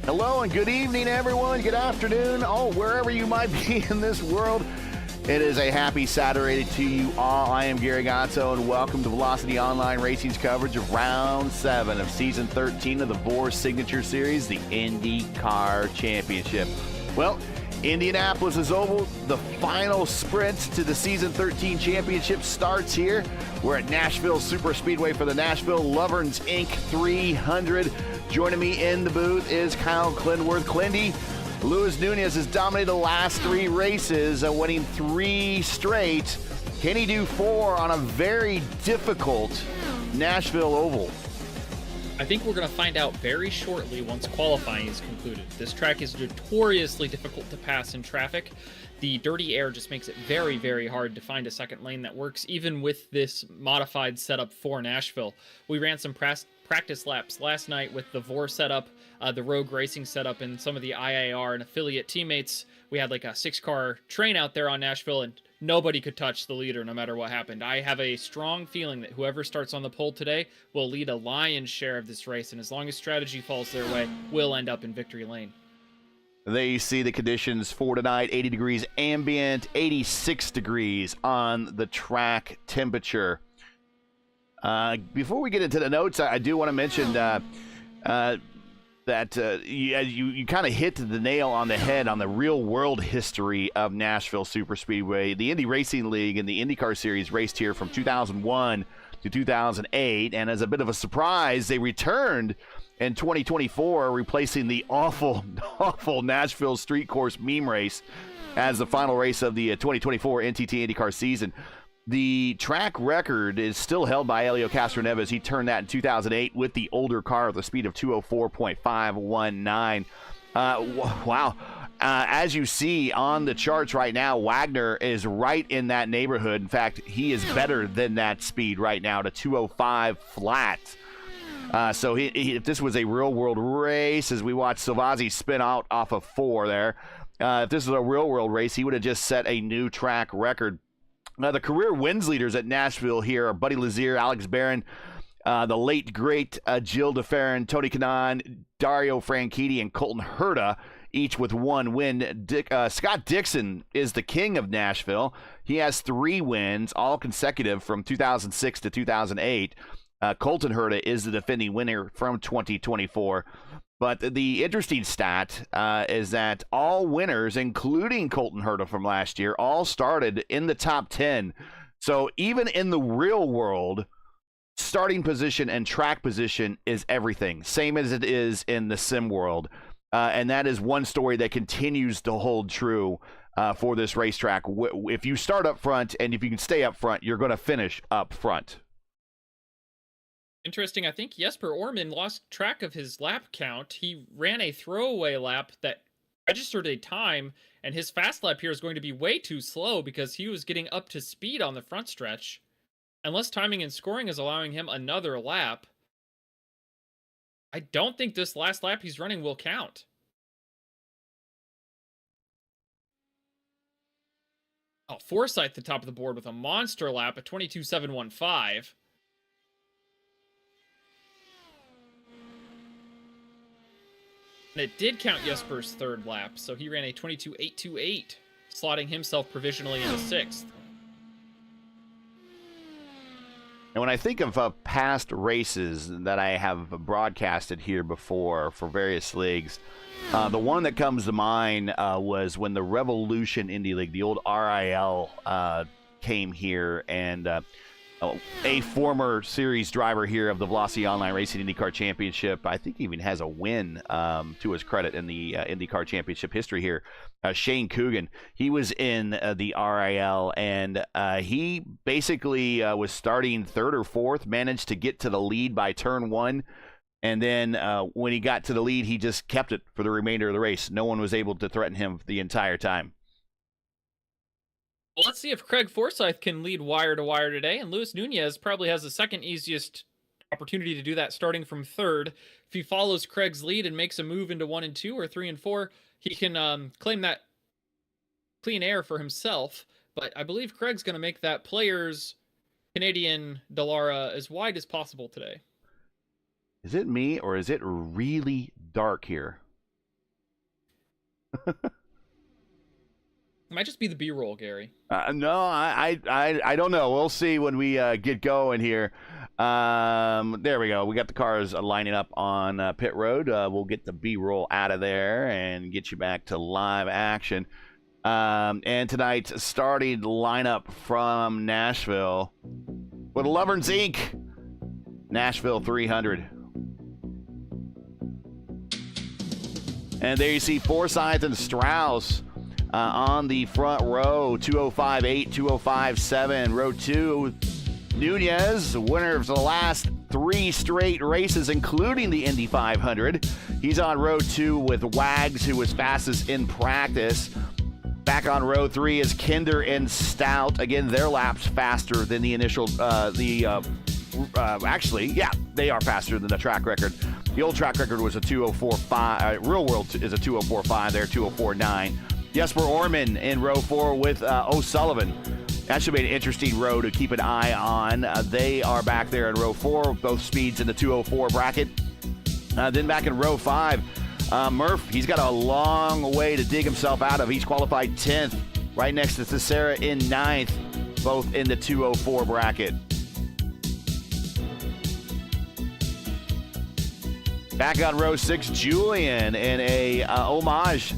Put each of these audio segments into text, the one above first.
Hello and good evening, everyone. Good afternoon. Oh, wherever you might be in this world. It is a happy Saturday to you all. I am Gary Godsoe, and welcome to Velocity Online Racing's coverage of Round 7 of Season 13 of the VOR Signature Series, the IndyCar Championship. Well, Indianapolis is oval. The final sprint to the Season 13 Championship starts here. We're at Nashville Superspeedway for the Nashville LOVERN'S Inc. 300. Joining me in the booth is Kyle Klendworth. Klendy, Luis Nunez has dominated the last 3 races, winning 3 straight. Can he do 4 on a very difficult Nashville oval? I think we're going to find out very shortly once qualifying is concluded. This track is notoriously difficult to pass in traffic. The dirty air just makes it very, very hard to find a second lane that works, even with this modified setup for Nashville. We ran some practice laps last night with the VOR setup, the Rogue Racing setup, and some of the IAR and affiliate teammates. We had like a 6-car train out there on Nashville, and nobody could touch the leader no matter what happened. I have a strong feeling that whoever starts on the pole today will lead a lion's share of this race, and as long as strategy falls their way, we'll end up in victory lane. There you see the conditions for tonight. 80 degrees ambient, 86 degrees on the track temperature. Before we get into the notes, I do want to mention that you kind of hit the nail on the head on the real-world history of Nashville Superspeedway. The Indy Racing League and the IndyCar Series raced here from 2001 to 2008, and as a bit of a surprise, they returned in 2024, replacing the awful Nashville Street Course meme race as the final race of the 2024 NTT IndyCar season. The track record is still held by Helio Castroneves. He turned that in 2008 with the older car with a speed of 204.519. Wow. As you see on the charts right now, Wagner is right in that neighborhood. In fact, he is better than that speed right now to 205 flat. So if this was a real-world race, as we watch Silvazzi spin out off of 4 there, if this was a real-world race, he would have just set a new track record. Now, the career wins leaders at Nashville here are Buddy Lazier, Alex Barron, the late, great Gilles de Ferran, Tony Kanaan, Dario Franchitti, and Colton Herta, each with 1 win. Scott Dixon is the king of Nashville. He has 3 wins, all consecutive from 2006 to 2008. Colton Herta is the defending winner from 2024. But the interesting stat is that all winners, including Colton Herta from last year, all started in the top 10. So even in the real world, starting position and track position is everything, same as it is in the sim world. And that is one story that continues to hold true for this racetrack. If you start up front and if you can stay up front, you're going to finish up front. Interesting. I think Jesper Orman lost track of his lap count. He ran a throwaway lap that registered a time, and his fast lap here is going to be way too slow because he was getting up to speed on the front stretch. Unless timing and scoring is allowing him another lap, I don't think this last lap he's running will count. Oh, Forsyth at the top of the board with a monster lap at 22.715. And it did count Jesper's 3rd lap, so he ran a 22.828, slotting himself provisionally into 6th. And when I think of past races that I have broadcasted here before for various leagues, the one that comes to mind was when the Revolution Indy League, the old RIL, came here, and a former series driver here of the Velocity Online Racing IndyCar Championship, I think even has a win to his credit in the IndyCar Championship history here, Shane Coogan. He was in the RIL, and he basically was starting 3rd or 4th, managed to get to the lead by turn 1, and then when he got to the lead, he just kept it for the remainder of the race. No one was able to threaten him the entire time. Well, let's see if Craig Forsyth can lead wire to wire today, and Luis Nunez probably has the second easiest opportunity to do that starting from 3rd. If he follows Craig's lead and makes a move into 1 and 2 or 3 and 4, he can claim that clean air for himself, but I believe Craig's going to make that Players Canadian Dallara as wide as possible today. Is it me, or is it really dark here? It might just be the B-roll, Gary. No, I don't know. We'll see when we get going here. There we go. We got the cars lining up on pit road. We'll get the B-roll out of there and get you back to live action. And tonight's starting lineup from Nashville with LOVERN'S Inc. Nashville 300. And there you see Forsyth and Strauss on the front row, 205.8, 205.7. Row 2, Nunez, winner of the last 3 straight races, including the Indy 500. He's on row 2 with Wags, who was fastest in practice. Back on row 3 is Kinder and Stout. Again, their laps faster than the initial, actually, yeah, they are faster than the track record. The old track record was a 204.5. Real world is a 204.5 there, 204.9. Jesper Orman in row 4 with O'Sullivan. That should be an interesting row to keep an eye on. They are back there in row 4, both speeds in the 204 bracket. Then back in row 5, Murph, he's got a long way to dig himself out of. He's qualified 10th, right next to Tessera in 9th, both in the 204 bracket. Back on row 6, Julian in a homage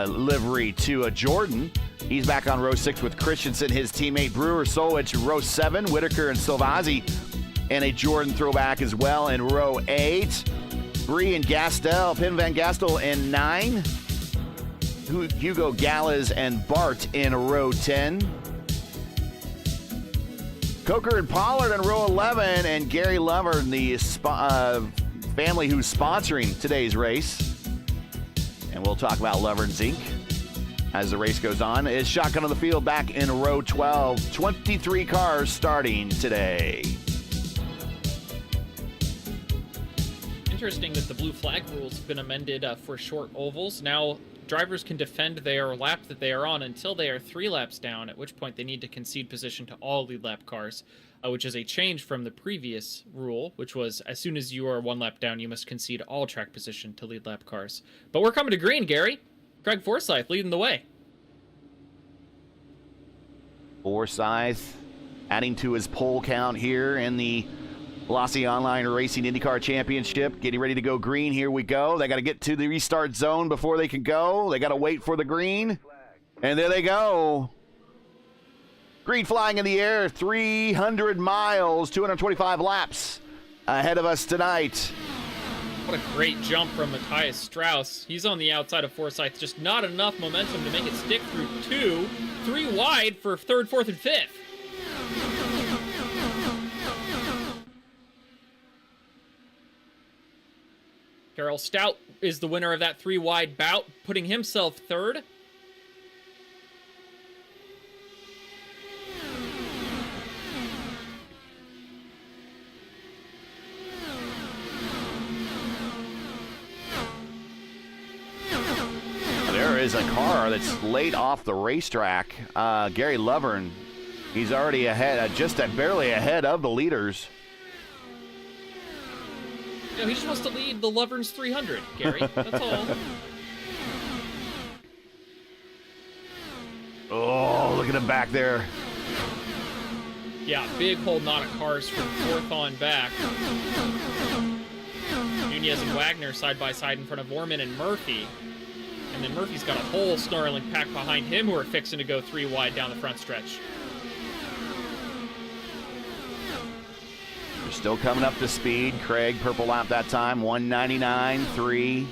livery to a Jordan. He's back on row 6 with Christensen, his teammate Brewer Solwich. Row 7, Whitaker and Silvazzi, and a Jordan throwback as well. In row 8, Prix and Gastel, Pim Van Gastel in 9. Hugo Gallas and Bart in row 10. Coker and Pollard in row 11, and Gary Lovern, the family who's sponsoring today's race. And we'll talk about LOVERN'S Inc. as the race goes on. Is shotgun on the field back in row 12. 23 cars starting today. Interesting that the blue flag rules have been amended for short ovals. Now drivers can defend their lap that they are on until they are 3 laps down, at which point they need to concede position to all lead lap cars, which is a change from the previous rule, which was as soon as you are 1 lap down, you must concede all track position to lead lap cars. But we're coming to green, Gary. Craig Forsyth leading the way. Forsyth adding to his pole count here in the Velocity Online Racing IndyCar Championship. Getting ready to go green. Here we go. They got to get to the restart zone before they can go. They got to wait for the green. And there they go. Green flying in the air. 300 miles, 225 laps ahead of us tonight. What a great jump from Matthias Strauss. He's on the outside of Forsyth. Just not enough momentum to make it stick through 2. 3 wide for 3rd, 4th, and 5th. Carroll Stout is the winner of that 3 wide bout, putting himself 3rd. There is a car that's laid off the racetrack. Gary Lovern, he's already ahead, barely ahead of the leaders. No, he just wants to lead the LOVERN'S 300, Gary. That's all. Oh, look at him back there. Yeah, big whole knot of cars from 4th on back. Nunez and Wagner side by side in front of Orman and Murphy. And then Murphy's got a whole snarling pack behind him who are fixing to go 3 wide down the front stretch. They're still coming up to speed. Craig, purple lap that time, 199.3.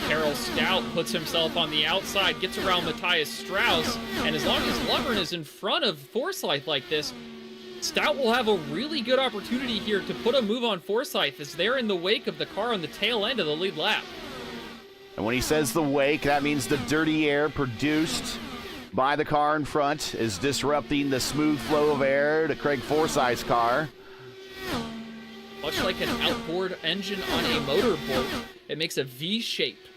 Carroll Stout puts himself on the outside, gets around Matthias Strauss, and as long as Lovern is in front of Forsyth like this, Stout will have a really good opportunity here to put a move on Forsyth as they're in the wake of the car on the tail end of the lead lap. And when he says the wake, that means the dirty air produced by the car in front is disrupting the smooth flow of air to Craig Forsyth's car. Much like an outboard engine on a motorboat, it makes a V-shaped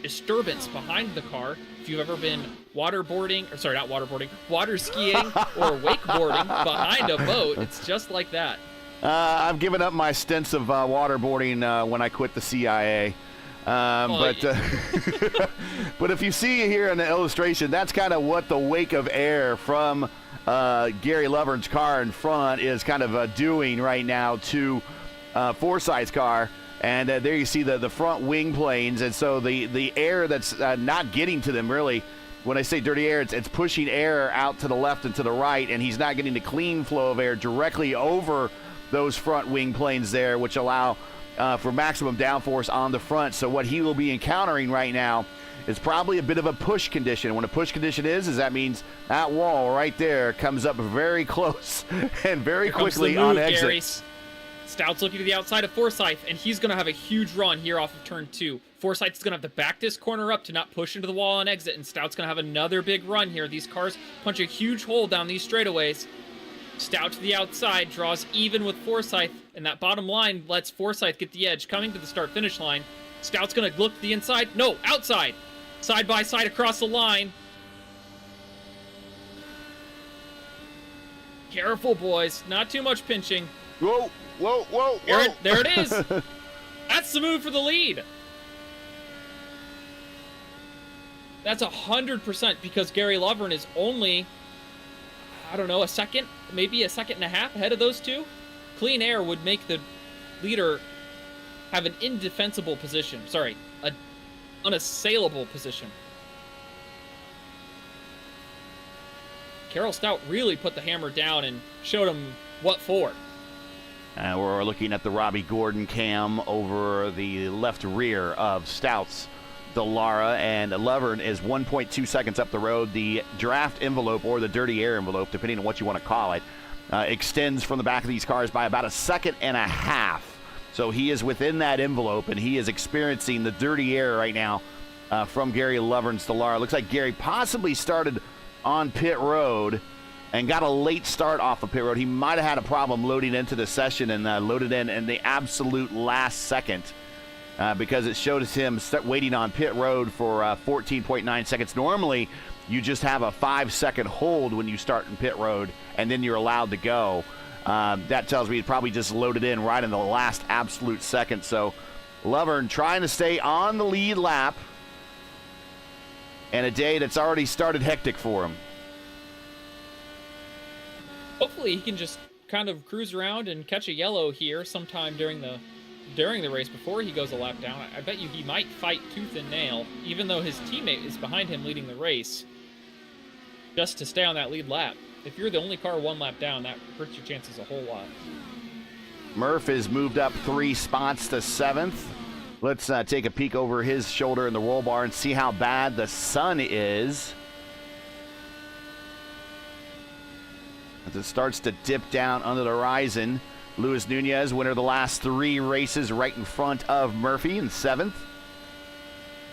disturbance behind the car. If you've ever been water skiing or wakeboarding behind a boat, it's just like that. I've given up my stints of waterboarding when I quit the CIA. But if you see here in the illustration, that's kind of what the wake of air from Gary Lovern's car in front is kind of doing right now to Forsythe's car. And there you see the front wing planes. And so the air that's not getting to them, really, when I say dirty air, it's pushing air out to the left and to the right, and he's not getting the clean flow of air directly over those front wing planes there, which allow for maximum downforce on the front. So what he will be encountering right now is probably a bit of a push condition. When a push condition is that means that wall right there comes up very close and very quickly on exit. Gary. Stout's looking to the outside of Forsythe, and he's going to have a huge run here off of turn 2. Forsythe's going to have to back this corner up to not push into the wall on exit, and Stout's going to have another big run here. These cars punch a huge hole down these straightaways. Stout to the outside, draws even with Forsythe, and that bottom line lets Forsythe get the edge. Coming to the start-finish line, Stout's going to look to the inside. No, outside. Side by side across the line. Careful, boys. Not too much pinching. Whoa, whoa, whoa, whoa. There it is. That's the move for the lead. That's 100% because Gary Lovern is only, I don't know, a second, maybe a second and a half ahead of those two. Clean air would make the leader have an indefensible position. Sorry, an unassailable position. Carroll Stout really put the hammer down and showed him what for. We're looking at the Robbie Gordon cam over the left rear of Stout's Dallara, and Lovern is 1.2 seconds up the road. The draft envelope, or the dirty air envelope, depending on what you want to call it, extends from the back of these cars by about a second and a half. So he is within that envelope, and he is experiencing the dirty air right now from Gary Lovern's Dallara. Looks like Gary possibly started on pit road and got a late start off of pit road. He might have had a problem loading into the session and loaded in the absolute last second because it showed us him waiting on pit road for 14.9 seconds. Normally, you just have a 5-second hold when you start in pit road, and then you're allowed to go. That tells me he probably just loaded in right in the last absolute second. So Lovern trying to stay on the lead lap, and a day that's already started hectic for him. Hopefully he can just kind of cruise around and catch a yellow here sometime during the race before he goes a lap down. I bet you he might fight tooth and nail, even though his teammate is behind him leading the race, just to stay on that lead lap. If you're the only car one lap down, that hurts your chances a whole lot. Murph is moved up 3 spots to 7th. Let's take a peek over his shoulder in the roll bar and see how bad the sun is. As it starts to dip down under the horizon, Luis Nunez, winner of the last 3 races, right in front of Murphy in 7th.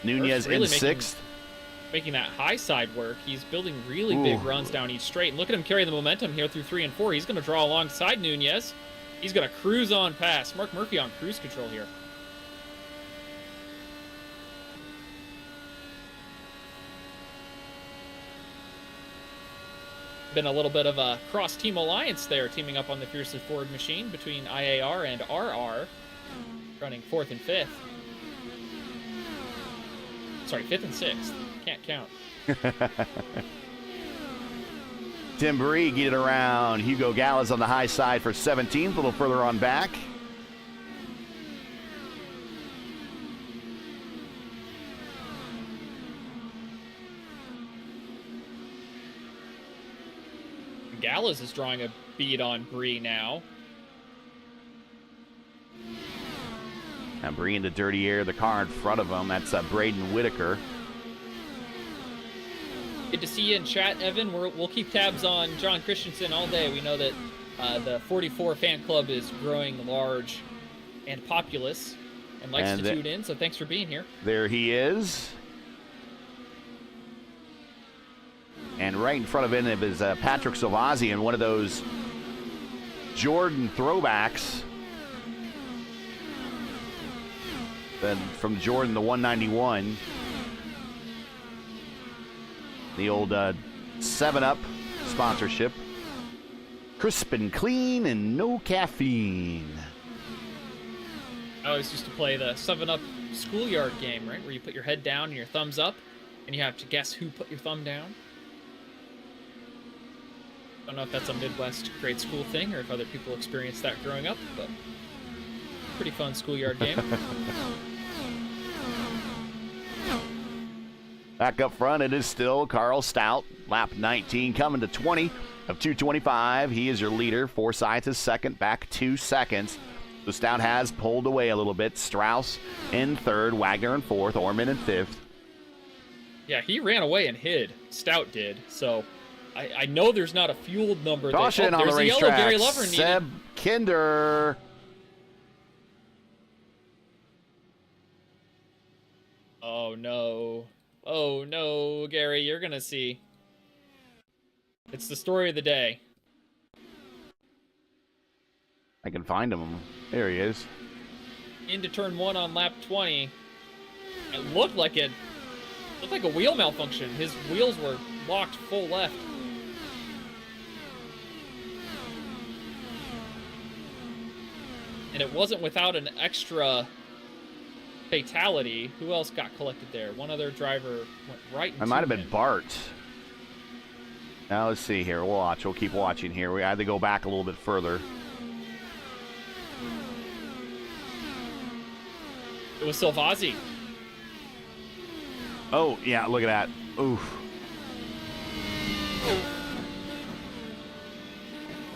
Nunez really in 6th. Making that high side work. He's building really big runs down each straight. And look at him carry the momentum here through 3 and 4. He's going to draw alongside Nunez. He's going to cruise on past. Mark Murphy on cruise control here. Been a little bit of a cross-team alliance there, teaming up on the Fiercely Ford machine between IAR and RR, running 4th and 5th. Sorry, 5th and 6th. Can't count. Tim Prix getting around. Hugo Gallas on the high side for 17th, a little further on back. Gallas is drawing a bead on Prix now. And Prix into dirty air, the car in front of him. That's Braden Whitaker. Good to see you in chat, Evan. We'll keep tabs on John Christensen all day. We know that the 44 fan club is growing large and populous and likes to tune in, so thanks for being here. There he is. And right in front of him is Patrick Salvazi in one of those Jordan throwbacks. Then from Jordan, the 191. The old 7-Up sponsorship. Crisp and clean and no caffeine. I always used to play the 7-Up schoolyard game, right? Where you put your head down and your thumbs up, and you have to guess who put your thumb down. I don't know if that's a Midwest grade school thing or if other people experienced that growing up, but pretty fun schoolyard game. Back up front, it is still Carl Stout, lap 19, coming to 20 of 225. He is your leader. Forsyth is second, back 2 seconds. So Stout has pulled away a little bit. Strauss in third, Wagner in fourth, Orman in fifth. Yeah, he ran away and hid. Stout did. So I know there's not a fueled number. Caution on the racetrack. Gary Lovern Seb Kinder. Oh no. Oh no, Gary, you're gonna see. It's the story of the day. I can find him. There he is. Into turn 1 on lap 20. It looked like a wheel malfunction. His wheels were locked full left. And it wasn't without an extra fatality. Who else got collected there? One other driver went right into It might have been him. Bart. Now let's see here. We'll watch. We'll keep watching here. We had to go back a little bit further. It was Silvazzi. Oh, yeah, look at that. Oof.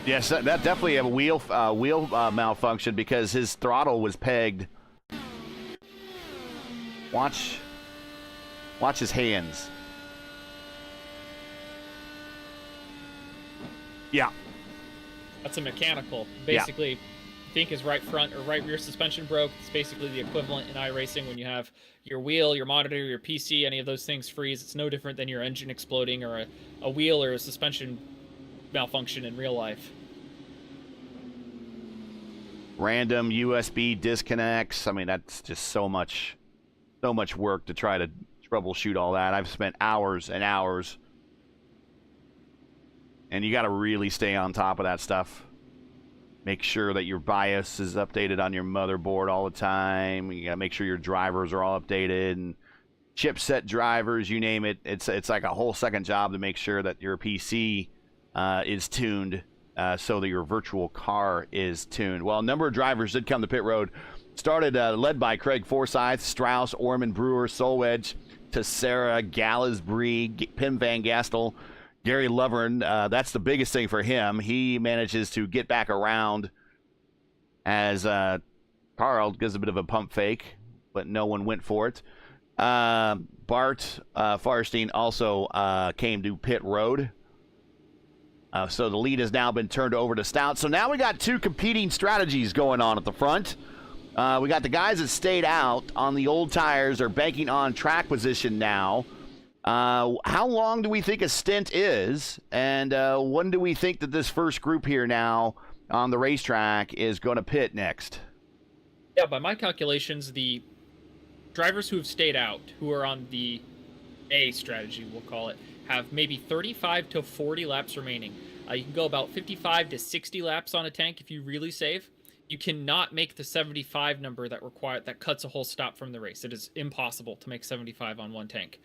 Yes, that definitely a wheel malfunction because his throttle was pegged. Watch his hands. Yeah. That's a mechanical. Basically, I think his right front or right rear suspension broke. It's basically the equivalent in iRacing when you have your wheel, your monitor, your PC, any of those things freeze. It's no different than your engine exploding or a wheel or a suspension malfunction in real life. Random USB disconnects. I mean, that's just so much work to try to troubleshoot all that. I've spent hours and hours. And you got to really stay on top of that stuff. Make sure that your BIOS is updated on your motherboard all the time. You got to make sure your drivers are all updated and chipset drivers, you name it. It's like a whole second job to make sure that your PC is tuned so that your virtual car is tuned. Well, a number of drivers did come to pit road. Started led by Craig Forsyth, Strauss, Orman, Brewer, Solwedge, Tessera, Gallisbree, Pim Van Gastel, Gary Lovern. That's the biggest thing for him. He manages to get back around as Carl gives a bit of a pump fake, but no one went for it. Bart Farstein also came to pit road. So the lead has now been turned over to Stout. So now we got two competing strategies going on at the front. We got the guys that stayed out on the old tires are banking on track position now. How long do we think a stint is? And when do we think that this first group here now on the racetrack is going to pit next? Yeah, by my calculations, the drivers who have stayed out, who are on the A strategy, we'll call it, have maybe 35 to 40 laps remaining. You can go about 55 to 60 laps on a tank if you really save. You cannot make the 75 number that cuts a whole stop from the race. It is impossible to make 75 on one tank.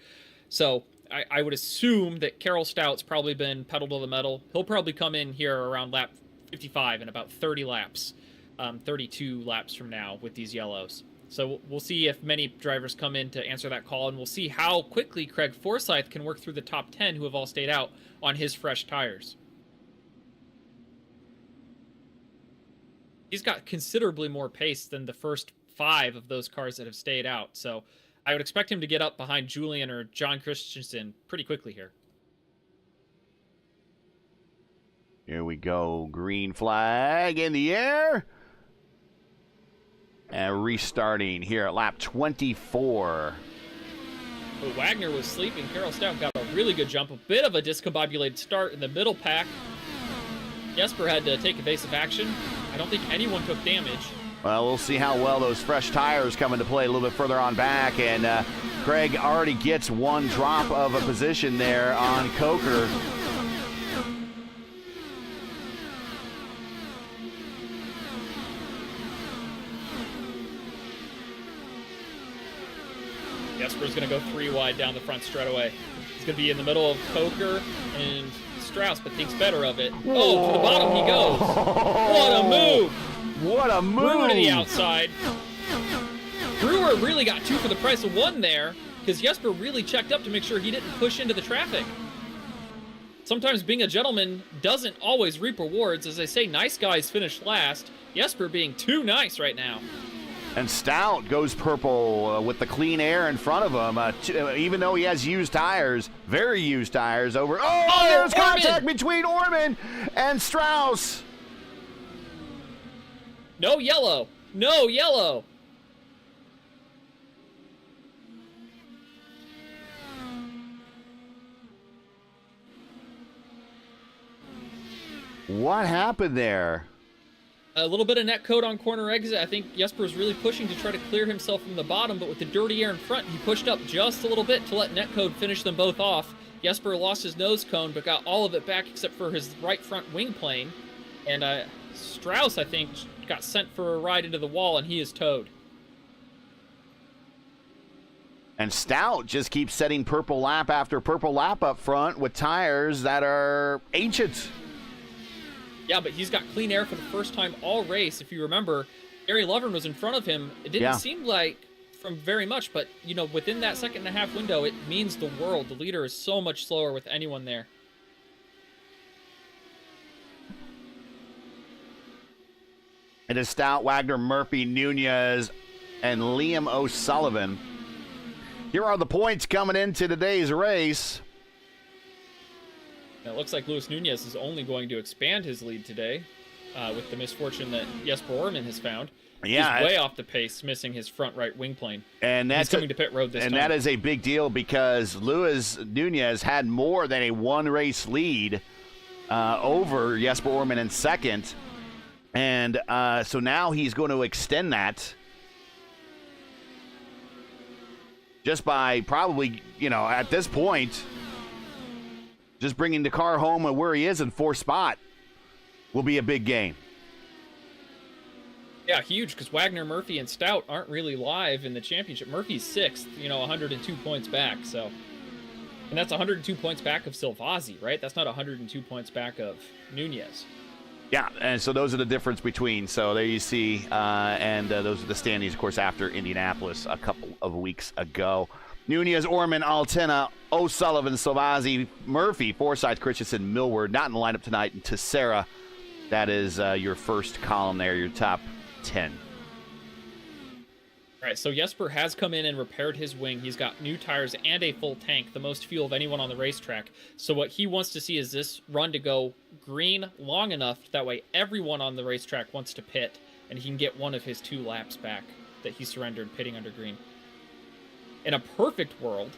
So I would assume that Carol Stout's probably been pedal to the metal. He'll probably come in here around lap 55 in about 30 laps, 32 laps from now with these yellows. So we'll see if many drivers come in to answer that call, and we'll see how quickly Craig Forsyth can work through the top 10 who have all stayed out on his fresh tires. He's got considerably more pace than the first 5 of those cars that have stayed out. So I would expect him to get up behind Julian or John Christensen pretty quickly here. Here we go. Green flag in the air. And restarting here at lap 24. But Wagner was sleeping. Carol Stout got a really good jump. A bit of a discombobulated start in the middle pack. Jesper had to take evasive action. I don't think anyone took damage. Well, we'll see how well those fresh tires come into play a little bit further on back. And Craig already gets one drop of a position there on Coker. Jesper's going to go 3 wide down the front straightaway. He's going to be in the middle of Coker and Strauss, but thinks better of it. Oh, to the bottom he goes. What a move. What a move. Brewer to the outside. Brewer really got 2 for the price of 1 there, because Jesper really checked up to make sure he didn't push into the traffic. Sometimes being a gentleman doesn't always reap rewards. As they say, nice guys finish last. Jesper being too nice right now. And Stout goes purple with the clean air in front of him, even though he has used tires, very used tires over. Oh, there's contact between Orman and Strauss. No yellow. No yellow. What happened there? A little bit of net code on corner exit. I think Jesper is really pushing to try to clear himself from the bottom, but with the dirty air in front, he pushed up just a little bit to let net code finish them both off. Jesper lost his nose cone, but got all of it back except for his right front wing plane. And Strauss, I think, got sent for a ride into the wall, and he is towed. And Stout just keeps setting purple lap after purple lap up front with tires that are ancient. Yeah, but he's got clean air for the first time all race. If you remember, Gary Lovern was in front of him. It didn't seem like from very much, but, you know, within that 2.5 window, it means the world. The leader is so much slower with anyone there. It is Stout, Wagner, Murphy, Nunez, and Liam O'Sullivan. Here are the points coming into today's race. It looks like Luis Nunez is only going to expand his lead today with the misfortune that Jesper Orman has found. Yeah, he's way off the pace, missing his front right wing plane. And that's he's coming to pit road this time. And that is a big deal because Luis Nunez had more than a 1-race lead over Jesper Orman in second. And so now he's going to extend that just by probably, you know, at this point, just bringing the car home and where he is in 4th spot will be a big game. Yeah, huge, because Wagner, Murphy, and Stout aren't really live in the championship. Murphy's 6th, you know, 102 points back, so. And that's 102 points back of Silvazzi, right? That's not 102 points back of Nunez. Yeah, and so those are the difference between. So there you see, and those are the standings, of course, after Indianapolis a couple of weeks ago. Nunez, Orman, Altena, O'Sullivan, Silvazzi, Murphy, Forsyth, Christensen, Millward, not in the lineup tonight, and Tessera. That is your first column there, your top 10. All right, so Jesper has come in and repaired his wing. He's got new tires and a full tank, the most fuel of anyone on the racetrack. So what he wants to see is this run to go green long enough, that way everyone on the racetrack wants to pit, and he can get one of his 2 laps back that he surrendered pitting under green. In a perfect world,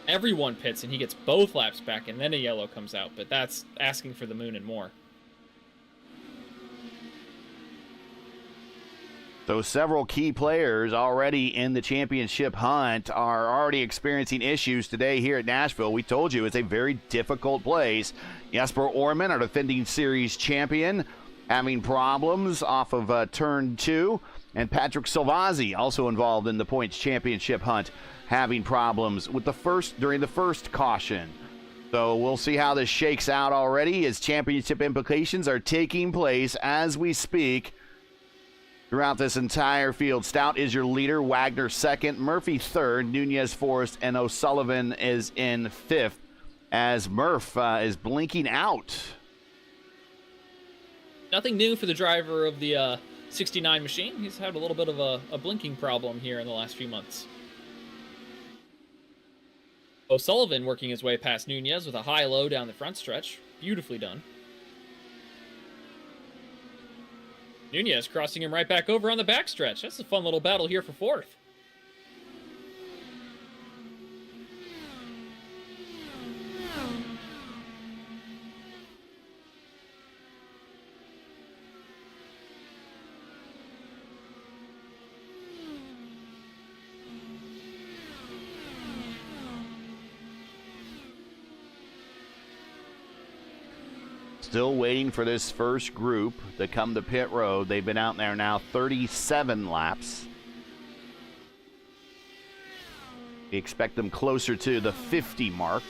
everyone pits and he gets both laps back and then a yellow comes out, but that's asking for the moon and more. So several key players already in the championship hunt are already experiencing issues today here at Nashville. We told you it's a very difficult place. Jesper Orman, our defending series champion, having problems off of turn 2. And Patrick Silvazzi, also involved in the points championship hunt, having problems with during the first caution. So we'll see how this shakes out already as championship implications are taking place as we speak throughout this entire field. Stout is your leader, Wagner 2nd, Murphy 3rd, Nunez 4th, and O'Sullivan is in 5th as Murph is blinking out. Nothing new for the driver of the 69 machine. He's had a little bit of a blinking problem here in the last few months. O'Sullivan working his way past Nunez with a high-low down the front stretch. Beautifully done. Nunez crossing him right back over on the back stretch. That's a fun little battle here for 4th. Still waiting for this first group to come to pit road. They've been out there now 37 laps. We expect them closer to the 50 mark.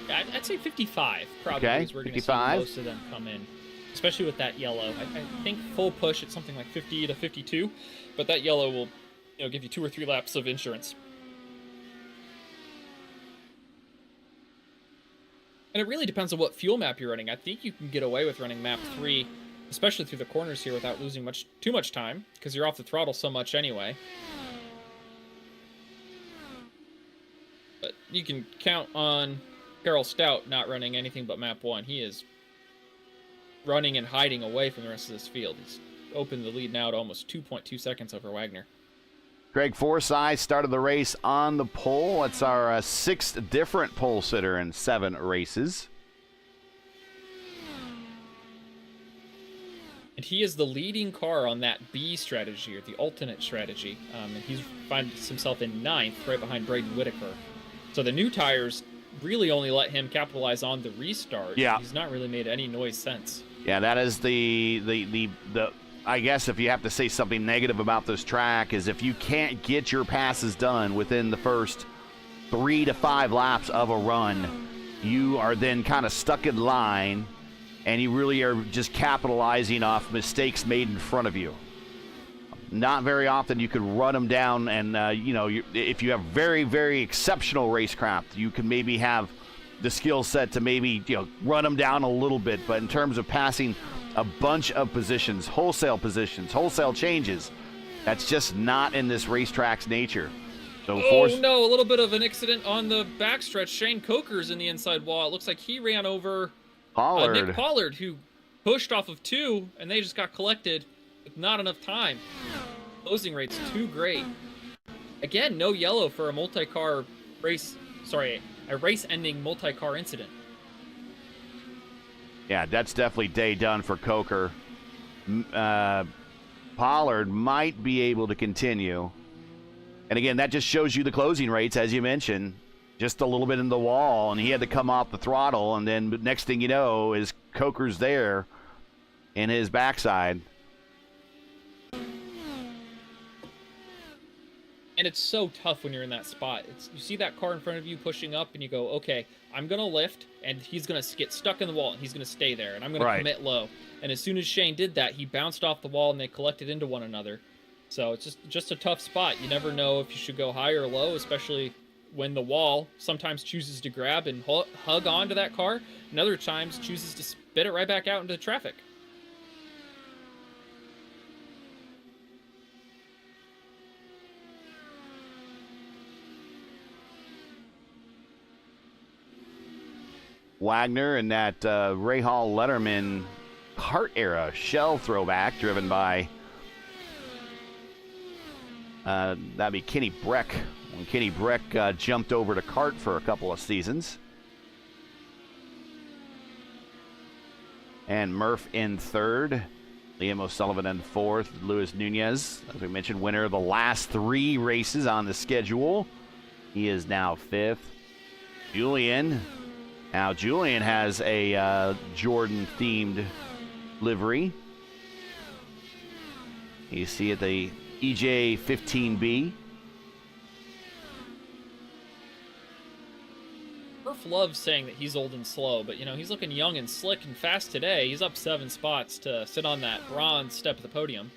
I'd say 55 probably Okay, is where we're going to see 55. most of them come in, especially with that yellow. I think full push at something like 50 to 52, but that yellow will, give you 2 or 3 laps of insurance. And it really depends on what fuel map you're running. I think you can get away with running map 3, especially through the corners here, without losing too much time, because you're off the throttle so much anyway. But you can count on Carroll Stout not running anything but map 1. He is running and hiding away from the rest of this field. He's opened the lead now to almost 2.2 seconds over Wagner. Greg Forsyth started the race on the pole. It's our 6th different pole sitter in 7 races. And he is the leading car on that B strategy, or the alternate strategy. And he finds himself in 9th, right behind Braden Whitaker. So the new tires really only let him capitalize on the restart. Yeah. He's not really made any noise since. Yeah, that is the I guess if you have to say something negative about this track is if you can't get your passes done within the first 3 to 5 laps of a run, you are then kind of stuck in line, and you really are just capitalizing off mistakes made in front of you. Not very often you could run them down, and if you have very, very exceptional racecraft, you can maybe have the skill set to maybe run them down a little bit. But in terms of passing a bunch of positions, wholesale changes, that's just not in this racetrack's nature. So no, a little bit of an accident on the backstretch. Shane Coker's in the inside wall. It looks like he ran over Nick Pollard, who pushed off of 2, and they just got collected with not enough time. Closing rate's too great. Again, no yellow for a race-ending multi-car incident. Yeah, that's definitely day done for Coker. Pollard might be able to continue. And again, that just shows you the closing rates, as you mentioned. Just a little bit in the wall, and he had to come off the throttle, and then next thing you know is Coker's there in his backside. And it's so tough when you're in that spot. You see that car in front of you pushing up, and you go, okay, I'm going to lift, and he's going to get stuck in the wall, and he's going to stay there, and I'm going to commit low. And as soon as Shane did that, he bounced off the wall, and they collected into one another. So it's just a tough spot. You never know if you should go high or low, especially when the wall sometimes chooses to grab and hug onto that car, and other times chooses to spit it right back out into the traffic. Wagner and that Ray Hall Letterman kart era shell throwback driven by that'd be Kenny Breck, when Kenny Breck jumped over to kart for a couple of seasons. And Murph in 3rd, Liam O'Sullivan in 4th, Luis Nunez, as we mentioned, winner of the last 3 races on the schedule. He is now 5th. Julian. Now, Julian has a Jordan-themed livery. You see it, the EJ15B. Murph loves saying that he's old and slow, but, he's looking young and slick and fast today. He's up 7 spots to sit on that bronze step of the podium.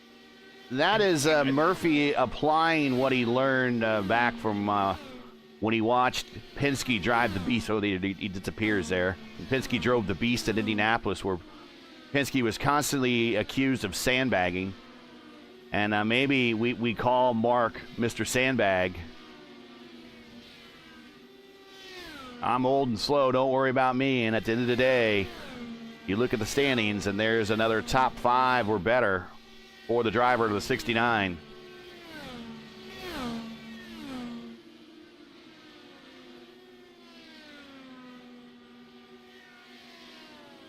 That is Murphy applying what he learned back from when he watched Penske drive the Beast. Oh, he disappears there. Penske drove the Beast at Indianapolis, where Penske was constantly accused of sandbagging. And maybe we call Mark Mr. Sandbag. I'm old and slow, don't worry about me. And at the end of the day, you look at the standings, and there's another top 5 or better for the driver of the 69.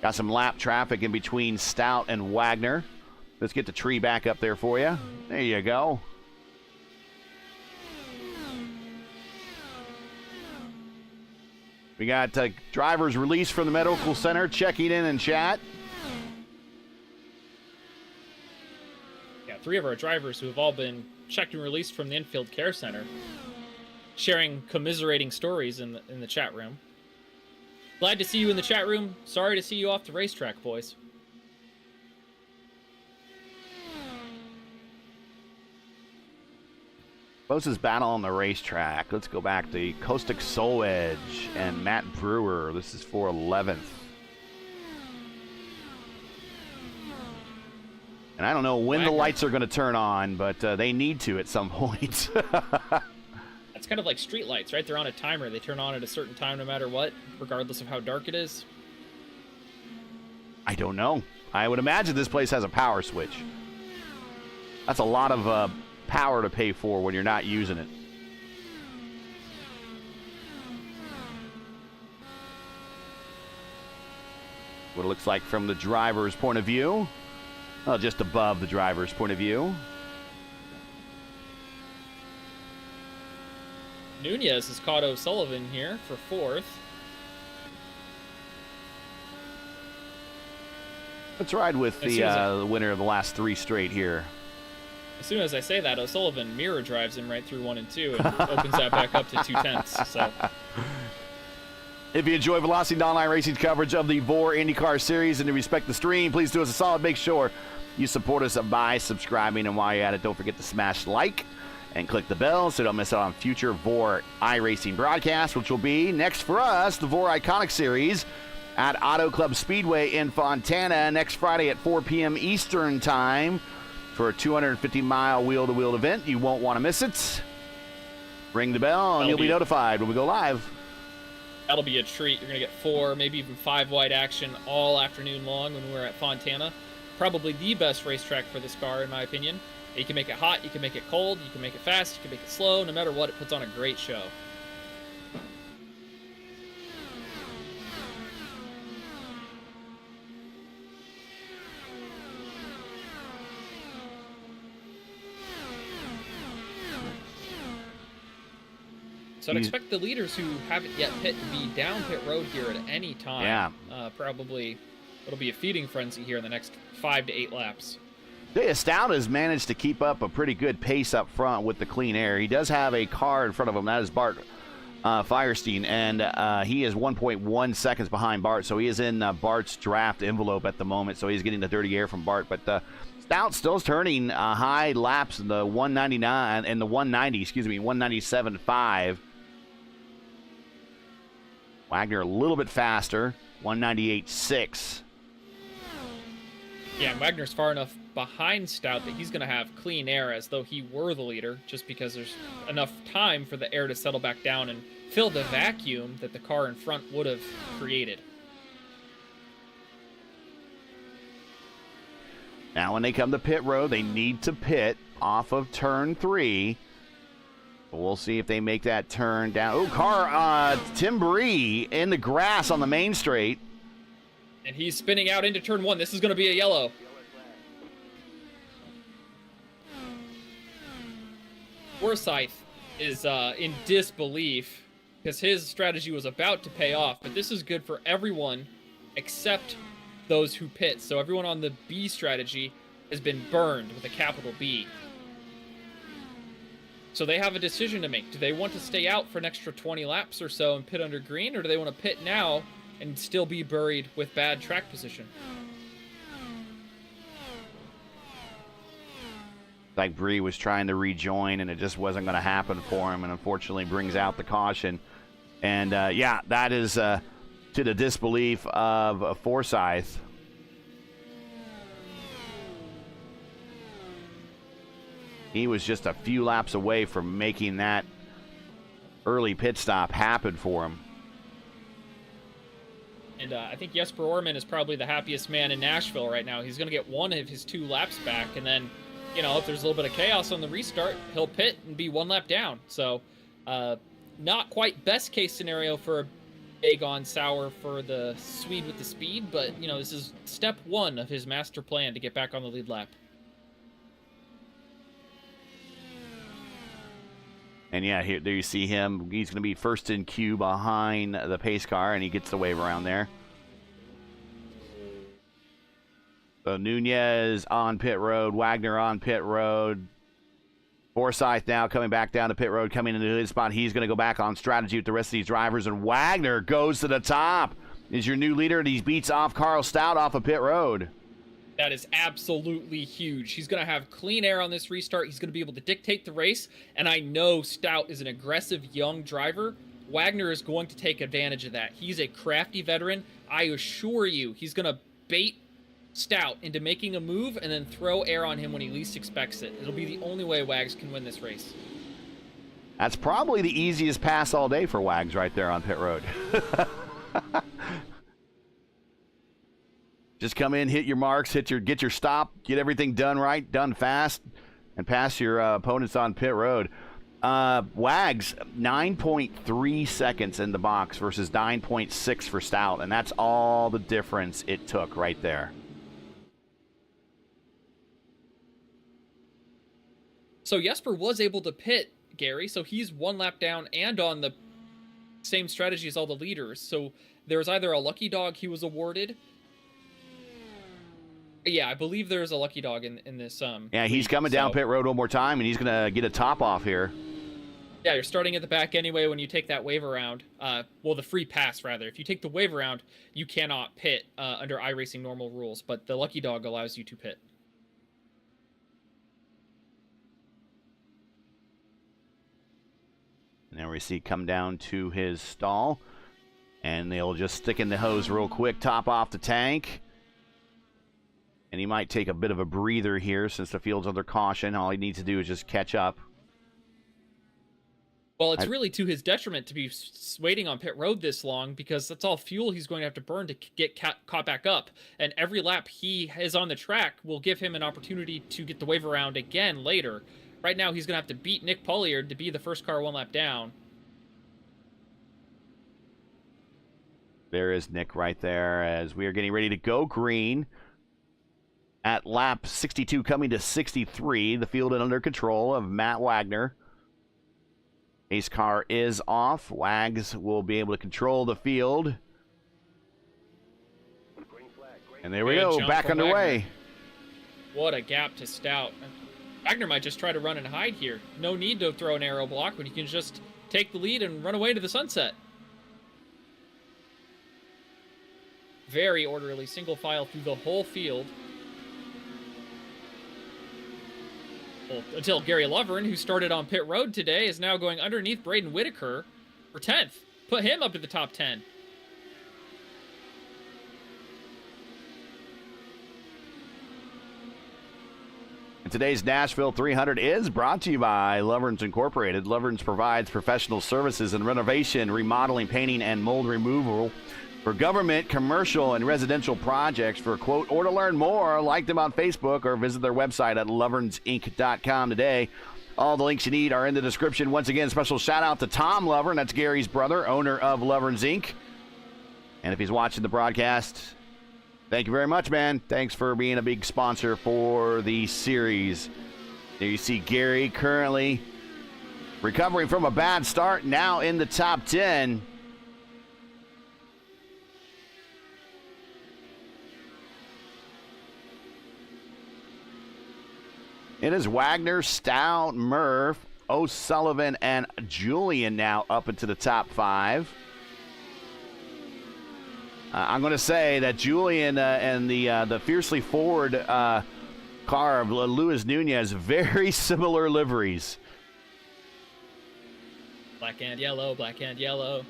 Got some lap traffic in between Stout and Wagner. Let's get the tree back up there for you. There you go. We got drivers released from the medical center checking in chat. Yeah, 3 of our drivers who have all been checked and released from the infield care center. sharing commiserating stories in the chat room. Glad to see you in the chat room. Sorry to see you off the racetrack, boys. Closest battle on the racetrack. Let's go back to Caustic Soulwedge and Matt Brewer. This is for 11th. And I don't know when the lights are going to turn on, but they need to at some point. That's kind of like street lights, right? They're on a timer. They turn on at a certain time no matter what, regardless of how dark it is. I don't know. I would imagine this place has a power switch. That's a lot of power to pay for when you're not using it. What it looks like from the driver's point of view. Well, just above the driver's point of view. Nunez has caught O'Sullivan here for 4th. Let's ride with the winner of the last 3 straight here. As soon as I say that, O'Sullivan mirror drives him right through 1 and 2 and opens that back up to 2/10. So, if you enjoy Velocity Online Racing's coverage of the VOR IndyCar Series and to respect the stream, please do us a solid. Make sure you support us by subscribing. And while you're at it, don't forget to smash like and click the bell so you don't miss out on future VOR iRacing broadcasts, which will be next for us, the VOR Iconic Series at Auto Club Speedway in Fontana next Friday at 4 p.m. Eastern Time for a 250-mile wheel-to-wheel event. You won't want to miss it. Ring the bell, and you'll be notified when we go live. That'll be a treat. You're going to get 4, maybe even 5 wide action all afternoon long when we're at Fontana. Probably the best racetrack for this car, in my opinion. You can make it hot, you can make it cold, you can make it fast, you can make it slow. No matter what, it puts on a great show. So I'd expect the leaders who haven't yet pit to be down pit road here at any time. Yeah. Probably it'll be a feeding frenzy here in the next 5 to 8 laps. Stout has managed to keep up a pretty good pace up front with the clean air. He does have a car in front of him. That is Bart Firestein, and he is 1.1 seconds behind Bart, so he is in Bart's draft envelope at the moment, so he's getting the dirty air from Bart. But Stout still turning high laps in the 199 and the 190, 197.5. Wagner a little bit faster, 198.6. Yeah, Wagner's far enough behind Stout that he's going to have clean air as though he were the leader, just because there's enough time for the air to settle back down and fill the vacuum that the car in front would have created. Now when they come to pit road, they need to pit off of turn 3. We'll see if they make that turn down. Oh, Tim Prix in the grass on the main straight. And he's spinning out into turn 1. This is going to be a yellow. Forsyth is in disbelief because his strategy was about to pay off, but this is good for everyone except those who pit. So everyone on the B strategy has been burned with a capital B. So they have a decision to make. Do they want to stay out for an extra 20 laps or so and pit under green, or do they want to pit now and still be buried with bad track position? Like Prix was trying to rejoin, and it just wasn't going to happen for him, and unfortunately brings out the caution. And, yeah, that is to the disbelief of Forsyth. He was just a few laps away from making that early pit stop happen for him. And I think Jesper Orman is probably the happiest man in Nashville right now. He's going to get one of his 2 laps back, and then, you know, if there's a little bit of chaos on the restart, he'll pit and be 1 lap down. So, not quite best case scenario for a Aegon Sauer for the Swede with the speed, but, you know, this is step 1 of his master plan to get back on the lead lap. And yeah, here there you see him. He's going to be first in queue behind the pace car, and he gets the wave around there. So Nunez on pit road, Wagner on pit road, Forsyth now coming back down to pit road, coming into his spot. He's going to go back on strategy with the rest of these drivers, and Wagner goes to the top. Is your new leader, and he beats off Carl Stout off of pit road. That is absolutely huge. He's going to have clean air on this restart. He's going to be able to dictate the race, and I know Stout is an aggressive young driver. Wagner is going to take advantage of that. He's a crafty veteran. I assure you, he's going to bait Stout into making a move and then throw air on him when he least expects it. It'll be the only way Wags can win this race. That's probably the easiest pass all day for Wags right there on pit road. Just come in, hit your marks, get your stop, get everything done right, done fast, and pass your opponents on pit road. Wags, 9.3 seconds in the box versus 9.6 for Stout, and that's all the difference it took right there. So Jesper was able to pit, Gary, so he's one lap down and on the same strategy as all the leaders. So there's either a lucky dog he was awarded. Yeah, I believe there's a lucky dog in this. Yeah, he's coming down pit road one more time, and he's going to get a top off here. Yeah, you're starting at the back anyway when you take that wave around. Well, the free pass, rather. If you take the wave around, you cannot pit under iRacing normal rules, but the lucky dog allows you to pit. And then we see come down to his stall, and they'll just stick in the hose real quick, top off the tank. And he might take a bit of a breather here since the field's under caution. All he needs to do is just catch up. Well, it's really to his detriment to be waiting on pit road this long, because that's all fuel he's going to have to burn to get caught back up. And every lap he is on the track will give him an opportunity to get the wave around again later. Right now, he's going to have to beat Nick Polliard to be the first car one lap down. There is Nick right there as we are getting ready to go green. At lap 62 coming to 63, the field is under control of Matt Wagner. Ace car is off. Wags will be able to control the field. And there we go, back underway. Wagner. What a gap to Stout. Wagner might just try to run and hide here. No need to throw an aero block when you can just take the lead and run away to the sunset. Very orderly, single file through the whole field. Well, until Gary Lovern, who started on pit road today, is now going underneath Braden Whitaker for 10th. Put him up to the top 10. And today's Nashville 300 is brought to you by LOVERN'S Incorporated. LOVERN'S provides professional services in renovation, remodeling, painting, and mold removal for government, commercial, and residential projects. For a quote or to learn more, like them on Facebook or visit their website at loverns.inc.com today. All the links you need are in the description. Once again, special shout out to Tom Lovern. That's Gary's brother, owner of Loverns Inc. And if he's watching the broadcast, thank you very much, man. Thanks for being a big sponsor for the series. There you see Gary currently recovering from a bad start, now in the top 10. It is Wagner, Stout, Murph, O'Sullivan, and Julian now up into the top 5. I'm going to say that Julian and the fiercely forward car of Luis Nunez, very similar liveries. Black and yellow, black and yellow.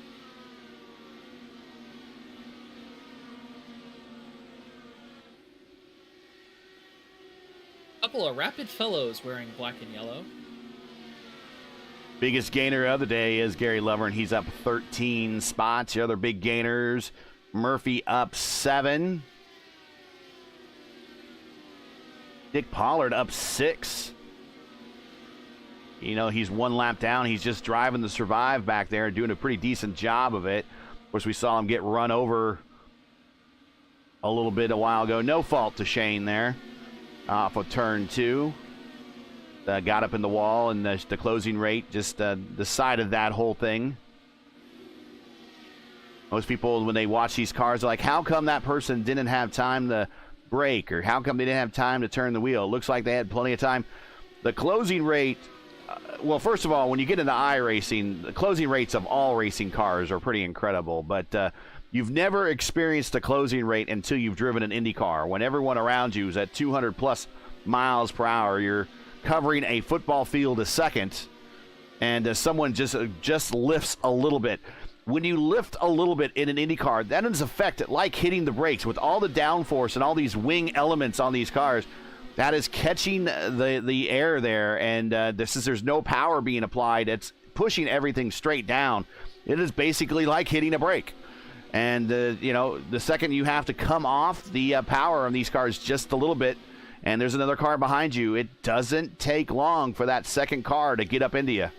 Couple of rapid fellows wearing black and yellow. Biggest gainer of the day is Gary Lovern. He's up 13 spots. The other big gainers, Murphy up 7. Nick Pollard up 6. You know, he's one lap down. He's just driving to survive back there, doing a pretty decent job of it. Of course, we saw him get run over a little bit a while ago. No fault to Shane there. Off of turn 2. Got up in the wall, and the closing rate just decided that whole thing. Most people, when they watch these cars, are like, how come that person didn't have time to brake? Or how come they didn't have time to turn the wheel? It looks like they had plenty of time. The closing rate well, first of all, when you get into iRacing, the closing rates of all racing cars are pretty incredible. But you've never experienced a closing rate until you've driven an Indy car. When everyone around you is at 200+ miles per hour, you're covering a football field a second, and someone just lifts a little bit. When you lift a little bit in an Indy car, that is affected like hitting the brakes with all the downforce and all these wing elements on these cars. That is catching the air there, and there's no power being applied. It's pushing everything straight down. It is basically like hitting a brake. And, the second you have to come off the power on these cars just a little bit, and there's another car behind you, it doesn't take long for that second car to get up into you.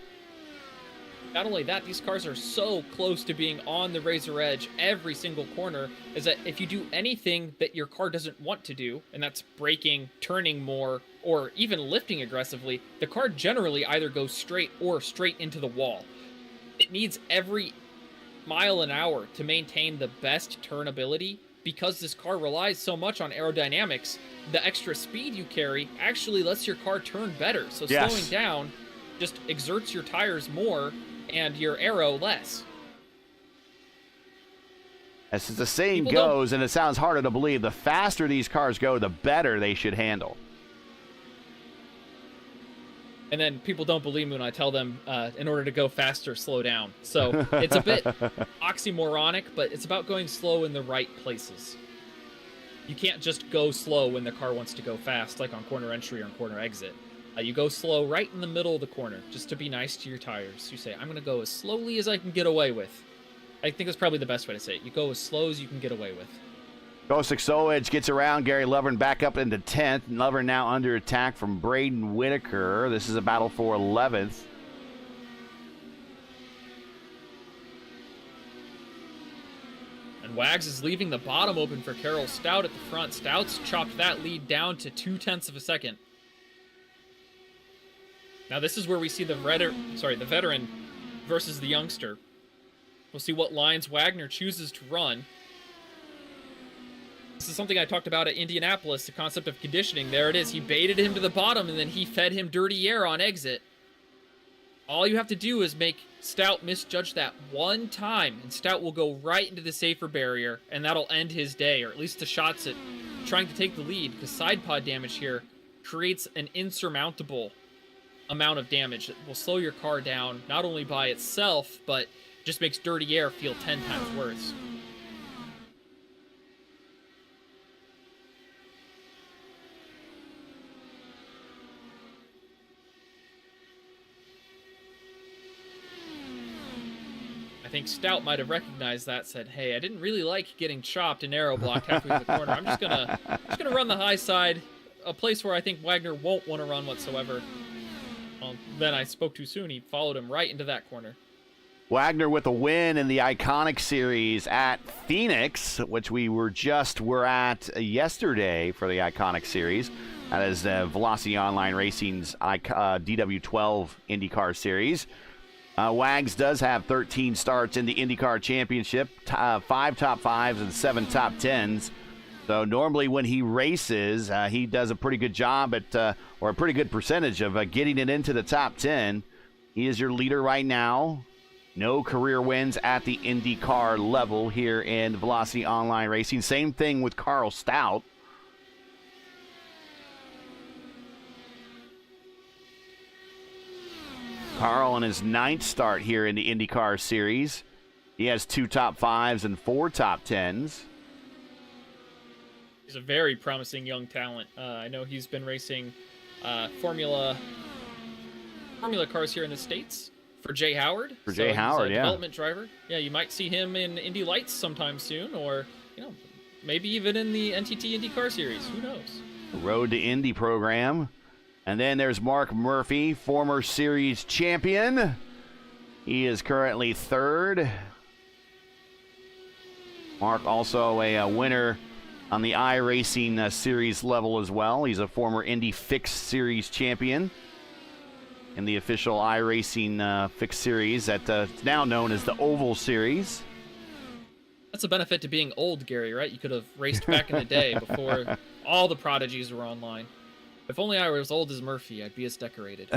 Not only that, these cars are so close to being on the razor edge every single corner, is that if you do anything that your car doesn't want to do, and that's braking, turning more, or even lifting aggressively, the car generally either goes straight or straight into the wall. It needs every mile an hour to maintain the best turnability. Because this car relies so much on aerodynamics, the extra speed you carry actually lets your car turn better. So Yes. slowing down just exerts your tires more and your aero less. As the saying goes, and it sounds harder to believe, the faster these cars go, the better they should handle. And then people don't believe me when I tell them in order to go faster, slow down. So it's a bit oxymoronic, but it's about going slow in the right places. You can't just go slow when the car wants to go fast, like on corner entry or on corner exit. You go slow right in the middle of the corner, just to be nice to your tires. You say, I'm going to go as slowly as I can get away with. I think that's probably the best way to say it. You go as slow as you can get away with. Godsoe gets around Gary Lovern back up into 10th. Lovern now under attack from Braden Whitaker. This is a battle for 11th. And Wags is leaving the bottom open for Carroll Stout at the front. Stout's chopped that lead down to 0.2 of a second. Now this is where we see the veteran versus the youngster. We'll see what lines Wagner chooses to run. This is something I talked about at Indianapolis, the concept of conditioning. There it is. He baited him to the bottom, and then he fed him dirty air on exit. All you have to do is make Stout misjudge that one time, and Stout will go right into the safer barrier, and that'll end his day, or at least the shots at trying to take the lead, because side pod damage here creates an insurmountable amount of damage that will slow your car down, not only by itself, but just makes dirty air feel 10 times worse. I think Stout might have recognized that, said, hey, I didn't really like getting chopped and aero blocked halfway through the corner. I'm just gonna run the high side, a place where I think Wagner won't want to run whatsoever. Well, then I spoke too soon. He followed him right into that corner. Wagner with a win in the Iconic Series at Phoenix, which we were at yesterday for the Iconic Series. That is Velocity Online Racing's DW12 IndyCar Series. Wags does have 13 starts in the IndyCar Championship, 5 top 5s and 7 top 10s. So normally when he races, he does a pretty good job at, or a pretty good percentage of getting it into the top 10. He is your leader right now. No career wins at the IndyCar level here in Velocity Online Racing. Same thing with Carl Stout. Carl in his 9th start here in the IndyCar Series. He has 2 top 5s and 4 top 10s. He's a very promising young talent. I know he's been racing Formula cars here in the States for Jay Howard. For Jay Howard, he's a yeah. Development driver. Yeah, you might see him in Indy Lights sometime soon, or maybe even in the NTT IndyCar Series. Who knows? Road to Indy program. And then there's Mark Murphy, former series champion. He is currently 3rd. Mark also a winner on the iRacing series level as well. He's a former Indy Fixed Series champion in the official iRacing Fixed Series that's now known as the Oval Series. That's a benefit to being old, Gary, right? You could have raced back in the day before all the prodigies were online. If only I were as old as Murphy, I'd be as decorated.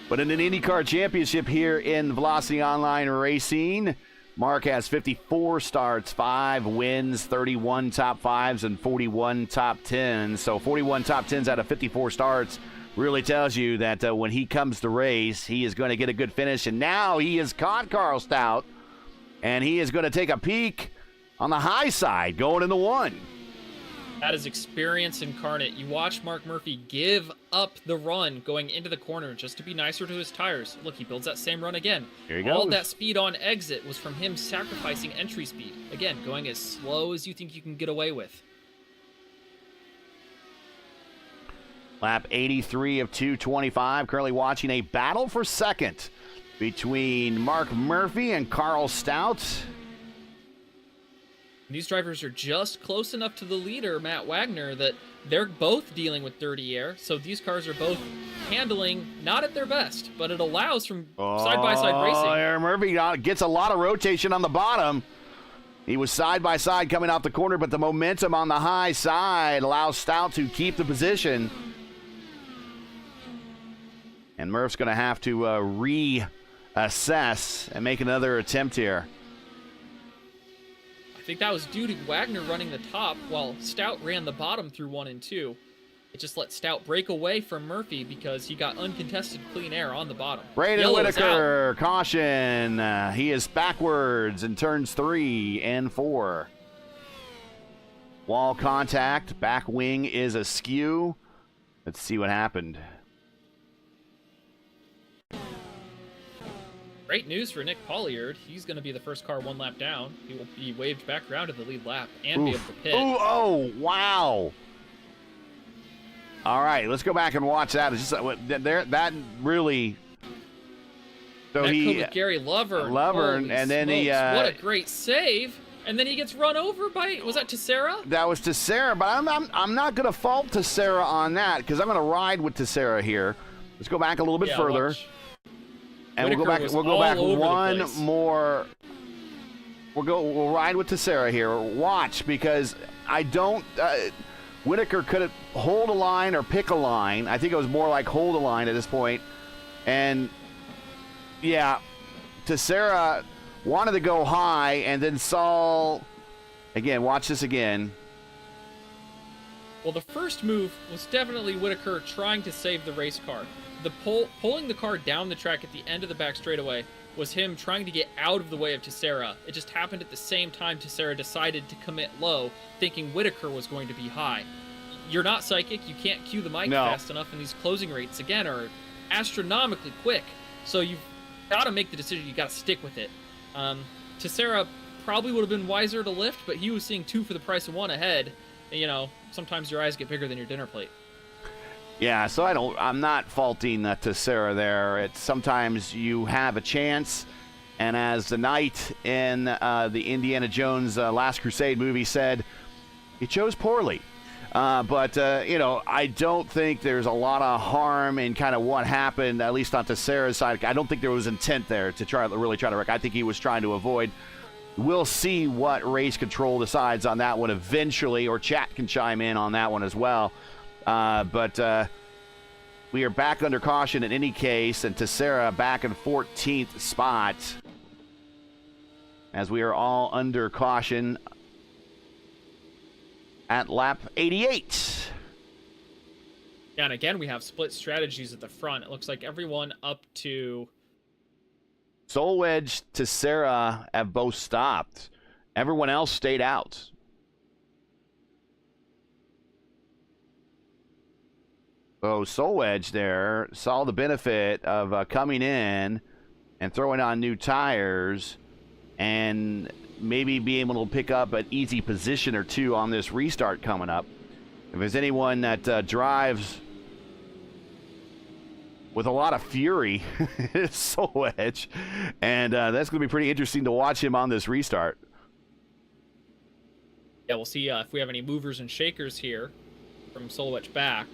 But in an IndyCar championship here in Velocity Online Racing, Mark has 54 starts, 5 wins, 31 top 5s, and 41 top 10s. So 41 top 10s out of 54 starts really tells you that when he comes to race, he is going to get a good finish. And now he has caught Carl Stout, and he is going to take a peek on the high side going into 1. That is experience incarnate. You watch Mark Murphy give up the run going into the corner just to be nicer to his tires. Look, he builds that same run again. Here he goes. All that speed on exit was from him sacrificing entry speed. Again, going as slow as you think you can get away with. Lap 83 of 225. Currently watching a battle for second between Mark Murphy and Carl Stout. These drivers are just close enough to the leader, Matt Wagner, that they're both dealing with dirty air. So these cars are both handling not at their best, but it allows from side-by-side racing. Aaron Murphy gets a lot of rotation on the bottom. He was side-by-side coming off the corner, but the momentum on the high side allows Stout to keep the position. And Murph's going to have to reassess and make another attempt here. I think that was due to Wagner running the top while Stout ran the bottom through 1 and 2. It just let Stout break away from Murphy because he got uncontested clean air on the bottom. Braden Whitaker, caution. He is backwards in turns 3 and 4. Wall contact. Back wing is askew. Let's see what happened. Great news for Nick Polliard. He's going to be the first car 1 lap down. He will be waved back around to the lead lap and be able to pit. Ooh, oh, wow. All right, let's go back and watch that. It's just that really. So that he with Gary Lovern. Lovern, and then smokes. he. What a great save! And then he gets run over by, was that Teixeira? That was Teixeira, but I'm not going to fault Teixeira on that because I'm going to ride with Teixeira here. Let's go back a little bit further. Watch. And Whitaker we'll go back all one over the place. more. We'll ride with Teixeira here. Watch, because I don't. Whitaker could have hold a line or pick a line. I think it was more like hold a line at this point. And yeah, Teixeira wanted to go high and then saw. Again, watch this again. Well, the first move was definitely Whitaker trying to save the race car. The pulling the car down the track at the end of the back straightaway was him trying to get out of the way of Teixeira. It just happened at the same time Teixeira decided to commit low, thinking Whitaker was going to be high. You're not psychic. You can't cue the mic fast enough, and these closing rates, again, are astronomically quick. So you've got to make the decision. You got to stick with it. Teixeira probably would have been wiser to lift, but he was seeing 2 for the price of 1 ahead. You know, sometimes your eyes get bigger than your dinner plate. Yeah, so I'm not faulting Teixeira there. It's sometimes you have a chance, and as the knight in the Indiana Jones Last Crusade movie said, he chose poorly. But I don't think there's a lot of harm in kind of what happened, at least on Teixeira's side. I don't think there was intent there to really try to wreck. I think he was trying to avoid. We'll see what race control decides on that one eventually, or chat can chime in on that one as well. But we are back under caution in any case, and Teixeira back in 14th spot as we are all under caution at lap 88. Yeah, and again, we have split strategies at the front. It looks like everyone up to... Soul Wedge, Teixeira have both stopped. Everyone else stayed out. So Soul Wedge there saw the benefit of coming in and throwing on new tires and maybe being able to pick up an easy position or 2 on this restart coming up. If there's anyone that drives with a lot of fury, it's Soul Wedge, and that's going to be pretty interesting to watch him on this restart. Yeah, we'll see if we have any movers and shakers here from Soul Wedge back.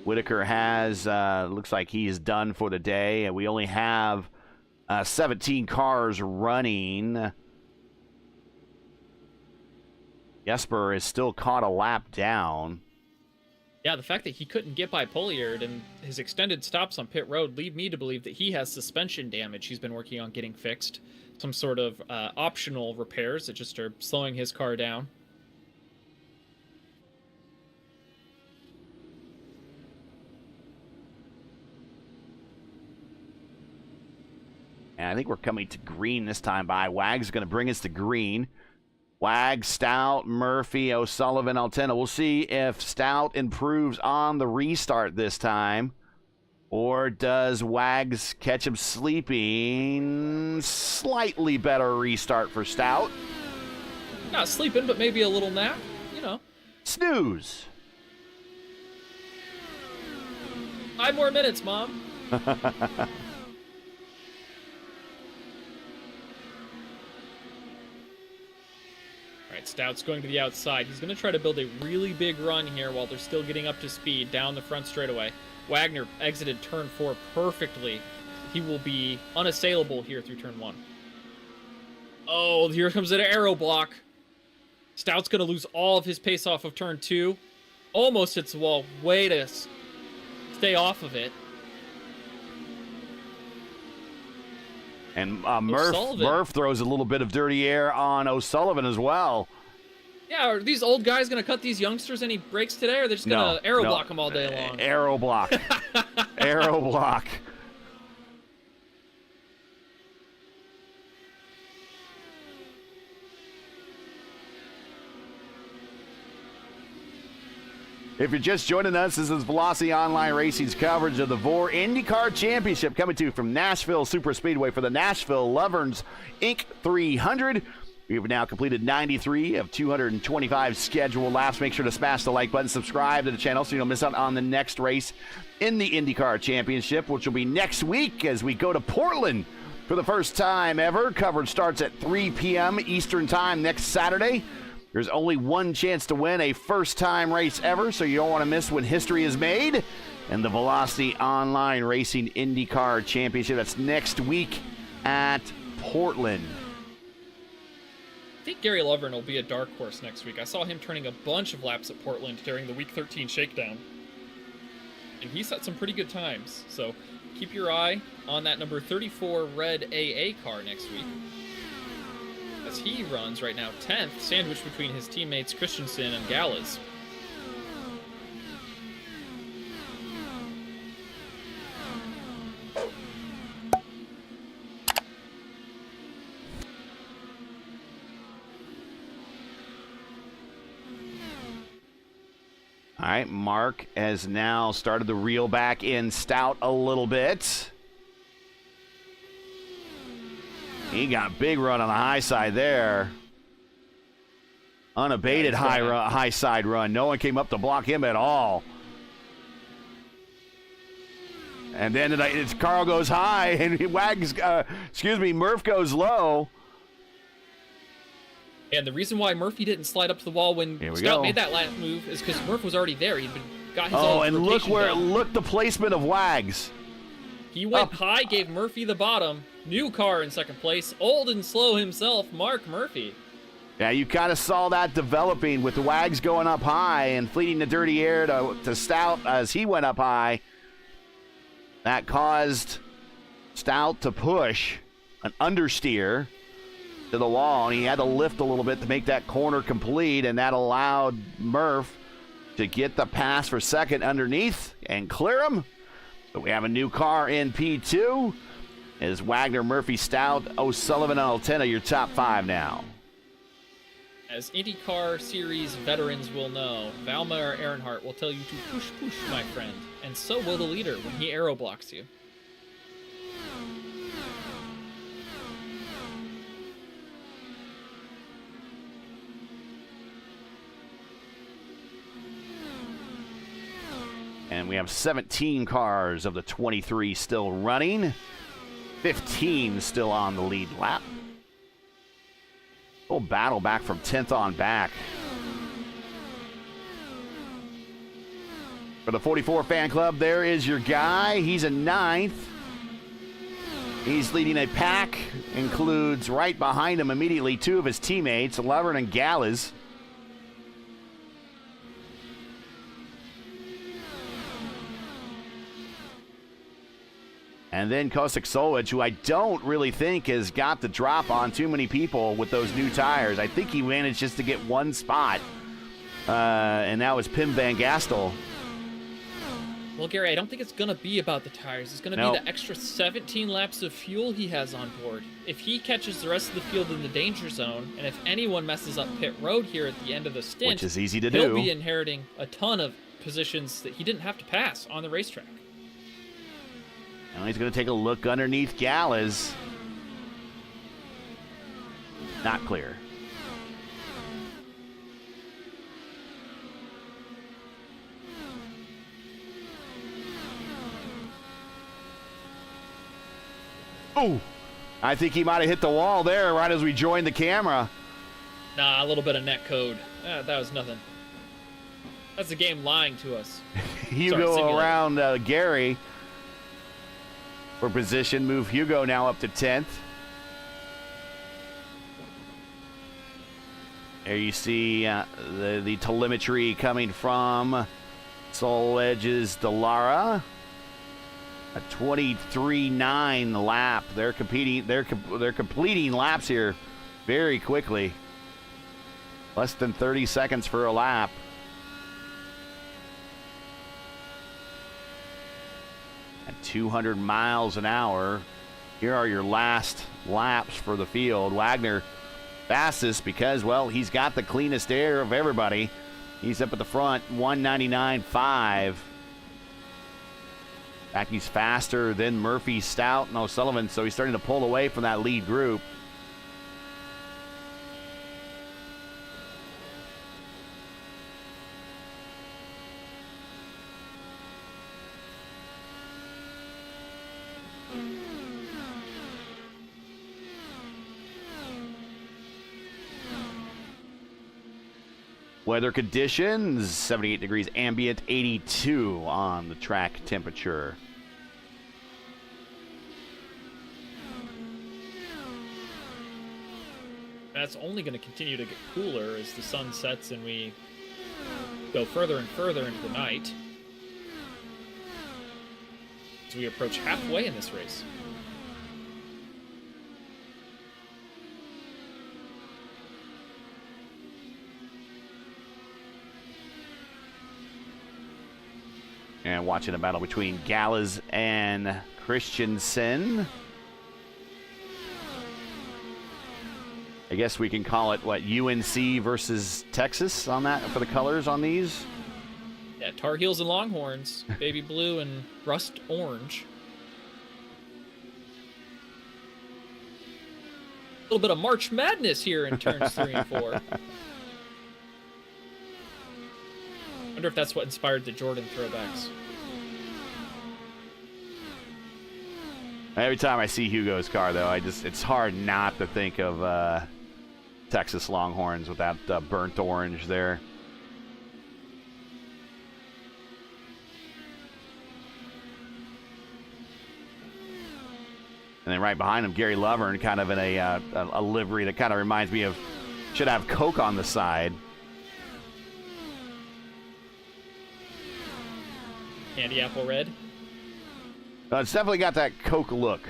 Whitaker has, looks like he is done for the day, and we only have 17 cars running Jesper is still caught a lap down. Yeah, the fact that he couldn't get by Pouliot and his extended stops on pit road lead me to believe that he has suspension damage he's been working on getting fixed. Some sort of optional repairs that just are slowing his car down. And I think we're coming to green this time by. Wag's going to bring us to green. Wag, Stout, Murphy, O'Sullivan, Altena. We'll see if Stout improves on the restart this time. Or does Wags catch him sleeping? Slightly better restart for Stout. Not sleeping, but maybe a little nap, you know. Snooze. 5 more minutes, Mom. Stout's going to the outside. He's going to try to build a really big run here while they're still getting up to speed down the front straightaway. Wagner exited turn 4 perfectly. He will be unassailable here through turn 1. Oh, here comes an aero block. Stout's going to lose all of his pace off of turn 2. Almost hits the wall. Way to stay off of it. And Murph throws a little bit of dirty air on O'Sullivan as well. Yeah, are these old guys going to cut these youngsters any breaks today, or are they just going to aero block them all day long? Aero block. Aero block. If you're just joining us, this is Velocity Online Racing's coverage of the VOR IndyCar Championship coming to you from Nashville Superspeedway for the Nashville LOVERN'S Inc. 300. We have now completed 93 of 225 scheduled laps. Make sure to smash the like button, subscribe to the channel so you don't miss out on the next race in the IndyCar Championship, which will be next week as we go to Portland for the first time ever. Coverage starts at 3 p.m. Eastern Time next Saturday. There's only one chance to win a first-time race ever, so you don't want to miss when history is made. And the Velocity Online Racing IndyCar Championship, that's next week at Portland. I think Gary Lovern will be a dark horse next week. I saw him turning a bunch of laps at Portland during the Week 13 shakedown. And he set some pretty good times. So keep your eye on that number 34 red AA car next week, as he runs right now 10th, sandwiched between his teammates Christensen and Gallas. All right, Mark has now started to reel back in Stout a little bit. He got a big run on the high side there. Unabated high side run. No one came up to block him at all. And then Carl goes high and Murph goes low. And the reason why Murphy didn't slide up to the wall when Stout made that last move is because Murph was already there. He'd got his own and rotation look the placement of Wags. He went high, gave Murphy the bottom. New car in second place. Old and slow himself, Mark Murphy. Yeah, you kind of saw that developing with the Wags going up high and fleeting the dirty air to Stout as he went up high. That caused Stout to push an understeer to the wall, and he had to lift a little bit to make that corner complete, and that allowed Murph to get the pass for second underneath and clear him. So we have a new car in P2. Is Wagner, Murphy, Stout, O'Sullivan, and Altena your top 5 now? As IndyCar Series veterans will know, Valmar Earnhardt will tell you to push, push, my friend, and so will the leader when he aero blocks you. And we have 17 cars of the 23 still running. 15 still on the lead lap. Little battle back from 10th on back. For the 44 fan club, there is your guy. He's a 9th. He's leading a pack. Includes right behind him immediately 2 of his teammates, Lovern and Gallas. And then Kosik Solic, who I don't really think has got the drop on too many people with those new tires. I think he managed just to get one spot, and that was Pim Van Gastel. Well, Gary, I don't think it's going to be about the tires. It's going to be the extra 17 laps of fuel he has on board. If he catches the rest of the field in the danger zone, and if anyone messes up pit road here at the end of the stint, which is easy to he'll do, be inheriting a ton of positions that he didn't have to pass on the racetrack. Now he's going to take a look underneath Gallas. Not clear. Oh, I think he might have hit the wall there right as we joined the camera. Nah, a little bit of net code. That was nothing. That's the game lying to us. Hugo around Gary for position. Move Hugo now up to 10th. There you see the telemetry coming from Soul Edge's Dallara. A 23.9 lap. They're competing. They're completing laps here very quickly. Less than 30 seconds for a lap. At 200 miles an hour. Here are your last laps for the field. Wagner fastest because, well, he's got the cleanest air of everybody. He's up at the front, 199.5. In fact, he's faster than Murphy, Stout, and O'Sullivan, so he's starting to pull away from that lead group. Weather conditions, 78 degrees ambient, 82 on the track temperature. That's only going to continue to get cooler as the sun sets and we go further and further into the night as we approach halfway in this race. And watching a battle between Gallas and Christensen. I guess we can call it, what, UNC versus Texas on that for the colors on these? Yeah, Tar Heels and Longhorns, baby blue and rust orange. A little bit of March Madness here in turns 3 and 4. I wonder if that's what inspired the Jordan throwbacks. Every time I see Hugo's car, though, it's hard not to think of Texas Longhorns with that burnt orange there. And then right behind him, Gary Lovern, kind of in a livery that kind of reminds me of, should have Coke on the side. Candy apple red. It's definitely got that Coke look.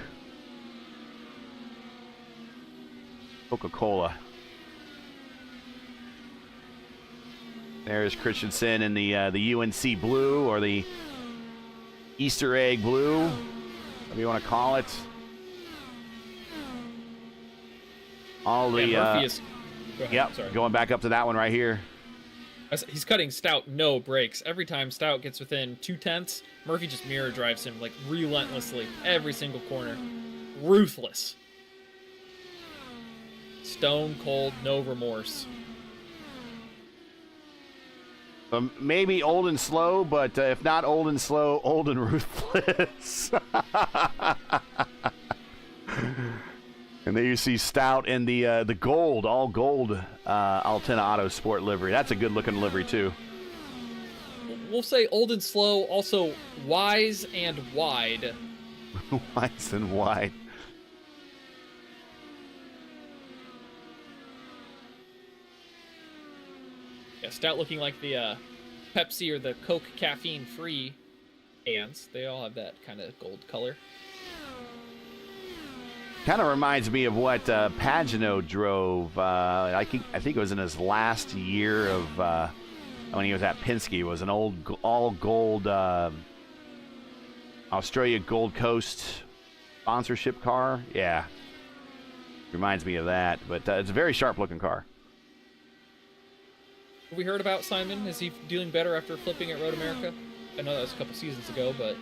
Coca-Cola. There's Christensen in the UNC blue, or the Easter egg blue, whatever you want to call it. All the Murphy is. Go ahead, yep, sorry. Going back up to that one right here. He's cutting Stout no brakes. Every time Stout gets within 2/10, Murphy just mirror drives him like relentlessly every single corner. Ruthless. Stone cold, no remorse. Maybe old and slow, but if not old and slow, old and ruthless. And there you see Stout in the gold, all gold Altena Auto Sport livery. That's a good looking livery too. We'll say old and slow, also wise and wide. Wise and wide. Yeah, Stout looking like the Pepsi or the Coke caffeine-free cans. They all have that kind of gold color. Kind of reminds me of what Pagano drove. I think it was in his last year of when he was at Penske. It was an all gold Australia Gold Coast sponsorship car. Yeah, reminds me of that. But it's a very sharp looking car. Have we heard about Simon? Is he doing better after flipping at Road America? I know that was a couple seasons ago, but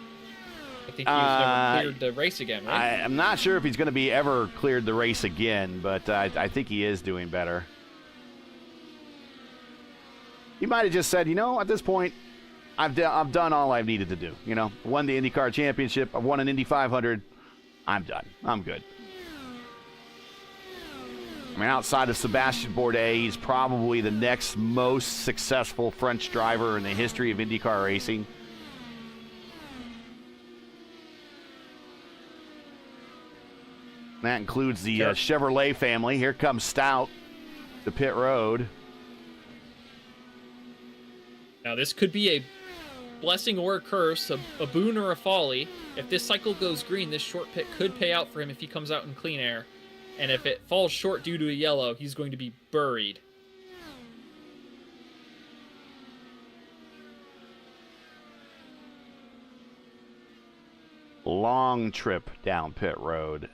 I think he's never cleared the race again, right? I'm not sure if he's going to be ever cleared the race again, but I think he is doing better. He might have just said, at this point, I've done all I've needed to do. Won the IndyCar championship. I've won an Indy 500. I'm done. I'm good. I mean, outside of Sebastian Bourdais, he's probably the next most successful French driver in the history of IndyCar racing. That includes the Chevrolet family. Here comes Stout to pit road. Now, this could be a blessing or a curse, a boon or a folly. If this cycle goes green, this short pit could pay out for him if he comes out in clean air. And if it falls short due to a yellow, he's going to be buried. Long trip down pit road.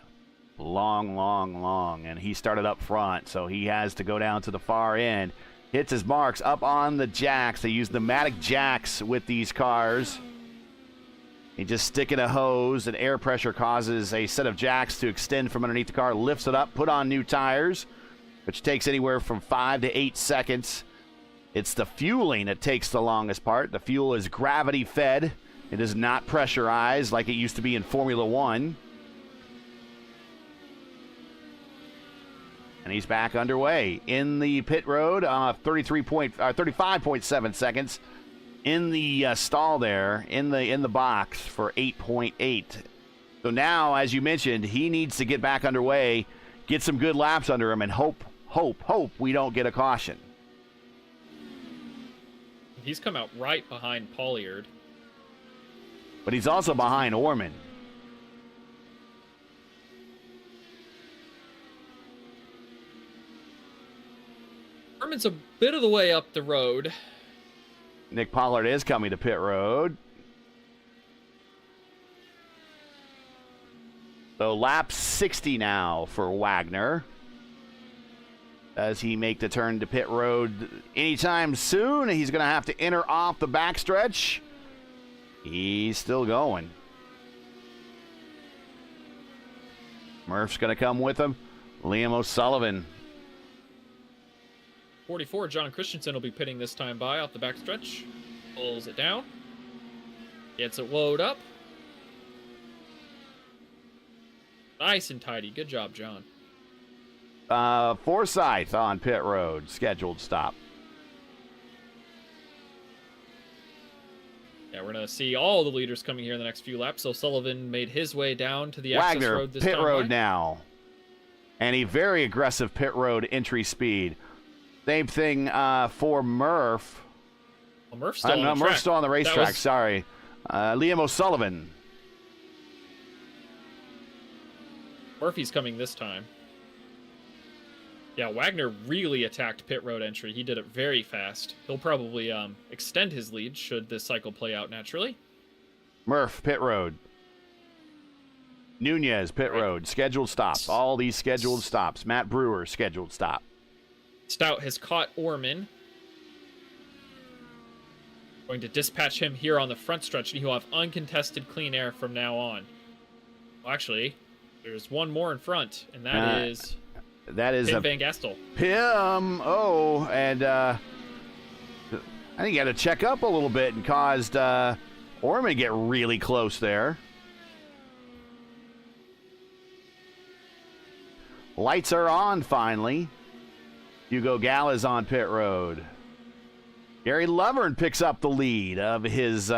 Long. And he started up front, so he has to go down to the far end. Hits his marks up on the jacks. They use pneumatic jacks with these cars. You just stick in a hose, and air pressure causes a set of jacks to extend from underneath the car, lifts it up, put on new tires, which takes anywhere from 5 to 8 seconds. It's the fueling that takes the longest part. The fuel is gravity fed. It is not pressurized like it used to be in Formula One. And he's back underway in the pit road, 35.7 seconds. In the stall there, in the box for 8.8. So now, as you mentioned, he needs to get back underway, get some good laps under him, and hope we don't get a caution. He's come out right behind Pollard. But he's also behind Orman. Orman's a bit of the way up the road. Nick Pollard is coming to pit road. So lap 60 now for Wagner. Does he make the turn to pit road anytime soon? He's going to have to enter off the backstretch. He's still going. Murph's going to come with him. Liam O'Sullivan. 44, John Christensen will be pitting this time by off the backstretch. Pulls it down. Gets it woed up. Nice and tidy. Good job, John. Forsyth on pit road. Scheduled stop. Yeah, we're going to see all the leaders coming here in the next few laps. So Sullivan made his way down to the access Wagner, road this pit time road by. now. And a very aggressive pit road entry speed. Same thing for Murph. Well, Murph's still on the track. Murph's still on the racetrack, sorry. Liam O'Sullivan. Murphy's coming this time. Yeah, Wagner really attacked pit road entry. He did it very fast. He'll probably extend his lead should this cycle play out naturally. Murph, pit road. Nunez, pit road. Scheduled stop. All these scheduled stops. Matt Brewer, scheduled stop. Stout has caught Orman. Going to dispatch him here on the front stretch, and he will have uncontested clean air from now on. Well, actually, there's one more in front, and that is Pim Van Gastel. Pim, and I think he had to check up a little bit and caused Orman to get really close there. Lights are on finally. Hugo Gall's on pit road. Gary Lovern picks up the lead of his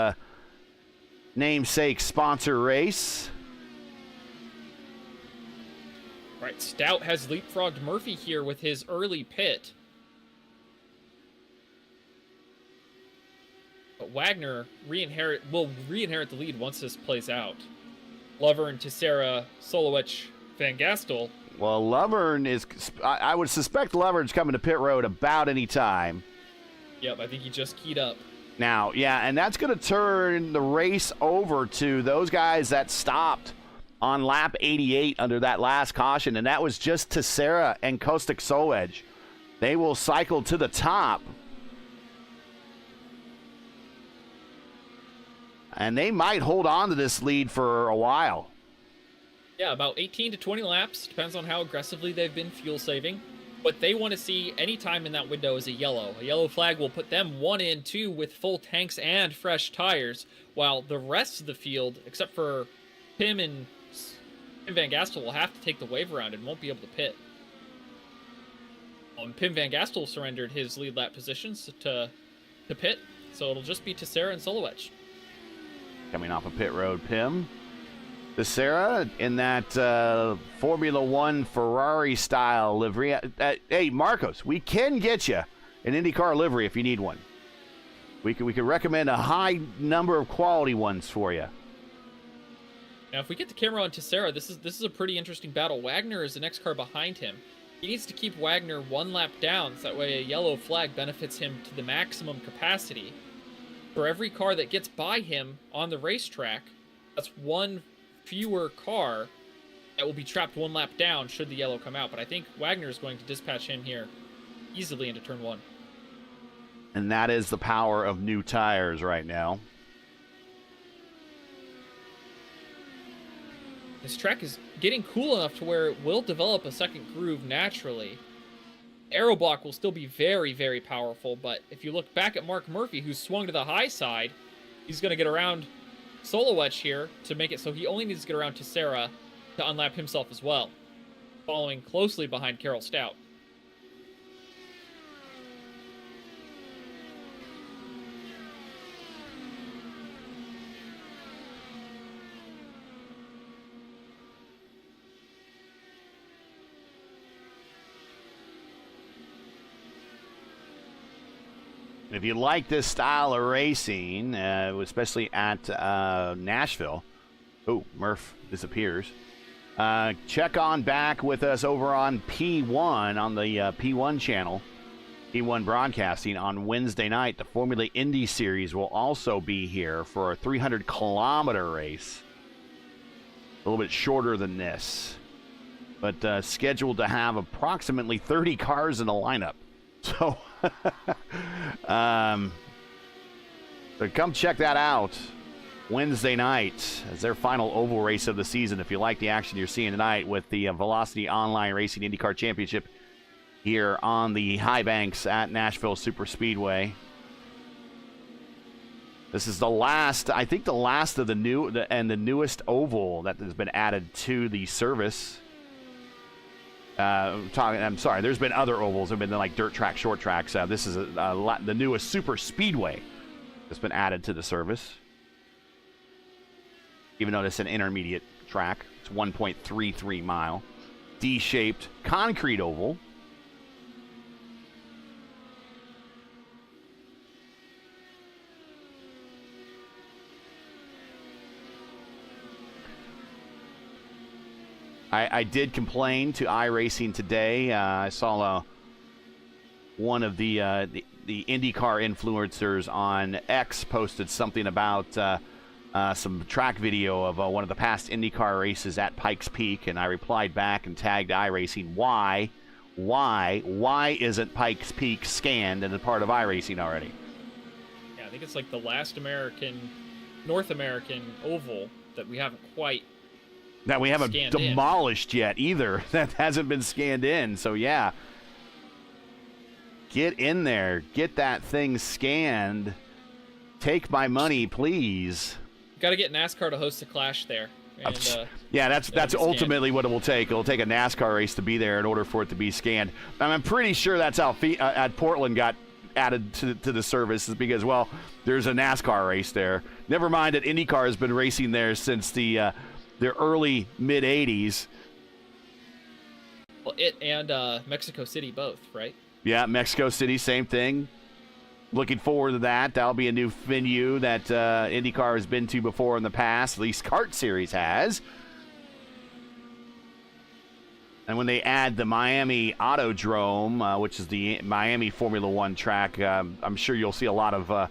namesake sponsor race. Right, Stout has leapfrogged Murphy here with his early pit. But Wagner will re-inherit the lead once this plays out. Lovern, Teixeira, Solowich, Van Gastel. Well, Lovern is, I would suspect Lovern's coming to pit road about any time. Yep, I think he just keyed up. Now, yeah, and that's going to turn the race over to those guys that stopped on lap 88 under that last caution, and that was just Teixeira and Kostek Solej. They will cycle to the top. And they might hold on to this lead for a while. Yeah, about 18 to 20 laps. Depends on how aggressively they've been fuel saving. What they want to see any time in that window is a yellow. A yellow flag will put them 1 in 2 with full tanks and fresh tires, while the rest of the field, except for Pim and Van Gastel, will have to take the wave around and won't be able to pit. Pim Van Gastel surrendered his lead lap positions to pit, so it'll just be Teixeira and Solej. Coming off of pit road, Pim. Teixeira in that Formula One Ferrari style livery. Hey, Marcos, we can get you an IndyCar livery if you need one. We could recommend a high number of quality ones for you. Now, if we get the camera on Teixeira, this is a pretty interesting battle. Wagner is the next car behind him. He needs to keep Wagner 1 lap down, so that way a yellow flag benefits him to the maximum capacity. For every car that gets by him on the racetrack, that's 1 fewer car that will be trapped 1 lap down should the yellow come out. But I think Wagner is going to dispatch him here easily into turn 1. And that is the power of new tires right now. This track is getting cool enough to where it will develop a second groove naturally. Aero block will still be very, very powerful, but if you look back at Mark Murphy, who's swung to the high side, he's going to get around Solej here to make it so he only needs to get around Teixeira to unlap himself as well, following closely behind Carroll Stout. If you like this style of racing, especially at Nashville, oh, Murph disappears. Check on back with us over on P1, on the P1 channel, P1 Broadcasting on Wednesday night. The Formula Indy Series will also be here for a 300-kilometer race. A little bit shorter than this, but scheduled to have approximately 30 cars in the lineup. So, so come check that out Wednesday night as their final oval race of the season. If you like the action you're seeing tonight with the Velocity Online Racing IndyCar Championship here on the high banks at Nashville Superspeedway. This is the last, I think the last of the newest oval that has been added to the service. I'm sorry, there's been other ovals. There have been like dirt track, short tracks. This is the newest Super Speedway that's been added to the service. Even though it's an intermediate track, it's 1.33 mile, D-shaped concrete oval. I did complain to iRacing today. I saw one of the IndyCar influencers on X posted something about some track video of one of the past IndyCar races at Pikes Peak, and I replied back and tagged iRacing. Why isn't Pikes Peak scanned and a part of iRacing already? Yeah, I think it's like the last North American oval that we haven't quite. That we haven't demolished yet either. That hasn't been scanned in. So, yeah. Get in there. Get that thing scanned. Take my money, please. Got to get NASCAR to host a clash there. And, yeah, that's ultimately what it will take. It'll take a NASCAR race to be there in order for it to be scanned. I'm pretty sure that's how at Portland got added to the service, is because, well, there's a NASCAR race there. Never mind that IndyCar has been racing there since the early mid-'80s. Well, it and Mexico City both, right? Yeah, Mexico City, same thing. Looking forward to that. That'll be a new venue that IndyCar has been to before in the past. At least Kart Series has. And when they add the Miami Autodrome, which is the Miami Formula One track, I'm sure you'll see a lot of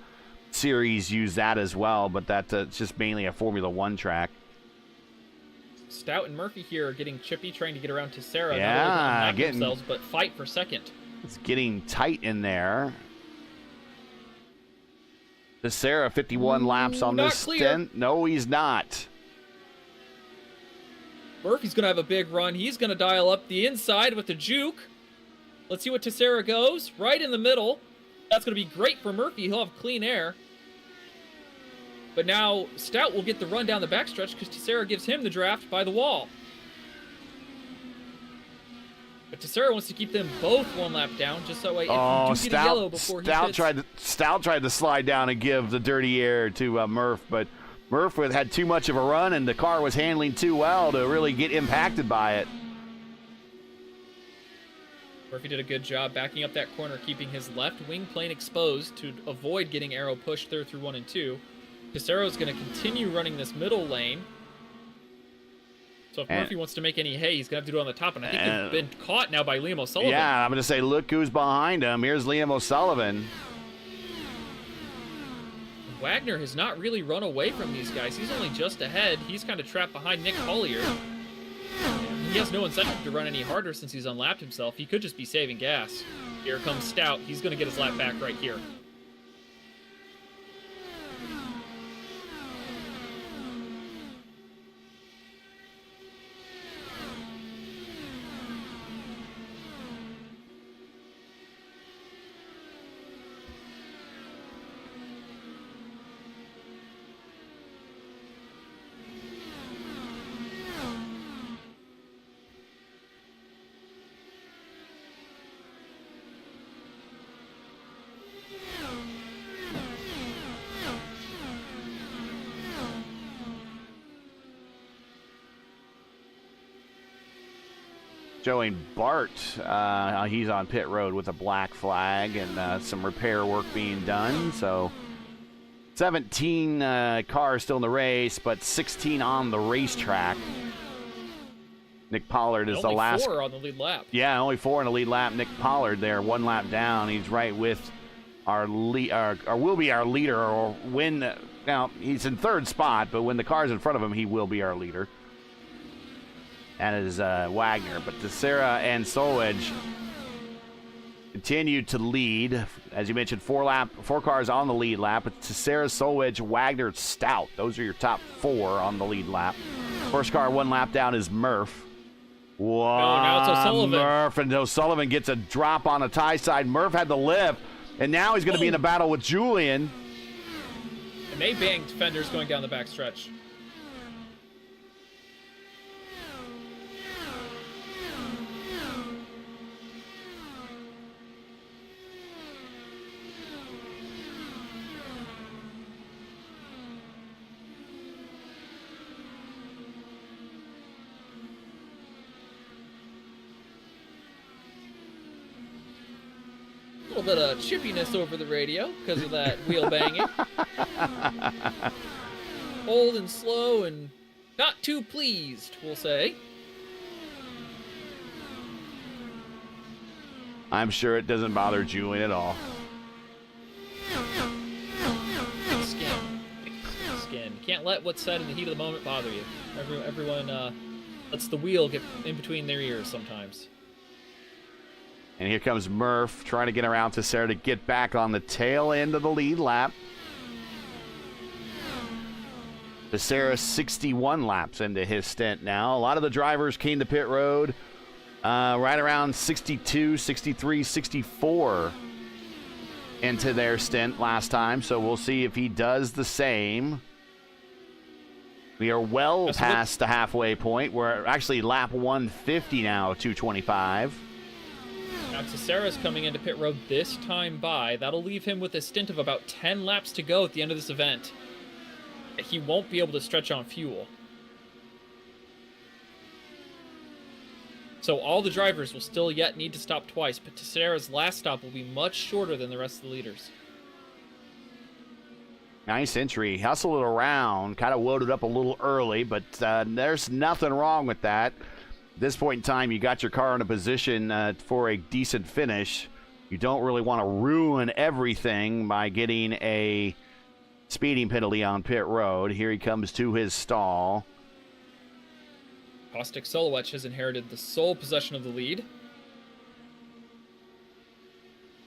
series use that as well, but it's just mainly a Formula One track. Stout and Murphy here are getting chippy, trying to get around to Sarah. Yeah, not only themselves, but fight for second. It's getting tight in there. The Sarah 51 laps on this stint. No, he's not. Murphy's going to have a big run. He's going to dial up the inside with the juke. Let's see what Tessera goes. Right in the middle. That's going to be great for Murphy. He'll have clean air. But now Stout will get the run down the backstretch because Tessera gives him the draft by the wall. But Tessera wants to keep them both one lap down, just so if you do get a yellow before he hits. Stout tried to slide down and give the dirty air to Murph, but Murph had too much of a run, and the car was handling too well to really get impacted by it. Murphy did a good job backing up that corner, keeping his left wing plane exposed to avoid getting Aero pushed there through 1 and 2. Tessero's going to continue running this middle lane. So if Murphy wants to make any hay, he's going to have to do it on the top. And I think they've been caught now by Liam O'Sullivan. Yeah, I'm going to say, look who's behind him. Here's Liam O'Sullivan. Wagner has not really run away from these guys. He's only just ahead. He's kind of trapped behind Nick Collier. He has no incentive to run any harder since he's unlapped himself. He could just be saving gas. Here comes Stout. He's going to get his lap back right here. Showing Bart, he's on pit road with a black flag and some repair work being done. So 17 cars still in the race, but 16 on the racetrack. Nick Pollard is the last. Only 4 on the lead lap. Yeah, only 4 on the lead lap. Nick Pollard there, 1 lap down. He's right with our lead, or will be our leader, or when. Now he's in 3rd spot, but when the car's in front of him, he will be our leader. And is Wagner, but Tessera and Solwedge continue to lead. As you mentioned, 4 cars on the lead lap. But Tessera, Solwedge, Wagner, Stout. Those are your top 4 on the lead lap. First car 1 lap down is Murph. Whoa, now it's O'Sullivan. Murph, and O'Sullivan gets a drop on the tie side. Murph had the lift, and now he's going to be in a battle with Julian. And they banged fenders going down the backstretch. A little bit of chippiness over the radio because of that wheel banging. Old and slow and not too pleased, we'll say. I'm sure it doesn't bother Julian at all. Thick skin. Thick skin. You can't let what's said in the heat of the moment bother you. Everyone lets the wheel get in between their ears sometimes. And here comes Murph trying to get around Tessera to get back on the tail end of the lead lap. Tessera 61 laps into his stint now. A lot of the drivers came to pit road right around 62, 63, 64 into their stint last time. So we'll see if he does the same. We are well past the halfway point. We're actually lap 150 now, 225. Now Tessera's coming into pit road this time by. That'll leave him with a stint of about 10 laps to go at the end of this event. He won't be able to stretch on fuel. So all the drivers will still yet need to stop twice, but Tessera's last stop will be much shorter than the rest of the leaders. Nice entry. Hustled it around. Kind of loaded up a little early, but there's nothing wrong with that. At this point in time, you got your car in a position for a decent finish. You don't really want to ruin everything by getting a speeding penalty on pit road. Here he comes to his stall. Caustic Silhouette has inherited the sole possession of the lead.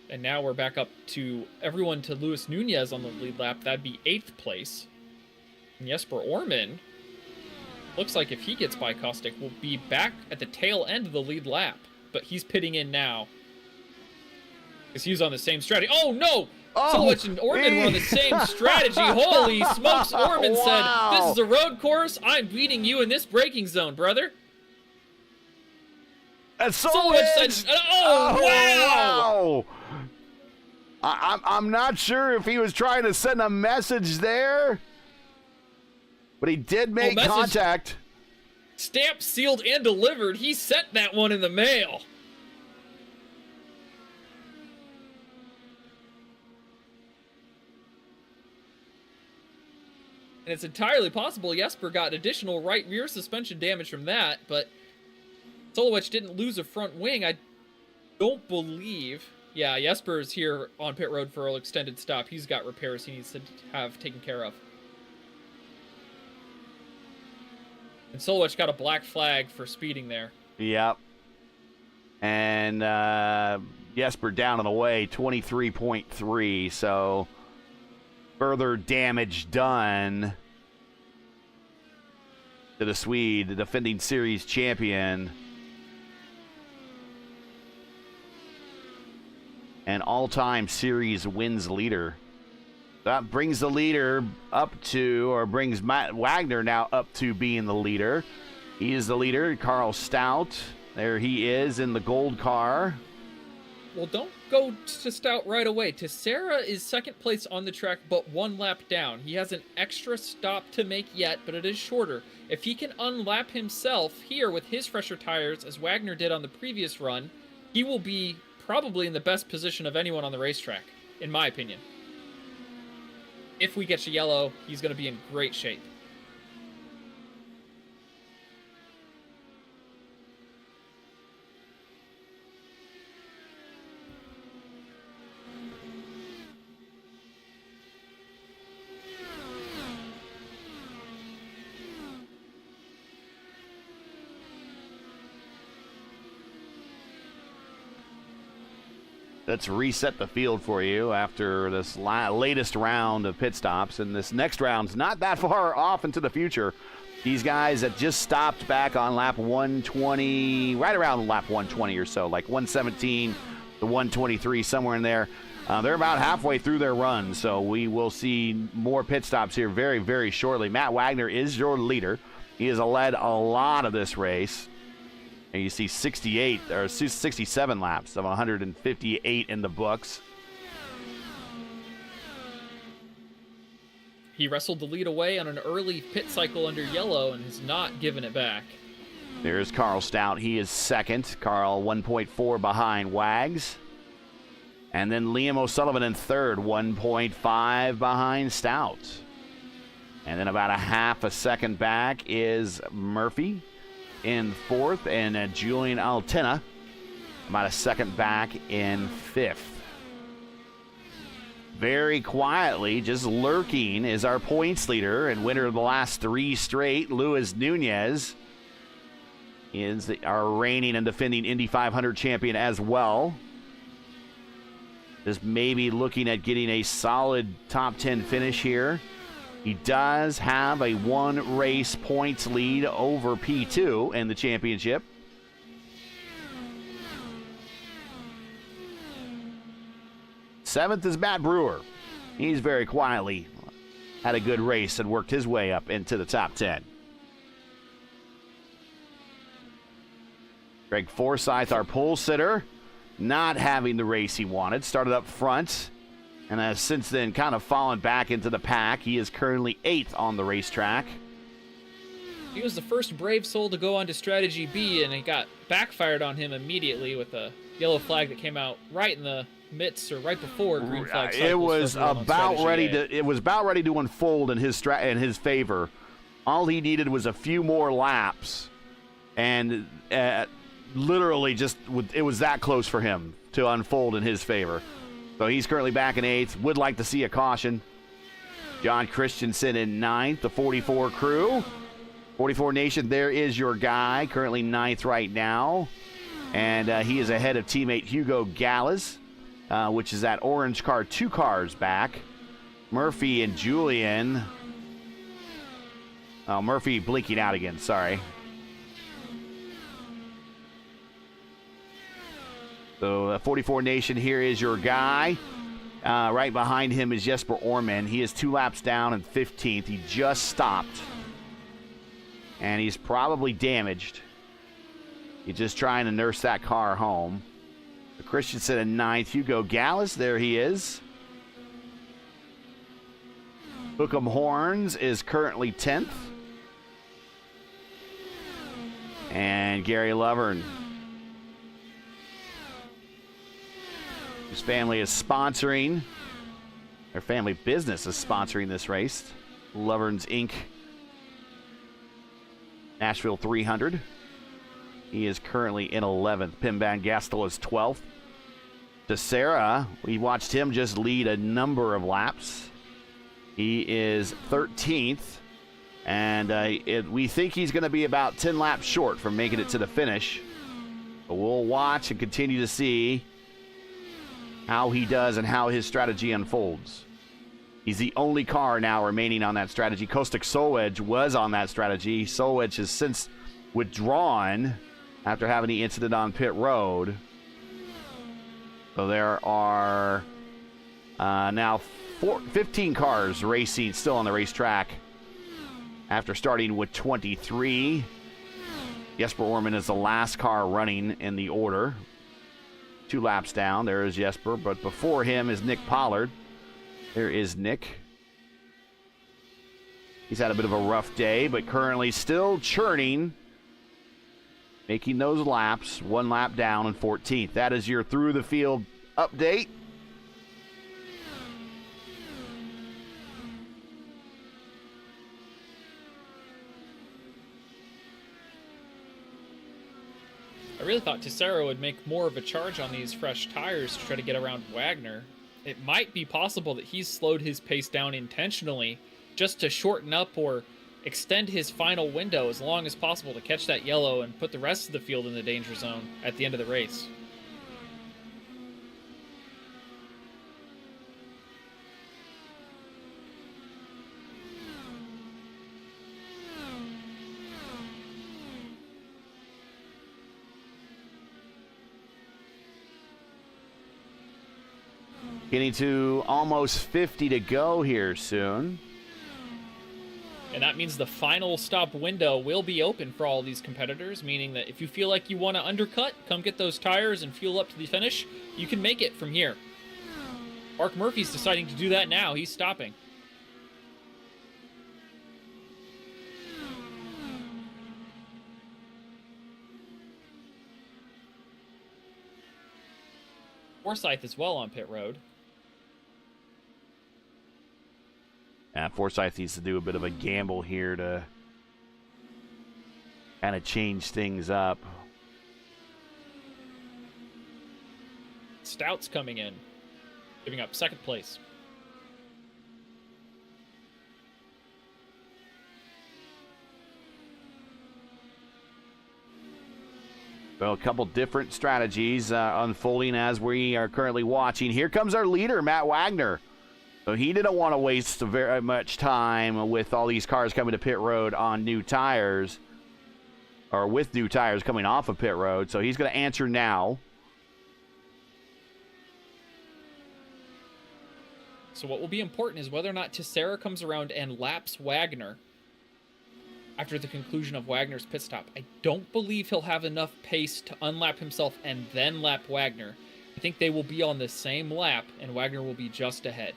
And now we're back up to everyone to Luis Nunez on the lead lap. That'd be 8th place. And Jesper Orman, looks like if he gets by Caustic, will be back at the tail end of the lead lap. But he's pitting in now. Because he's on the same strategy. Oh, no! Silhouette and Orman were on the same strategy. Holy smokes, Orman said, "This is a road course. I'm beating you in this braking zone, brother." And Silhouette said, "Oh, wow!" I'm not sure if he was trying to send a message there, but he did make contact. Stamped, sealed, and delivered. He sent that one in the mail. And it's entirely possible Jesper got additional right rear suspension damage from that, but Solowich didn't lose a front wing. I don't believe. Yeah, Jesper's here on pit road for an extended stop. He's got repairs he needs to have taken care of. And Solowich got a black flag for speeding there. Yep. And Jesper down and away, 23.3, so further damage done to the Swede, the defending series champion. And all-time series wins leader. That brings the leader up to, or brings Matt Wagner now up to being the leader. He is the leader, Carl Stout. There he is in the gold car. Well, don't go to Stout right away. Tessera is second place on the track, but 1 lap down. He has an extra stop to make yet, but it is shorter. If he can unlap himself here with his fresher tires, as Wagner did on the previous run, he will be probably in the best position of anyone on the racetrack, in my opinion. If we get to yellow, he's going to be in great shape. Let's reset the field for you after this latest round of pit stops. And this next round's not that far off into the future. These guys that just stopped back on lap 120, right around lap 120 or so, like 117 to 123, somewhere in there. They're about halfway through their run, so we will see more pit stops here very, very shortly. Matt Wagner is your leader. He has led a lot of this race. And you see 68 or 67 laps of 158 in the books. He wrestled the lead away on an early pit cycle under yellow and has not given it back. There's Carl Stout. He is second. Carl 1.4 behind Wags. And then Liam O'Sullivan in third, 1.5 behind Stout. And then about a half a second back is Murphy in fourth, and Julian Altena about a second back in fifth. Very quietly, just lurking, is our points leader and winner of the last 3 straight, Luis Nunez. He is our reigning and defending Indy 500 champion as well. Just maybe looking at getting a solid top 10 finish here. He does have a 1 race points lead over P2 in the championship. Seventh is Matt Brewer. He's very quietly had a good race and worked his way up into the top 10. Greg Forsyth, our pole sitter, not having the race he wanted. Started up front and has since then kind of fallen back into the pack. He is currently 8th on the racetrack. He was the first brave soul to go on to Strategy B, and it got backfired on him immediately with a yellow flag that came out right in the midst or right before green flag cycles. It was about ready to unfold in his favor. All he needed was a few more laps And literally it was that close for him to unfold in his favor. So he's currently back in 8th. Would like to see a caution. John Christensen in 9th, the 44 crew. 44 Nation, there is your guy, currently 9th right now. And he is ahead of teammate Hugo Gallas, which is that orange car, 2 cars back. Murphy and Julian. Oh, Murphy blinking out again, sorry. So 44 Nation, here is your guy. Right behind him is Jesper Orman. He is 2 laps down in 15th. He just stopped. And he's probably damaged. He's just trying to nurse that car home. Christensen in 9th. Hugo Gallas, there he is. Bookham Horns is currently 10th. And Gary Lovern, whose family is sponsoring, their family business is sponsoring this race. Lovern's Inc. Nashville 300. He is currently in 11th. Pim Van Gastel is 12th. DeSera, we watched him just lead a number of laps. He is 13th. And we think he's going to be about 10 laps short from making it to the finish. But we'll watch and continue to see how he does and how his strategy unfolds. He's the only car now remaining on that strategy. Kostik Solej was on that strategy. Solej has since withdrawn after having the incident on pit road. So there are now 15 cars racing still on the racetrack after starting with 23. Jesper Orman is the last car running in the order. 2 laps down. There is Jesper, but before him is Nick Pollard. There is Nick. He's had a bit of a rough day, but currently still churning, making those laps. 1 lap down in 14th. That is your through the field update. I really thought Tessera would make more of a charge on these fresh tires to try to get around Wagner. It might be possible that he's slowed his pace down intentionally just to shorten up or extend his final window as long as possible to catch that yellow and put the rest of the field in the danger zone at the end of the race. Getting to almost 50 to go here soon. And that means the final stop window will be open for all these competitors, meaning that if you feel like you want to undercut, come get those tires and fuel up to the finish, you can make it from here. Mark Murphy's deciding to do that now. He's stopping. Forsyth as well on pit road. Forsyth needs to do a bit of a gamble here to kind of change things up. Stout's coming in, giving up 2nd place. So a couple different strategies unfolding as we are currently watching. Here comes our leader, Matt Wagner. So he didn't want to waste very much time with all these cars coming to pit road on new tires, or with new tires coming off of pit road. So he's going to answer now. So what will be important is whether or not Tessera comes around and laps Wagner after the conclusion of Wagner's pit stop. I don't believe he'll have enough pace to unlap himself and then lap Wagner. I think they will be on the same lap, and Wagner will be just ahead.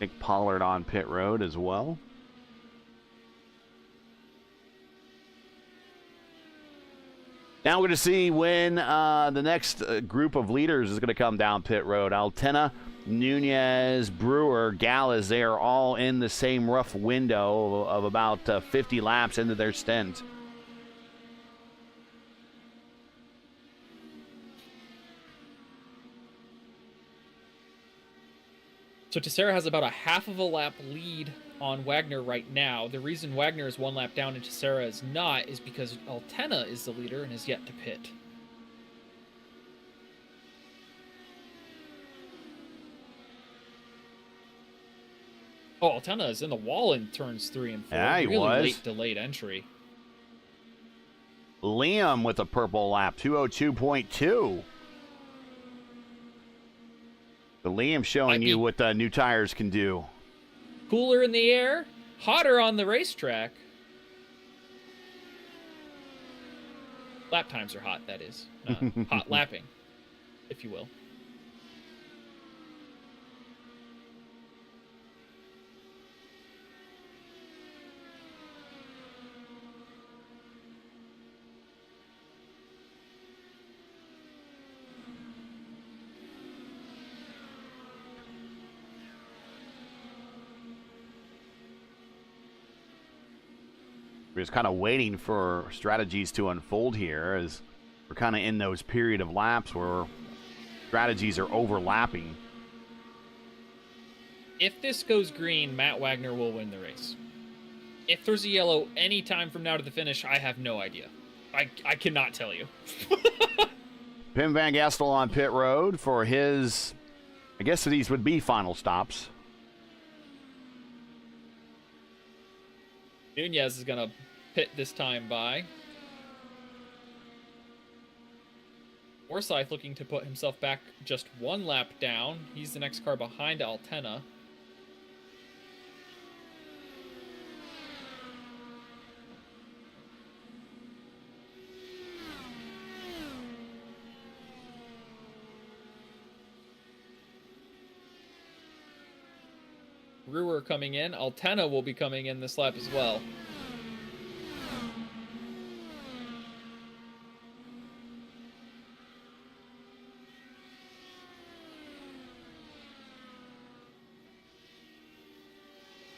Nick Pollard on pit road as well. Now we're going to see when the next group of leaders is going to come down pit road. Altena, Nunez, Brewer, Gallus, they are all in the same rough window of about 50 laps into their stint. So Teixeira has about a half of a lap lead on Wagner right now. The reason Wagner is 1 lap down and Teixeira is not is because Altena is the leader and is yet to pit. Oh, Altena is in the wall in turns 3 and 4. Yeah, he really was. Late delayed entry. Liam with a purple lap, 202.2. The Liam showing you what the new tires can do. Cooler in the air, hotter on the racetrack. Lap times are hot, that is. Hot lapping, if you will. We're just kind of waiting for strategies to unfold here as we're kind of in those period of laps where strategies are overlapping. If this goes green, Matt Wagner will win the race. If there's a yellow any time from now to the finish, I have no idea. I cannot tell you. Pim Van Gastel on pit road for his, I guess these would be final stops. Nunez is going to pit this time by. Forsyth looking to put himself back just 1 lap down. He's the next car behind Altena. Brewer coming in. Altena will be coming in this lap as well.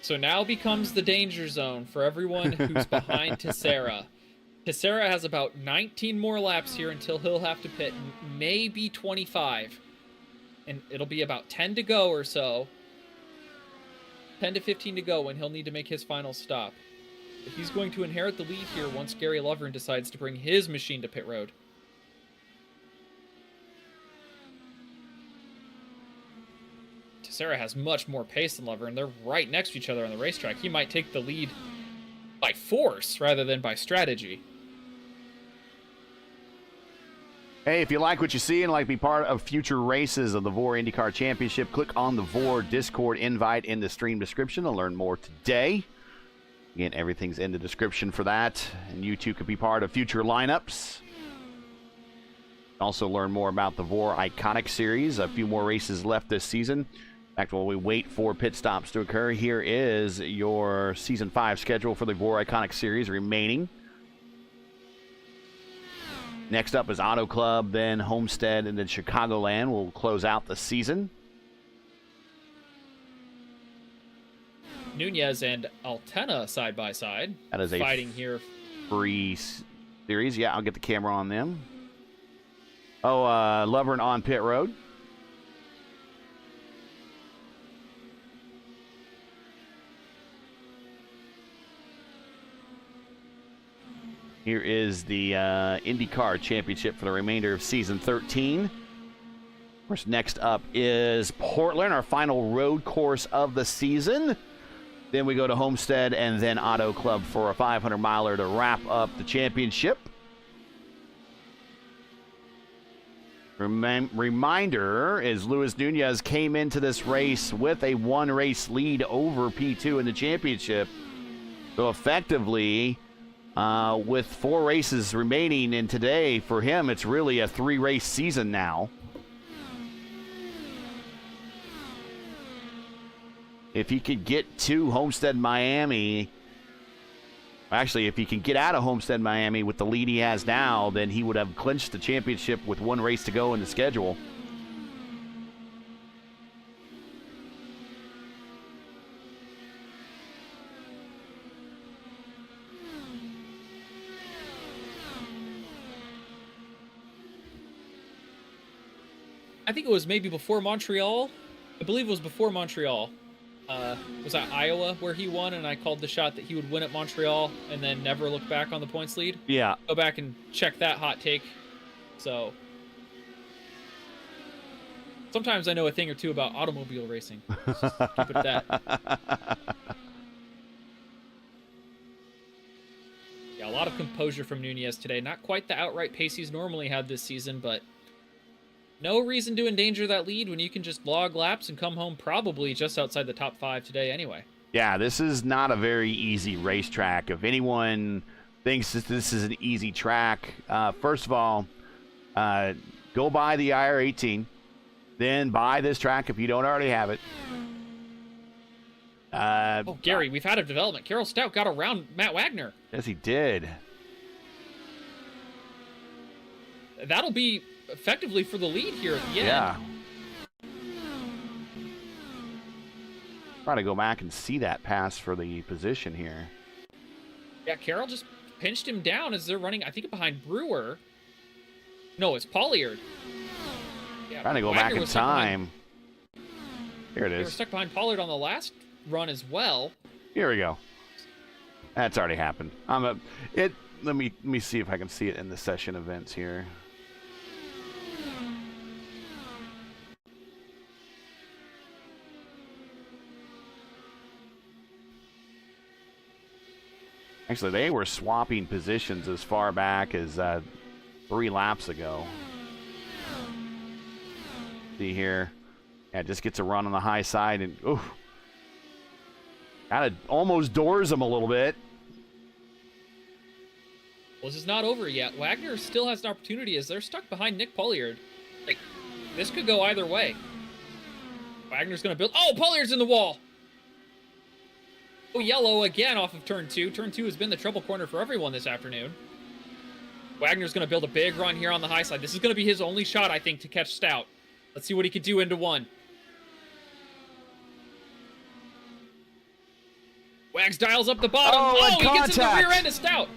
So now becomes the danger zone for everyone who's behind Teixeira. Teixeira has about 19 more laps here until he'll have to pit, maybe 25. And it'll be about 10 to go or so. 10 to 15 to go when he'll need to make his final stop. But he's going to inherit the lead here once Gary Lovern decides to bring his machine to pit road. Teixeira has much more pace than Lovern. They're right next to each other on the racetrack. He might take the lead by force rather than by strategy. Hey, if you like what you see and like to be part of future races of the VOR IndyCar Championship, click on the VOR Discord invite in the stream description to learn more today. Again, everything's in the description for that, and you too could be part of future lineups. Also learn more about the VOR Iconic Series. A few more races left this season. In fact, while we wait for pit stops to occur, here is your Season 5 schedule for the VOR Iconic Series remaining. Next up is Auto Club, then Homestead, and then Chicagoland will close out the season. Nunez and Altena side by side. That is a fighting here. Free series. Yeah, I'll get the camera on them. Oh, Lovern on pit road. Here is the IndyCar Championship for the remainder of Season 13. Of course, next up is Portland, our final road course of the season. Then we go to Homestead and then Auto Club for a 500-miler to wrap up the championship. Reminder is Luis Nunez came into this race with a 1-race lead over P2 in the championship. So effectively, with 4 races remaining in today, for him, it's really a 3-race season now. if he could get to Homestead, Miami, actually, if he can get out of Homestead, Miami with the lead he has now, then he would have clinched the championship with one race to go in the schedule. I think it was maybe before Montreal. I believe it was before Montreal. Was that Iowa where he won, and I called the shot that he would win at Montreal and then never look back on the points lead? Yeah. Go back and check that hot take. So sometimes I know a thing or two about automobile racing. Let's just keep it at that. Yeah, a lot of composure from Nunez today. Not quite the outright pace he's normally had this season, but no reason to endanger that lead when you can just log laps and come home probably just outside the top 5 today anyway. Yeah, this is not a very easy racetrack. If anyone thinks that this is an easy track, first of all, go buy the IR18, then buy this track if you don't already have it. Oh, Gary, we've had a development. Carroll Stout got around Matt Wagner. Yes, he did. That'll be effectively for the lead here at the end. Yeah. Trying to go back and see that pass for the position here. Yeah, Carroll just pinched him down as they're running, I think, behind Brewer. No, it's Pollard. Yeah, Trying to go Wagner back in time. Here it They were is. stuck behind Pollard on the last run as well. Here we go. That's already happened. Let me see if I can see it in the session events here. Actually, they were swapping positions as far back as 3 laps ago. See here. Yeah, just gets a run on the high side and ooh. Kind of almost doors him a little bit. Well, this is not over yet. Wagner still has an opportunity as they're stuck behind Nick Pollard. Like, this could go either way. Wagner's going to build... Oh, Pollard's in the wall! Oh, yellow again off of turn 2. Turn 2 has been the trouble corner for everyone this afternoon. Wagner's going to build a big run here on the high side. This is going to be his only shot, I think, to catch Stout. Let's see what he can do into 1. Wags dials up the bottom. Oh, he gets in the rear end of Stout.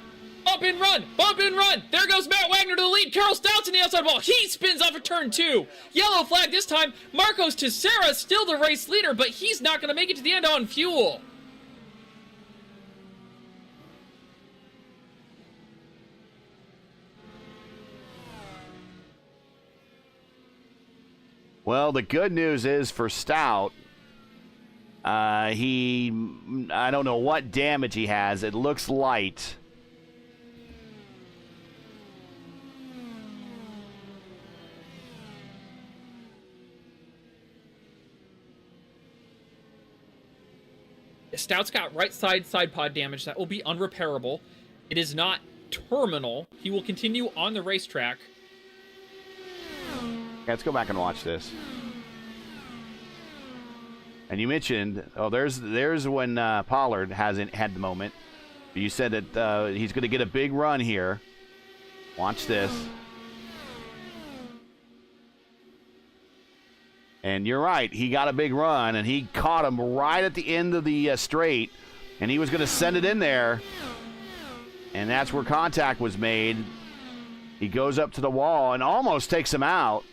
Bump and run! Bump and run! There goes Matt Wagner to the lead. Carroll Stout's in the outside wall. He spins off of turn 2. Yellow flag this time. Marcos Teixeira still the race leader, but he's not going to make it to the end on fuel. Well, the good news is for Stout, I don't know what damage he has. It looks light. Stout's got right side pod damage that will be unrepairable. It is not terminal. He will continue on the racetrack. Yeah, let's go back and watch this. And you mentioned, oh, there's when Pollard hasn't had the moment. You said that he's going to get a big run here. Watch this. And you're right, he got a big run, and he caught him right at the end of the straight, and he was going to send it in there. And that's where contact was made. He goes up to the wall and almost takes him out.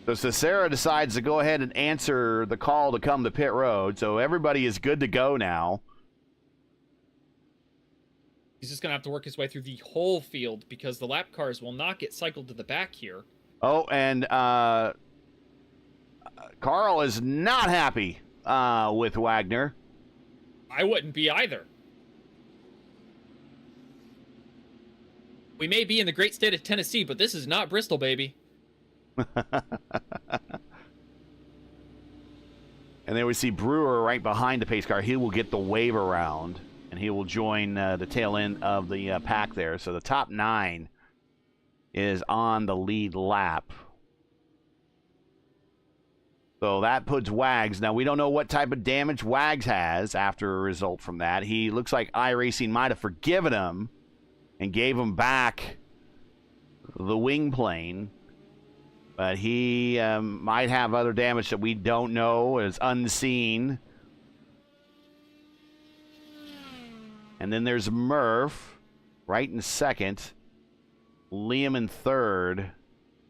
So Teixeira decides to go ahead and answer the call to come to pit road. So everybody is good to go now. He's just going to have to work his way through the whole field because the lap cars will not get cycled to the back here. Oh, and Carl is not happy with Wagner. I wouldn't be either. We may be in the great state of Tennessee, but this is not Bristol, baby. And then we see Brewer right behind the pace car. He will get the wave around. and he will join the tail end of the pack there. So the top 9 is on the lead lap. So that puts Wags. Now, we don't know what type of damage Wags has after a result from that. He looks like iRacing might have forgiven him and gave him back the wing plane. But he might have other damage that we don't know, is unseen. And then there's Murph right in second. Liam in third.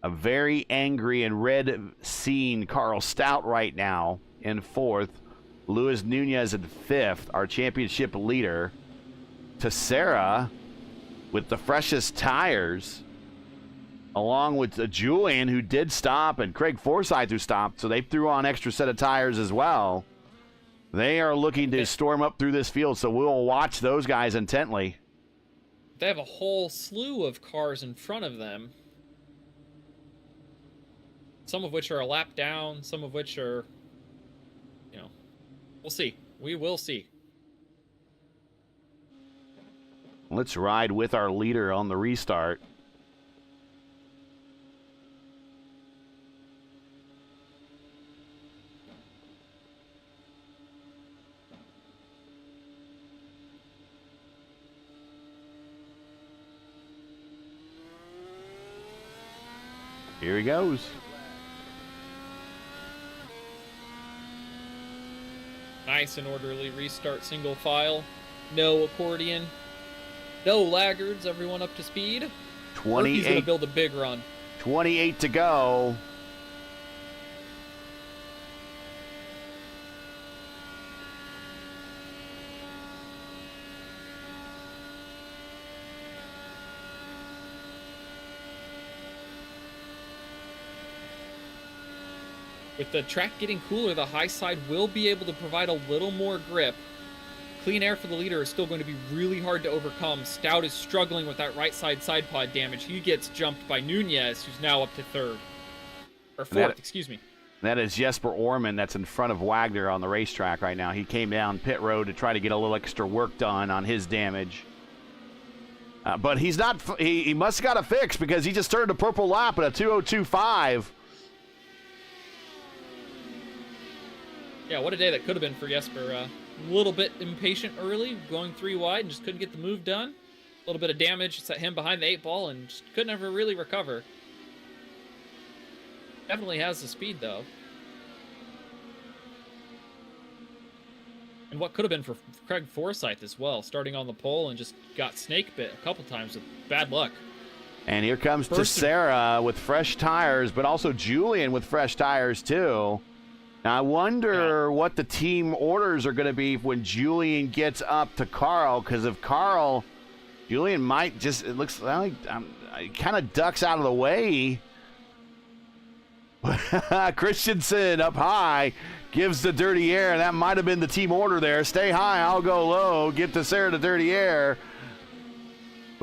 A very angry and red-seen Carl Stout right now in fourth. Luis Nunez in fifth, our championship leader. Tessera with the freshest tires, along with Julian, who did stop, and Craig Forsyth, who stopped. So they threw on extra set of tires as well. They are looking to storm up through this field, so we'll watch those guys intently. They have a whole slew of cars in front of them. Some of which are a lap down, some of which are, you know, we'll see. We will see. Let's ride with our leader on the restart. Here he goes. Nice and orderly restart, single file. No accordion. No laggards. Everyone up to speed. 28. He's going to build a big run. 28 to go. With the track getting cooler, the high side will be able to provide a little more grip. Clean air for the leader is still going to be really hard to overcome. Stout is struggling with that right side pod damage. He gets jumped by Nunez, who's now up to third. Or fourth, excuse me. That is Jesper Orman that's in front of Wagner on the racetrack right now. He came down pit road to try to get a little extra work done on his damage. But he's not. He must have got a fix because he just started a purple lap at a 2:02.5. Yeah, what a day that could have been for Jesper. A little bit impatient early, going 3 wide, and just couldn't get the move done. A little bit of damage set him behind the 8 ball, and just couldn't ever really recover. Definitely has the speed, though. And what could have been for Craig Forsyth as well, starting on the pole and just got snake bit a couple times with bad luck. And here comes Tessera with fresh tires, but also Julian with fresh tires, too. Now, I wonder what the team orders are going to be when Julian gets up to Carl, because if Julian might just, it looks like he kind of ducks out of the way. Christensen up high gives the dirty air, and that might have been the team order there. Stay high, I'll go low, get Tessera the dirty air.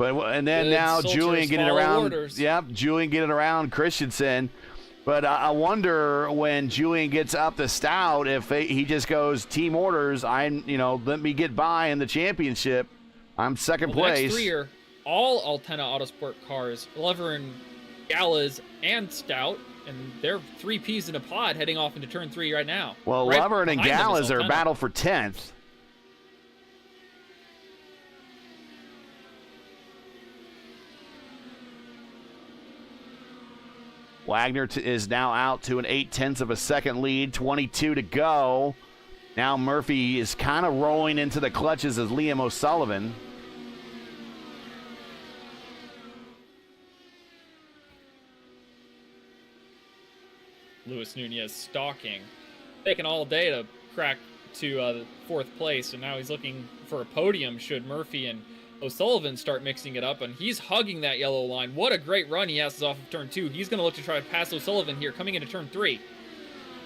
And then now Julian getting around. Orders. Yep, Julian getting around Christensen. But I wonder when Julian gets up to Stout if he just goes team orders. Let me get by in the championship. I'm second place. The next 3 are all Altena Autosport cars: Lovern, Gallas, and Stout, and they're 3 Ps in a pod heading off into turn 3 right now. Well, right Lovern and Gallas are Altena. battle for 10th. Wagner is now out to an 0.8 of a second lead, 22 to go. Now Murphy is kind of rolling into the clutches of Liam O'Sullivan. Luis Nunez stalking. Taking all day to crack to 4th place, and now he's looking for a podium should Murphy and O'Sullivan start mixing it up, and he's hugging that yellow line. What a great run he has off of turn 2. He's going to look to try to pass O'Sullivan here coming into turn 3.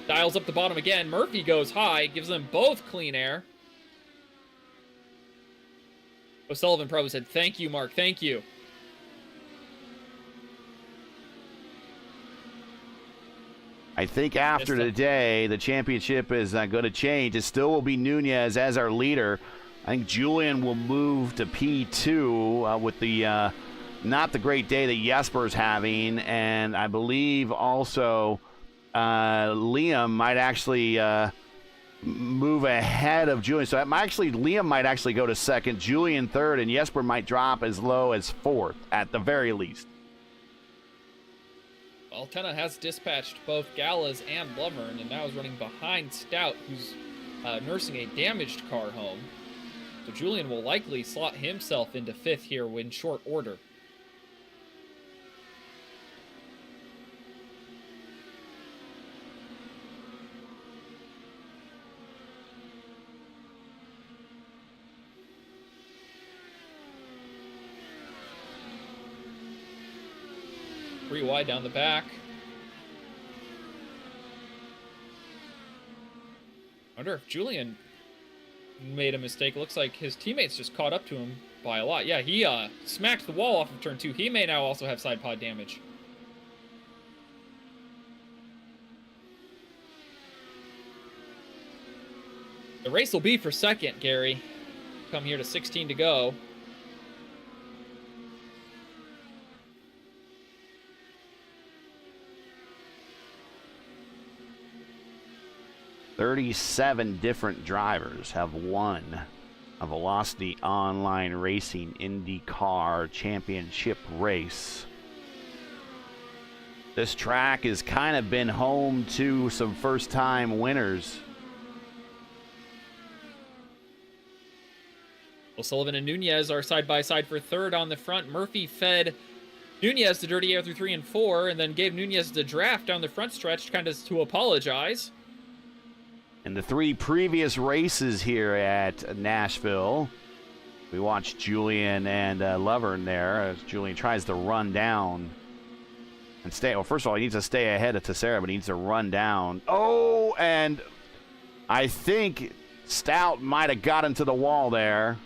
Dials up the bottom again. Murphy goes high, gives them both clean air. O'Sullivan probably said, "Thank you, Mark, thank you." I think after today, the championship is going to change. It still will be Nunez as our leader. I think Julian will move to P2 with the not the great day that Jesper's having, and I believe also Liam might actually move ahead of Julian. So Liam might actually go to second, Julian third, and Jesper might drop as low as fourth at the very least. Altena has dispatched both Gallas and Lovern, and now is running behind Stout, who's nursing a damaged car home. So Julian will likely slot himself into fifth here in short order. Pretty wide down the back. I wonder if Julian made a mistake. Looks like his teammates just caught up to him by a lot. Yeah, he smacked the wall off of turn 2. He may now also have side pod damage. The race will be for second, Gary. Come here to 16 to go. "37 different drivers have won a Velocity Online Racing IndyCar Championship race." This track has kind of been home to some first-time winners. O'Sullivan and Nunez are side-by-side for third on the front. Murphy fed Nunez the dirty air through 3 and 4, and then gave Nunez the draft down the front stretch, kind of to apologize. In the 3 previous races here at Nashville, we watched Julian and Lovern there as Julian tries to run down and stay. Well, first of all, he needs to stay ahead of Tessera, but he needs to run down. Oh, and I think Stout might have got into the wall there.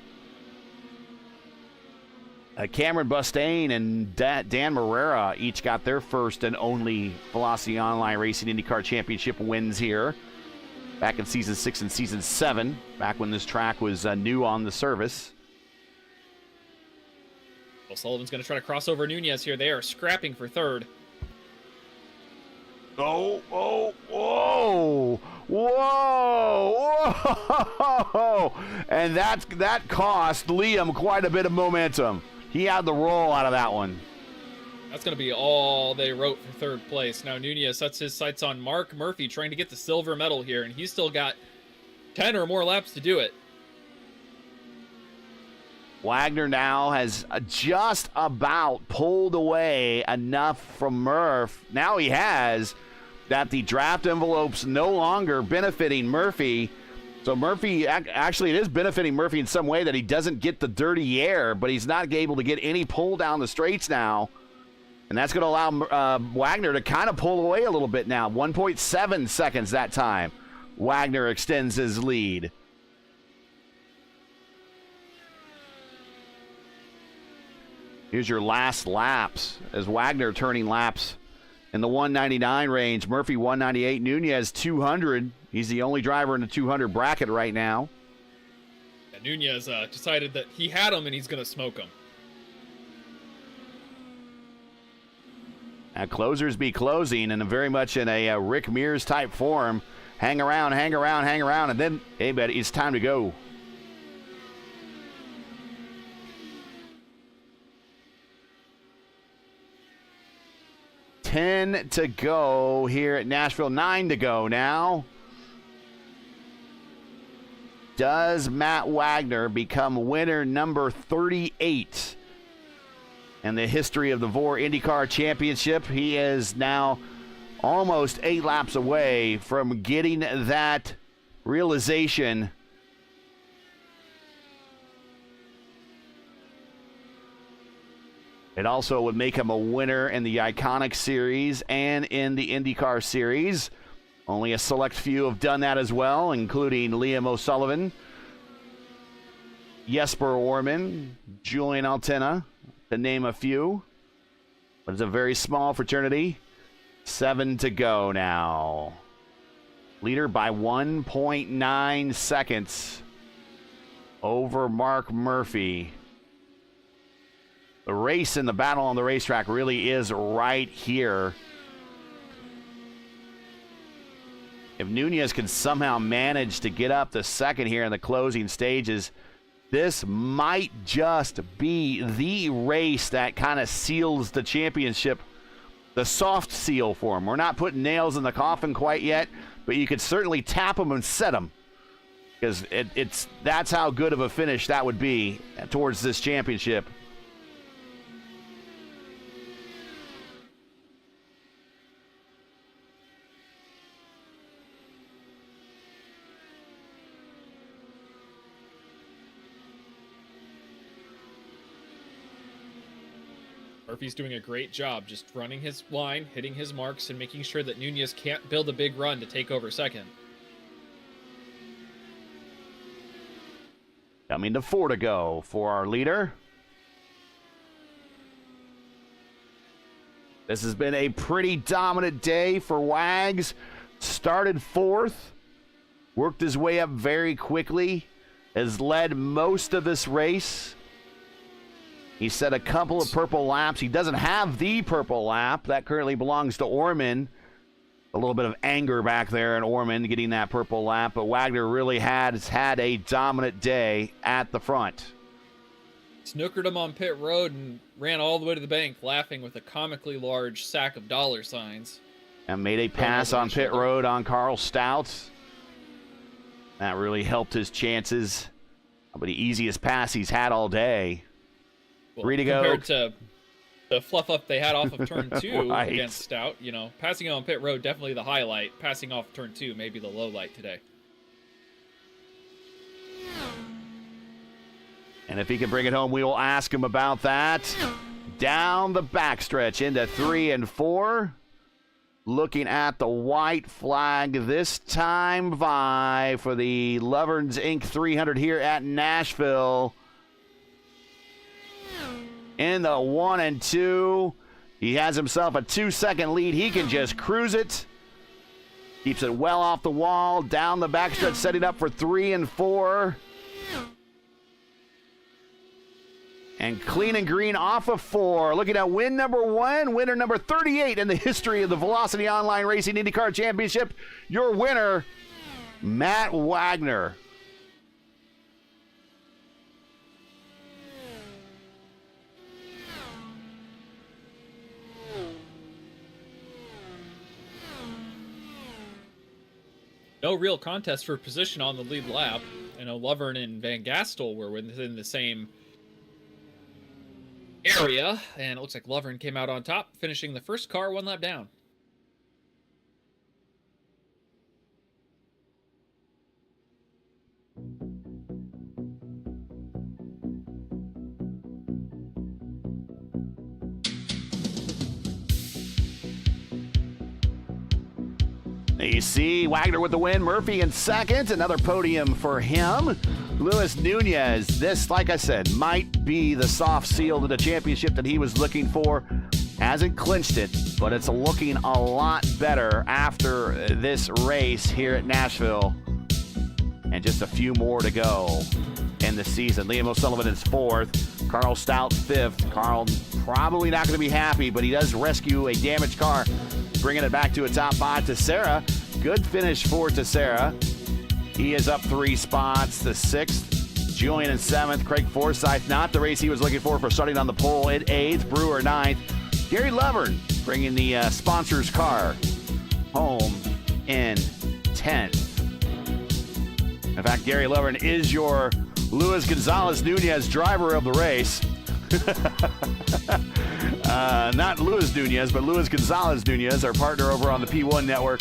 Cameron Bustain and Dan Marrera each got their first and only Velocity Online Racing IndyCar Championship wins here. Back in Season 6 and Season 7, back when this track was new on the service. O'Sullivan's going to try to cross over Nunez here. They are scrapping for third. Oh, whoa, whoa. And that cost Liam quite a bit of momentum. He had the roll out of that one. That's going to be all they wrote for third place. Now Nunez sets his sights on Mark Murphy, trying to get the silver medal here, and he's still got 10 or more laps to do it. Wagner now has just about pulled away enough from Murph. Now he has that the draft envelope's no longer benefiting Murphy. So Murphy, actually it is benefiting Murphy in some way that he doesn't get the dirty air, but he's not able to get any pull down the straights now. And that's going to allow Wagner to kind of pull away a little bit now. 1.7 seconds that time. Wagner extends his lead. Here's your last laps as Wagner turning laps in the 199 range. Murphy 198, Nunez 200. He's the only driver in the 200 bracket right now. And Nunez decided that he had him and he's going to smoke him. Now closers be closing, and very much in a Rick Mears type form. Hang around, and then, hey, buddy, it's time to go. $10 to go here at Nashville. 9 to go now. Does Matt Wagner become winner number 38 in the history of the VOR IndyCar Championship? He is now almost 8 laps away from getting that realization. It also would make him a winner in the Iconic Series and in the IndyCar Series. Only a select few have done that as well, including Liam O'Sullivan, Jesper Orman, Julian Altena, to name a few. But it's a very small fraternity. 7 to go now. Leader by 1.9 seconds. over Mark Murphy. The race and the battle on the racetrack really is right here. If Nunez can somehow manage to get up to second here in the closing stages, this might just be the race that kind of seals the championship, the soft seal for him. We're not putting nails in the coffin quite yet, but you could certainly tap them and set them, because that's how good of a finish that would be towards this championship. Murphy's doing a great job just running his line, hitting his marks, and making sure that Nunez can't build a big run to take over second. Coming to 4 to go for our leader. This has been a pretty dominant day for Wags. Started 4th, worked his way up very quickly, has led most of this race. He set a couple of purple laps. He doesn't have the purple lap. That currently belongs to Orman. A little bit of anger back there in Orman getting that purple lap, but Wagner really has had a dominant day at the front. Snookered him on pit road and ran all the way to the bank, laughing with a comically large sack of dollar signs. And made a pass on pit road on Carl Stout. That really helped his chances. Probably the easiest pass he's had all day. Well, 3 to go. Compared to the fluff up they had off of turn 2 Right. against Stout, you know, passing on pit road, definitely the highlight. Passing off turn 2, maybe the low light today. And if he can bring it home, we will ask him about that. Down the backstretch into 3 and 4. Looking at the white flag this time by for the LOVERN'S Inc. 300 here at Nashville. In the 1 and 2. He has himself a 2-second lead. He can just cruise it. Keeps it well off the wall. Down the backstretch, setting up for 3 and 4. And clean and green off of 4. Looking at win number 1, winner number 38 in the history of the Velocity Online Racing IndyCar Championship. Your winner, Matt Wagner. No real contest for position on the lead lap. I know Lovern and Van Gastel were within the same area, and it looks like Lovern came out on top, finishing the first car 1 lap down. You see Wagner with the win, Murphy in second, another podium for him. Luis Nunez, this, like I said, might be the soft seal to the championship that he was looking for. Hasn't clinched it, but it's looking a lot better after this race here at Nashville. And just a few more to go in the season. Liam O'Sullivan is 4th, Carl Stout 5th. Carl probably not going to be happy, but he does rescue a damaged car, bringing it back to a top 5. Teixeira, good finish for Teixeira. He is up 3 spots. The 6th, Julian in 7th. Craig Forsyth, not the race he was looking for starting on the pole at 8th. Brewer 9th. Gary Lovern bringing the sponsor's car home in 10th. In fact, Gary Lovern is your Luis Gonzalez Nunez driver of the race. Not Luis Nunez, but Luis Gonzalez Nunez, our partner over on the P1 network.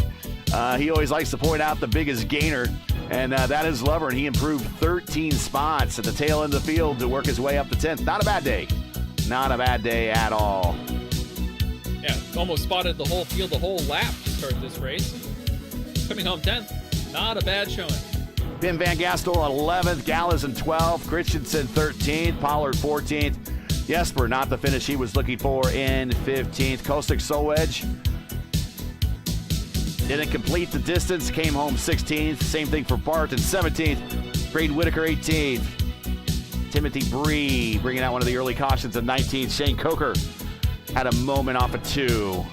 He always likes to point out the biggest gainer, and that is Lovern. He improved 13 spots at the tail end of the field to work his way up to 10th. Not a bad day. Not a bad day at all. Yeah, almost spotted the whole field, the whole lap to start this race. Coming home 10th. Not a bad showing. Pim Van Gastel 11th, Gallas in 12th, Christensen 13th, Pollard 14th. Jesper, not the finish he was looking for, in 15th. Kostik Solwedge didn't complete the distance, came home 16th. Same thing for Bart in 17th. Braden Whitaker 18th. Timothy Prix bringing out one of the early cautions of 19. Shane Coker had a moment off of 2.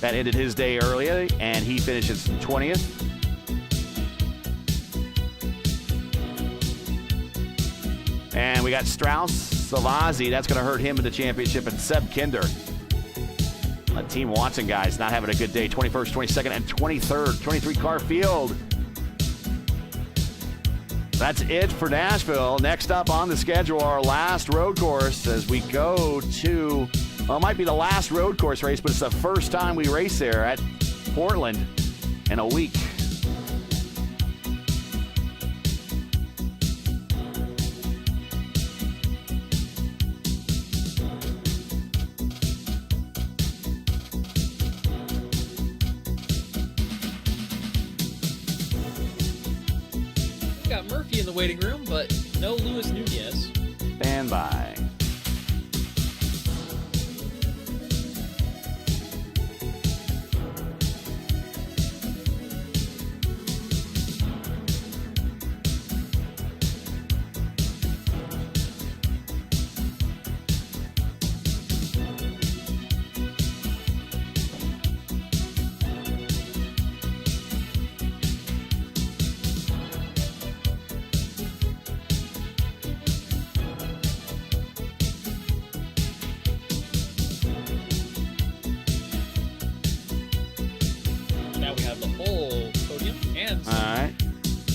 That ended his day early, and he finishes 20th. And we got Strauss Savazzi. That's going to hurt him in the championship. And Seb Kinder. Team Watson guys not having a good day. 21st, 22nd, and 23rd. 23-car field. That's it for Nashville. Next up on the schedule, our last road course as we go to, well, it might be the last road course race, but it's the first time we race there at Portland in a week. Murphy in the waiting room, but no Luis Nunez. Stand by.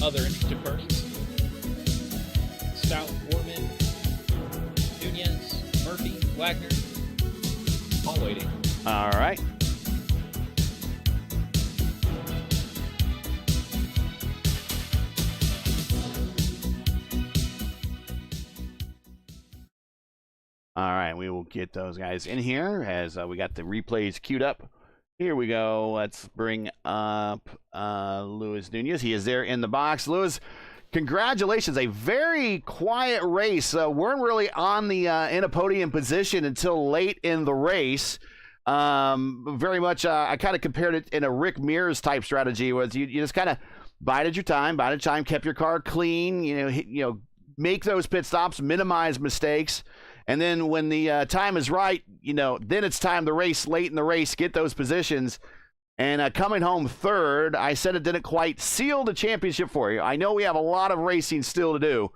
Other interested parties. Stout, Warman, Nunez, Murphy, Wagner, all waiting. All right. All right, we will get those guys in here as we got the replays queued up. Here we go. Let's bring up Luis Nunez. He is there in the box. Luis, congratulations. A very quiet race. Weren't really on the in a podium position until late in the race. Very much, I kind of compared it in a Rick Mears type strategy, was you just kind of bided your time, kept your car clean, make those pit stops, minimize mistakes. And then when the time is right, then it's time to race late in the race, get those positions. And coming home third, I said it didn't quite seal the championship for you. I know we have a lot of racing still to do,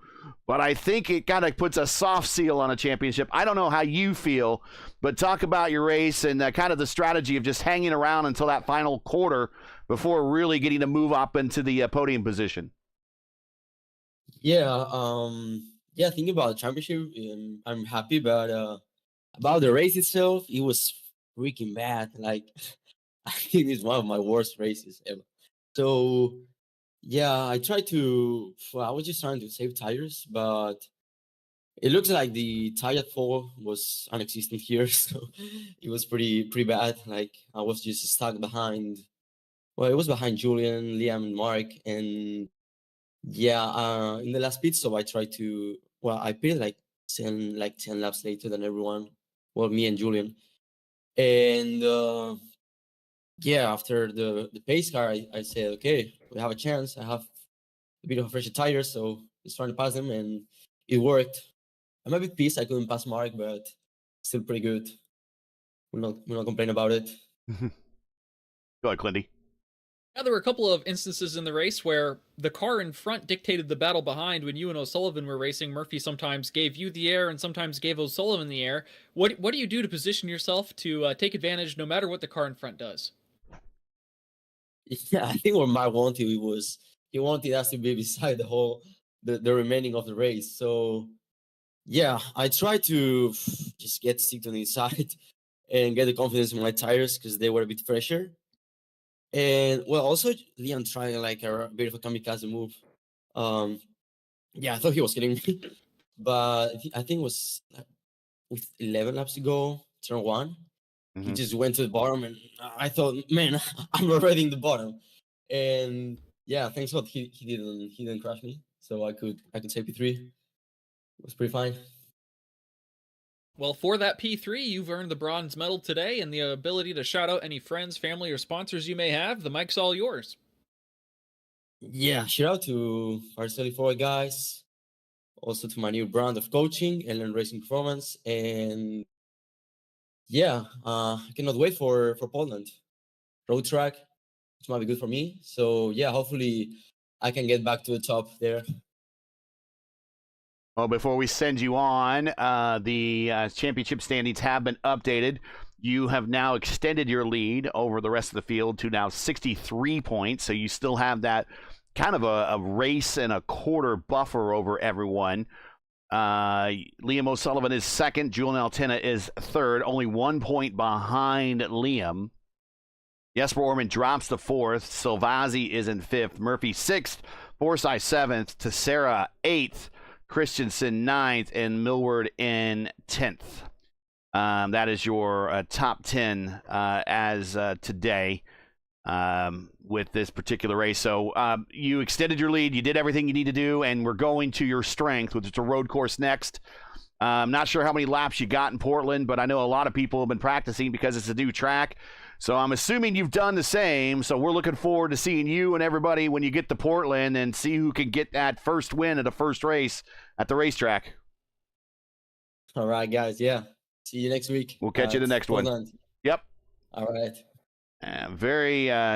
but I think it kind of puts a soft seal on a championship. I don't know how you feel, but talk about your race and kind of the strategy of just hanging around until that final quarter before really getting to move up into the podium position. Yeah, thinking about the championship, I'm happy, but about the race itself, it was freaking bad. Like, I think it's one of my worst races ever. So, yeah, I was just trying to save tires, but it looks like the tire fall was non-existent here, so it was pretty bad. Like, I was just stuck behind, well, it was behind Julian, Liam, and Mark, and yeah, in the last pit stop, I pitted like 10 laps later than everyone. Well, me and Julian. And yeah, after the pace car, I said, okay, we have a chance. I have a bit of fresher tires, so just trying to pass them, and it worked. I'm a bit pissed I couldn't pass Mark, but still pretty good. We'll not complain about it. Go ahead, Clindy. Now, there were a couple of instances in the race where the car in front dictated the battle behind. When you and O'Sullivan were racing, Murphy sometimes gave you the air and sometimes gave O'Sullivan the air. What do you do to position yourself to take advantage no matter what the car in front does? Yeah, I think what Mark wanted, he wanted us to be beside the remaining of the race. So yeah, I tried to just stick to the inside and get the confidence in my tires because they were a bit fresher. And well, also Liam trying like a bit of a kamikaze move. Yeah, I thought he was kidding me, but I think it was with 11 laps to go, turn one. He just went to the bottom, and I thought, man, I'm already in the bottom. And yeah, thanks God he didn't crash me, so I could save P3. It was pretty fine. Well, for that P3, you've earned the bronze medal today and the ability to shout out any friends, family, or sponsors you may have. The mic's all yours. Yeah, shout out to our 34 guys. also to my new brand of coaching, LN Racing Performance. And yeah, I cannot wait for Poland. Road track, which might be good for me. So yeah, hopefully I can get back to the top there. Well, before we send you on, the championship standings have been updated. You have now extended your lead over the rest of the field to now 63 points. So you still have that kind of a race and a quarter buffer over everyone. Liam O'Sullivan is second. Julian Altena is third, only 1 point behind Liam. Jesper Orman drops to fourth. Silvazzi is in fifth. Murphy sixth. Forsyth seventh. Tessera eighth. Christensen ninth. And Millward in 10th. That is your top 10 as today with this particular race. So you extended your lead. You did everything you need to do, and we're going to your strength, which is a road course next. I'm not sure how many laps you got in Portland, but I know a lot of people have been practicing because it's a new track. So I'm assuming you've done the same. So we're looking forward to seeing you and everybody when you get to Portland and see who can get that first win at the first race at the racetrack. All right, guys. Yeah. See you next week. We'll catch you the next one. Yep. All right.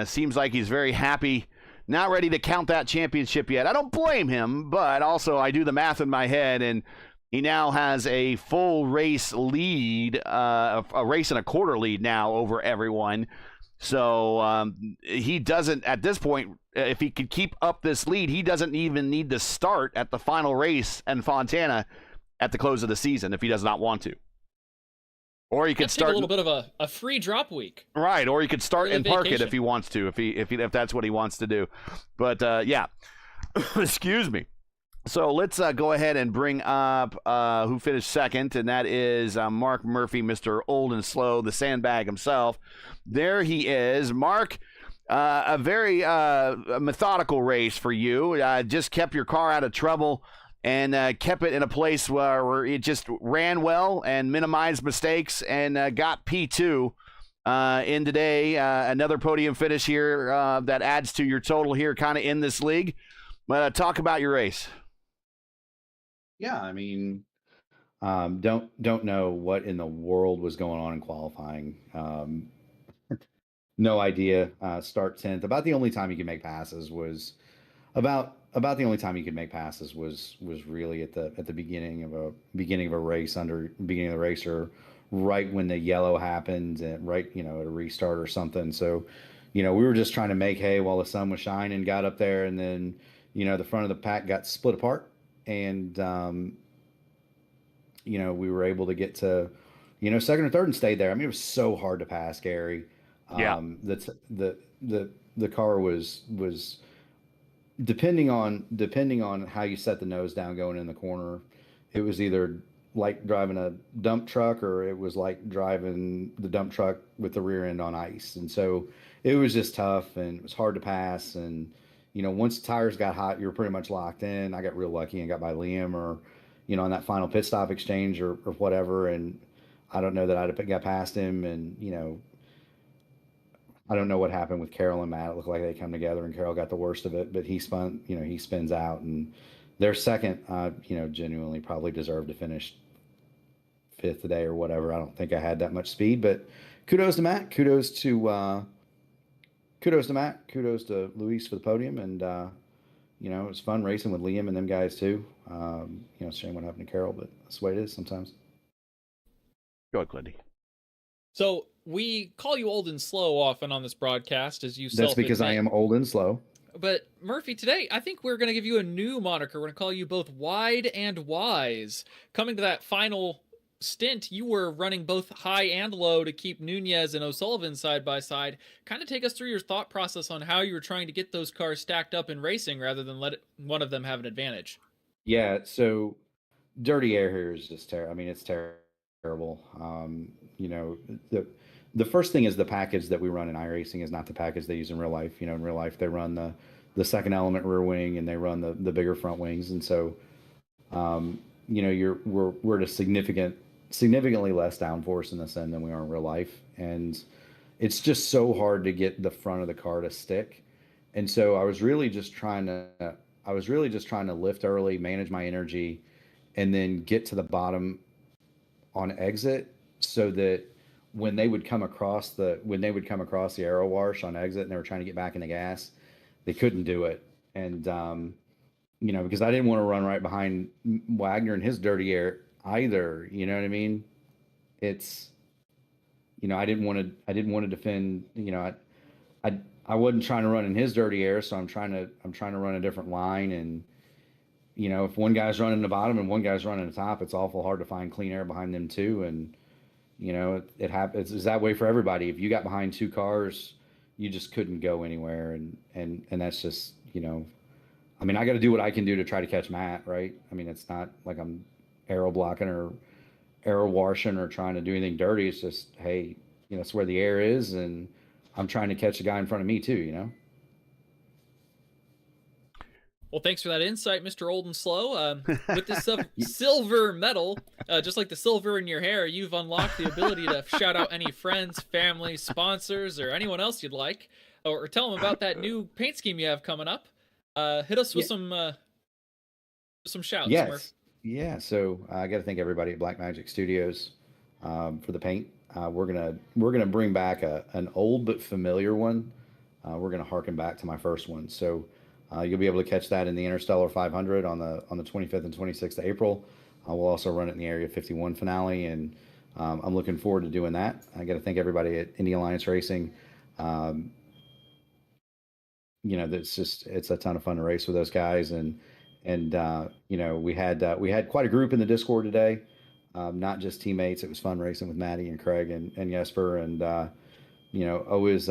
Seems like he's very happy. Not ready to count that championship yet. I don't blame him, but also I do the math in my head, and he now has a full race lead, a race and a quarter lead now over everyone. So he doesn't, at this point, if he could keep up this lead, he doesn't even need to start at the final race in Fontana at the close of the season if he does not want to. Or he could start a little bit of a free drop week, right? Or he could start and park it if he wants to, if that's what he wants to do. But yeah, excuse me. So let's go ahead and bring up who finished second, and that is Mark Murphy, Mr. Old and Slow, the sandbag himself. There he is, Mark. A very methodical race for you. Just kept your car out of trouble. And kept it in a place where it just ran well and minimized mistakes and got P2 in today. Another podium finish here that adds to your total here kind of in this league. But talk about your race. Yeah, I mean, don't know what in the world was going on in qualifying. No idea. Start 10th. About the only time you could make passes was about the only time you could make passes was really at the beginning of a race, beginning of the race, or right when the yellow happened, and right, at a restart or something. So, we were just trying to make hay while the sun was shining, got up there, and then, the front of the pack got split apart, and we were able to get to, second or third and stayed there. I mean, it was so hard to pass, Gary. Yeah. The car was depending on how you set the nose down going in the corner, it was either like driving a dump truck or it was like driving the dump truck with the rear end on ice. And so it was just tough and it was hard to pass. And, once the tires got hot, you were pretty much locked in. I got real lucky and got by Liam or, on that final pit stop exchange or whatever. And I don't know that I'd have got past him. And, I don't know what happened with Carol and Matt. It looked like they come together and Carol got the worst of it, but he spins out, and their second, genuinely probably deserved to finish fifth today or whatever. I don't think I had that much speed, but kudos to Matt. Kudos to Matt. Kudos to Luis for the podium. And, it was fun racing with Liam and them guys too. Shame what happened to Carol, but that's the way it is sometimes. Go ahead, Clindy. So we call you old and slow often on this broadcast, as you That's because I am old and slow. But Murphy, today I think we're going to give you a new moniker. We're going to call you both Wide and Wise. Coming to that final stint, you were running both high and low to keep Nunez and O'Sullivan side by side. Kind of take us through your thought process on how you were trying to get those cars stacked up in racing rather than let one of them have an advantage. Yeah, so dirty air here is just terrible. I mean, it's terrible. The first thing is the package that we run in iRacing is not the package they use in real life. In real life they run the second element rear wing and they run the bigger front wings, and so we're at a significantly less downforce in this end than we are in real life, and it's just so hard to get the front of the car to stick. And so I was really just trying to lift early, manage my energy, and then get to the bottom on exit, so that when they would come across the arrow wash on exit and they were trying to get back in the gas, they couldn't do it. And because I didn't want to run right behind Wagner in his dirty air either. You know what I mean? It's, I didn't want to defend. I wasn't trying to run in his dirty air, so I'm trying to run a different line. And if one guy's running the bottom and one guy's running the top, it's awful hard to find clean air behind them too. And it happens. It's that way for everybody. If you got behind two cars, you just couldn't go anywhere. And that's just, I mean, I got to do what I can do to try to catch Matt, right? I mean, it's not like I'm aero blocking or aero washing or trying to do anything dirty. It's just, hey, it's where the air is, and I'm trying to catch a guy in front of me too, Well, thanks for that insight, Mr. Old and Slow. With this silver medal, just like the silver in your hair, you've unlocked the ability to shout out any friends, family, sponsors, or anyone else you'd like, or tell them about that new paint scheme you have coming up. Hit us with some shouts. Yes. Murph. Yeah. So I got to thank everybody at Black Magic Studios for the paint. We're gonna bring back an old but familiar one. We're gonna harken back to my first one. So you'll be able to catch that in the Interstellar 500 on the 25th and 26th of April. We'll also run it in the Area 51 finale, and I'm looking forward to doing that. I got to thank everybody at Indy Alliance Racing. It's a ton of fun to race with those guys, and we had quite a group in the Discord today, not just teammates. It was fun racing with Maddie and Craig and Jesper, and always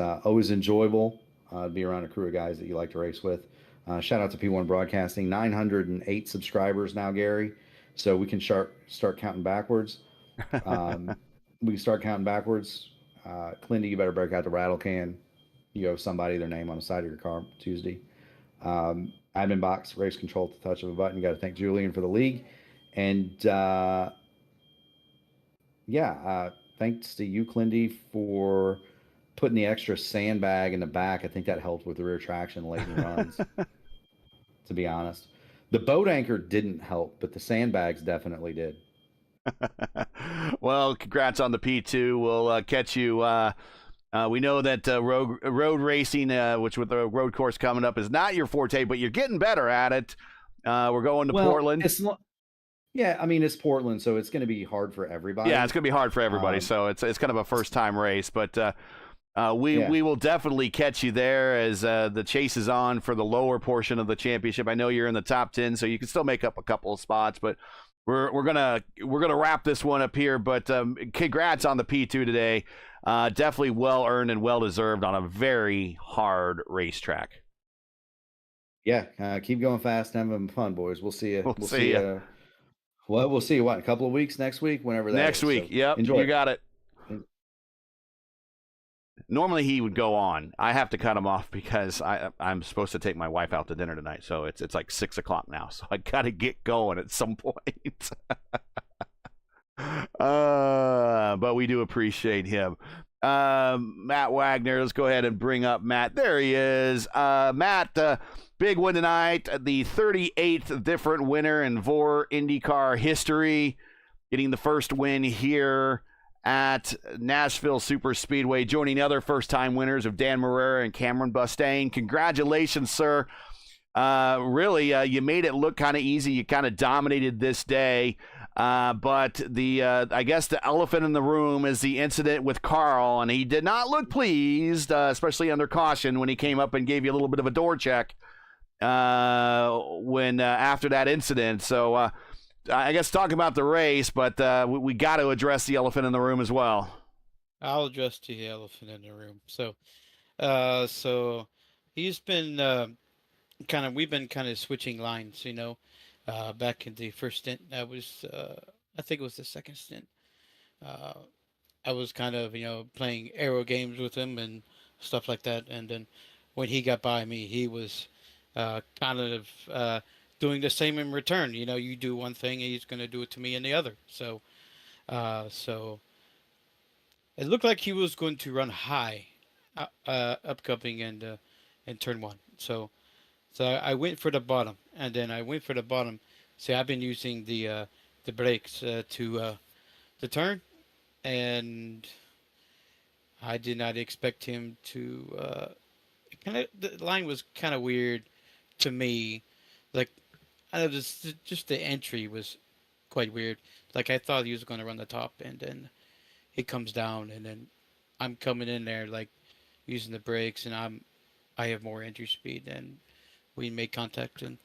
enjoyable to be around a crew of guys that you like to race with. Shout out to P1 Broadcasting, 908 subscribers now, Gary. So we can start counting backwards. We can start counting backwards. Clindy, you better break out the rattle can. You owe somebody their name on the side of your car Tuesday. Admin box, race control at the touch of a button. You got to thank Julian for the league. And thanks to you, Clindy, for putting the extra sandbag in the back. I think that helped with the rear traction late in runs, to be honest. The boat anchor didn't help, but the sandbags definitely did. Well, congrats on the P2. We'll catch you. We know that road racing, which with the road course coming up, is not your forte, but you're getting better at it. We're going to Portland. It's Portland, so it's going to be hard for everybody. Yeah, it's going to be hard for everybody. So it's kind of a first time race, but we will definitely catch you there as the chase is on for the lower portion of the championship. I know you're in the top 10, so you can still make up a couple of spots, but we're gonna wrap this one up here. But congrats on the P2 today. Definitely well earned and well deserved on a very hard racetrack. Yeah, keep going fast and having fun, boys. We'll see you. We'll see you. We'll see you. What, a couple of weeks next week, whenever that next is. week. So yep, enjoy. You got it. Normally he would go on. I have to cut him off because I'm supposed to take my wife out to dinner tonight. So it's like 6 o'clock now. So I got to get going at some point. But we do appreciate him. Matt Wagner, let's go ahead and bring up Matt. There he is. Matt, big win tonight. The 38th different winner in VOR IndyCar history. Getting the first win here at Nashville Superspeedway, joining other first-time winners of Dan Marrera and Cameron Bustain. Congratulations, sir. Really, you made it look kind of easy. You kind of dominated this day. But I guess the elephant in the room is the incident with Carl, and he did not look pleased, especially under caution when he came up and gave you a little bit of a door check when after that incident. So I guess talk about the race, but we got to address the elephant in the room as well. I'll address the elephant in the room. So he's been we've been kind of switching lines, back in the first stint. I think it was the second stint. I was kind of, playing aero games with him and stuff like that. And then when he got by me, he was kind of doing the same in return. You do one thing, and he's going to do it to me in the other. So it looked like he was going to run high upcoming and in turn one. So I went for the bottom, and then I went for the bottom See, I've been using the brakes to turn, and I did not expect him to. The line was kind of weird to me. Like, I don't know, just the entry was quite weird. Like, I thought he was going to run the top, and then it comes down, and then I'm coming in there like using the brakes, and I have more entry speed, and we make contact, and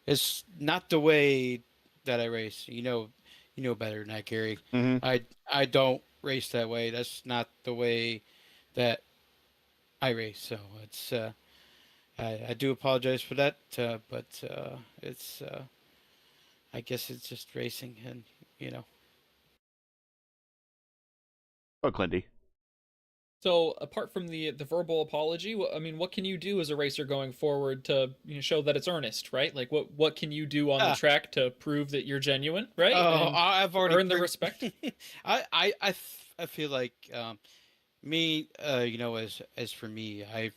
it's not the way that I race. You know better than that, Gary. Hmm. I don't race that way. That's not the way that I race. So it's I do apologize for that, but it's I guess it's just racing, and you know. Oh, Clinty. So apart from the verbal apology, I mean, what can you do as a racer going forward to show that it's earnest, right? Like what can you do on the track to prove that you're genuine, right? Oh, And I've already earn the respect. I feel like me, as for me, I've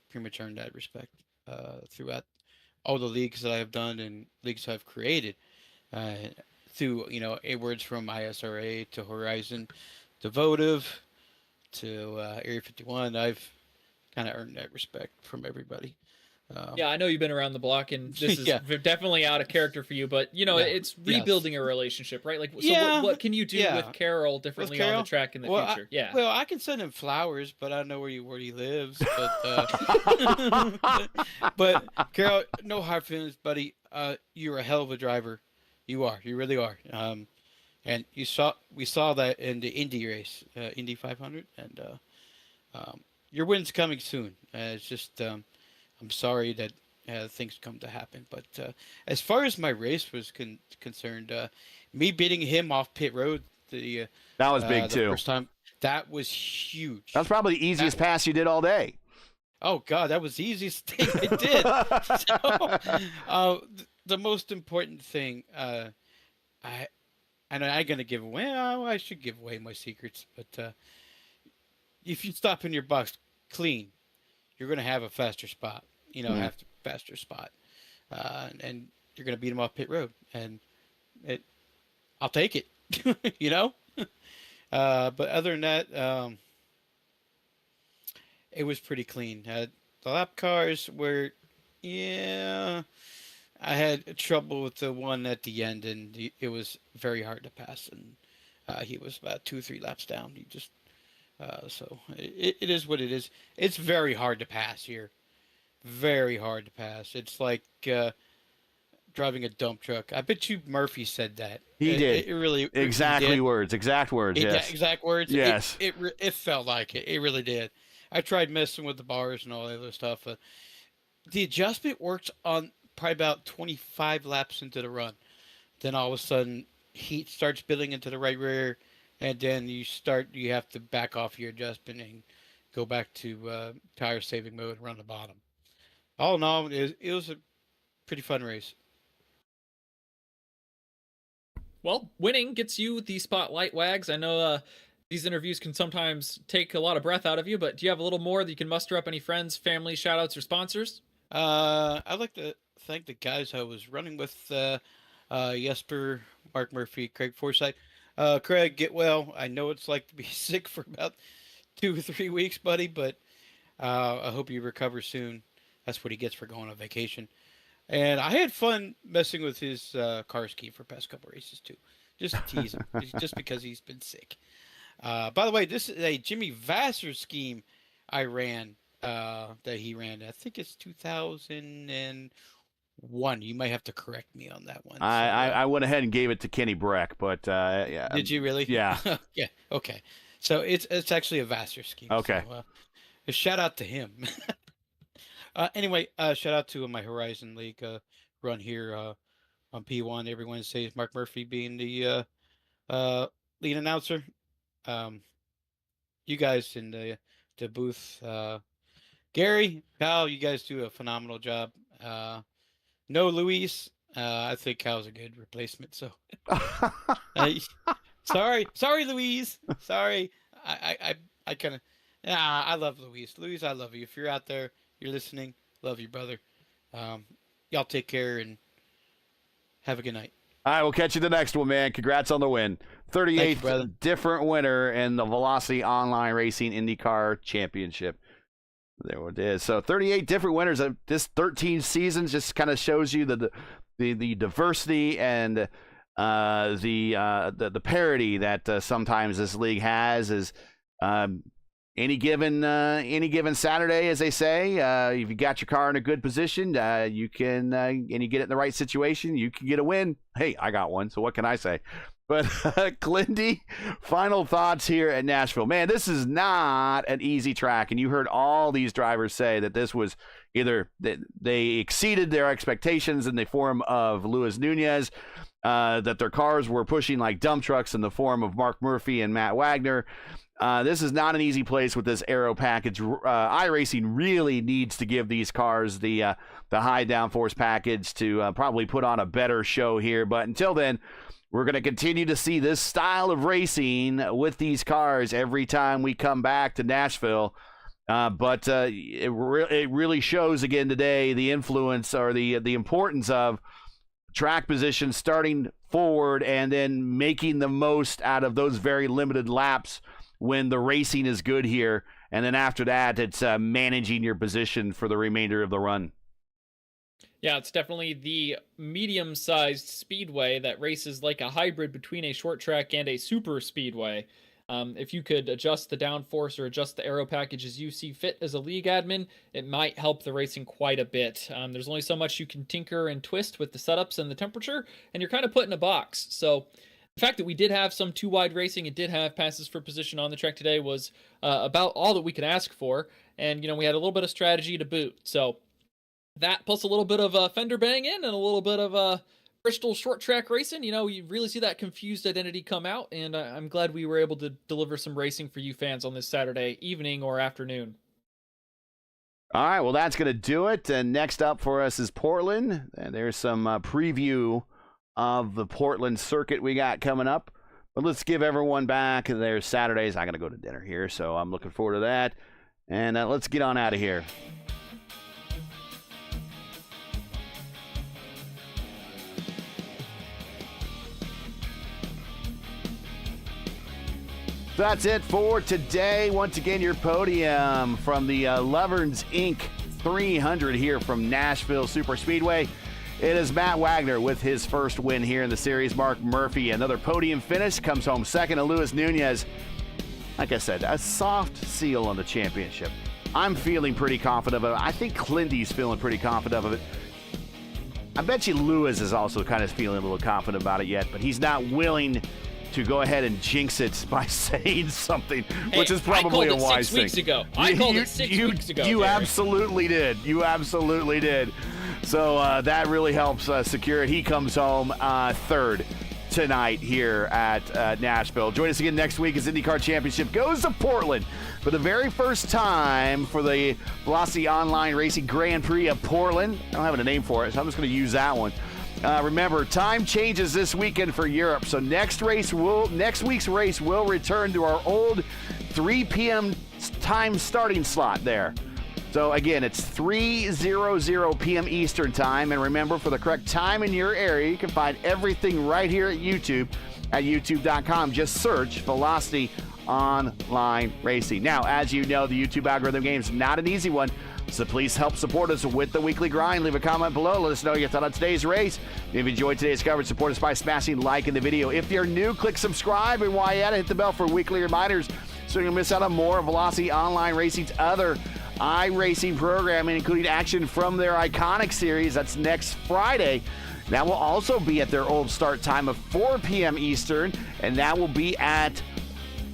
pretty much earned that respect throughout all the leagues that I've done and leagues I've created. Uh, through awards from ISRA to Horizon to Votive to Area 51, I've kind of earned that respect from everybody. Yeah, I know you've been around the block, and this is Yeah. definitely out of character for you. But Yeah. it's rebuilding a relationship, right? Like, so Yeah. what can you do Yeah. with Carol differently on Carol? the track in the Well, future? Yeah. Well, I can send him flowers, but I don't know where he lives. But Carol, no hard feelings, buddy. You're a hell of a driver. You are. You really are. And we saw that in the Indy race, Indy 500, and your win's coming soon. It's just I'm sorry that things come to happen. But as far as my race was concerned, me beating him off pit road That was big the too. first time, that was huge. That's probably the easiest pass you did all day. Oh God, that was the easiest thing I did. So, the most important thing, I'm gonna give away. Oh, I should give away my secrets, but if you stop in your box clean, you're gonna have a faster spot. Have a faster spot, and you're gonna beat him off pit road, and I'll take it. But other than that, it was pretty clean. The lap cars were, yeah. I had trouble with the one at the end, and it was very hard to pass. And he was about 2-3 laps down. He just so it is what it is. It's very hard to pass here. Very hard to pass. It's like driving a dump truck. I bet you Murphy said that. He did. It really Exact words. Yes. Exact words. Yes. It felt like it. It really did. I tried messing with the bars and all that other stuff. The adjustment works on probably about 25 laps into the run. Then all of a sudden, heat starts building into the right rear, and then you have to back off your adjustment and go back to tire saving mode and run the bottom. All in all, it was a pretty fun race. Well, winning gets you the spotlight, Wags. I know these interviews can sometimes take a lot of breath out of you, but do you have a little more that you can muster up any friends, family, shout-outs, or sponsors? I'd like to thank the guys I was running with, Jesper, Mark Murphy, Craig Forsyth. Craig, get well. I know it's like to be sick for about 2 or 3 weeks, buddy, but I hope you recover soon. That's what he gets for going on vacation. And I had fun messing with his car scheme for past couple races, too. Just to tease him, just because he's been sick. By the way, this is a Jimmy Vasser scheme I ran, that he ran. I think it's 2001. You might have to correct me on that one. I went ahead and gave it to Kenny Breck, but yeah. Did you really? Yeah. Yeah. Okay. So it's actually a Vasser scheme. Okay. So, a shout out to him. Anyway, shout out to my Horizon League run here on P1 every Wednesday. Mark Murphy being the lead announcer. You guys in the booth, Gary, Kyle, you guys do a phenomenal job. No Luis. I think Kyle's a good replacement. So, sorry, Louise. Sorry, I kind of. I love Louise. Louise, I love you. If you're out there, you're listening. Love you, brother. Y'all take care and have a good night. All right, we'll catch you the next one, man. Congrats on the win. 38th different winner in the Velocity Online Racing IndyCar Championship. There it is. So 38 different winners of this 13 seasons just kind of shows you the diversity and the parity that sometimes this league has. Is any given Saturday, as they say, if you got your car in a good position, you can and you get it in the right situation, you can get a win. Hey, I got one, so what can I say? But Clindy, final thoughts here at Nashville. Man, this is not an easy track, and you heard all these drivers say that this was either they exceeded their expectations in the form of Luis Nunez, that their cars were pushing like dump trucks in the form of Mark Murphy and Matt Wagner. This is not an easy place with this aero package. iRacing really needs to give these cars the high downforce package to probably put on a better show here. But until then, we're going to continue to see this style of racing with these cars every time we come back to Nashville. But it really shows again today the influence or the importance of track position starting forward and then making the most out of those very limited laps when the racing is good here. And then after that, it's managing your position for the remainder of the run. Yeah, it's definitely the medium-sized speedway that races like a hybrid between a short track and a super speedway. If you could adjust the downforce or adjust the aero package as you see fit as a league admin, it might help the racing quite a bit. There's only so much you can tinker and twist with the setups and the temperature, and you're kind of put in a box. So the fact that we did have some two-wide racing and did have passes for position on the track today was about all that we could ask for. And, we had a little bit of strategy to boot. So that plus a little bit of fender banging and a little bit of Bristol short track racing, you really see that confused identity come out. And I'm glad we were able to deliver some racing for you fans on this Saturday evening or afternoon. All right, well, that's going to do it. And next up for us is Portland. And there's some preview of the Portland circuit we got coming up. But let's give everyone back their Saturdays. I got to go to dinner here, so I'm looking forward to that. And let's get on out of here. That's it for today. Once again, your podium from the LOVERN'S Inc. 300 here from Nashville Superspeedway. It is Matt Wagner with his first win here in the series. Mark Murphy, another podium finish, comes home second. And Luis Nunez, like I said, a soft seal on the championship. I'm feeling pretty confident of it. I think Clindy's feeling pretty confident of it. I bet you Luis is also kind of feeling a little confident about it yet, but he's not willing to go ahead and jinx it by saying something, which is probably a wise thing. I called it 6 weeks ago. You absolutely did. You absolutely did. So that really helps secure it. He comes home third tonight here at Nashville. Join us again next week as IndyCar Championship goes to Portland for the very first time for the Velocity Online Racing Grand Prix of Portland. I don't have a name for it, so I'm just going to use that one. Remember, time changes this weekend for Europe, so next week's race will return to our old 3 p.m. time starting slot there. So again, it's 3:00 p.m. Eastern time, and remember, for the correct time in your area, you can find everything right here at YouTube at youtube.com. Just search Velocity Online Racing. Now, as you know, the YouTube algorithm game is not an easy one. So please help support us with the weekly grind. Leave a comment below. Let us know your thought on today's race. If you enjoyed today's coverage, support us by smashing like in the video. If you're new, click subscribe, and while you're at it, hit the bell for weekly reminders so you don't miss out on more of Velocity Online Racing's other iRacing programming, including action from their iconic series. That's next Friday. That will also be at their old start time of 4 p.m. Eastern, and that will be at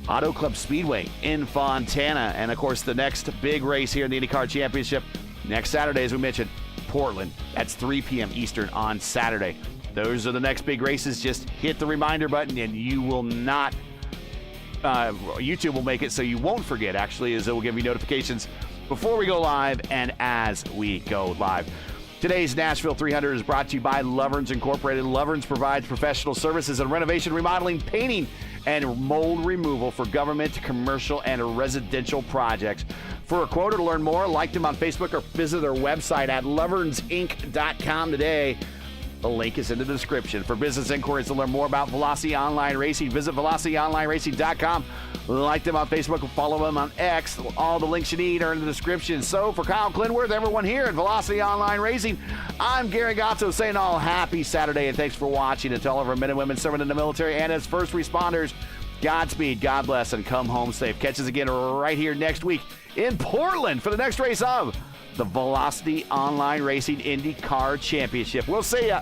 Auto Club Speedway in Fontana. And of course, the next big race here in the IndyCar Championship next Saturday, as we mentioned, Portland. That's 3 p.m. Eastern on Saturday. Those are the next big races. Just hit the reminder button and you will not, YouTube will make it so you won't forget, actually, as it will give you notifications before we go live and as we go live. Today's Nashville 300 is brought to you by LOVERN'S Incorporated. LOVERN'S provides professional services in renovation, remodeling, painting, and mold removal for government, commercial, and residential projects. For a quote or to learn more, like them on Facebook or visit their website at loversinc.com today. The link is in the description. For business inquiries to learn more about Velocity Online Racing, visit velocityonlineracing.com. Like them on Facebook and follow them on X. All the links you need are in the description. So for Kyle Klendworth, everyone here at Velocity Online Racing, I'm Gary Godsoe saying all happy Saturday and thanks for watching. And to all of our men and women serving in the military and as first responders, Godspeed, God bless, and come home safe. Catch us again right here next week in Portland for the next race of the Velocity Online Racing IndyCar Championship. We'll see ya.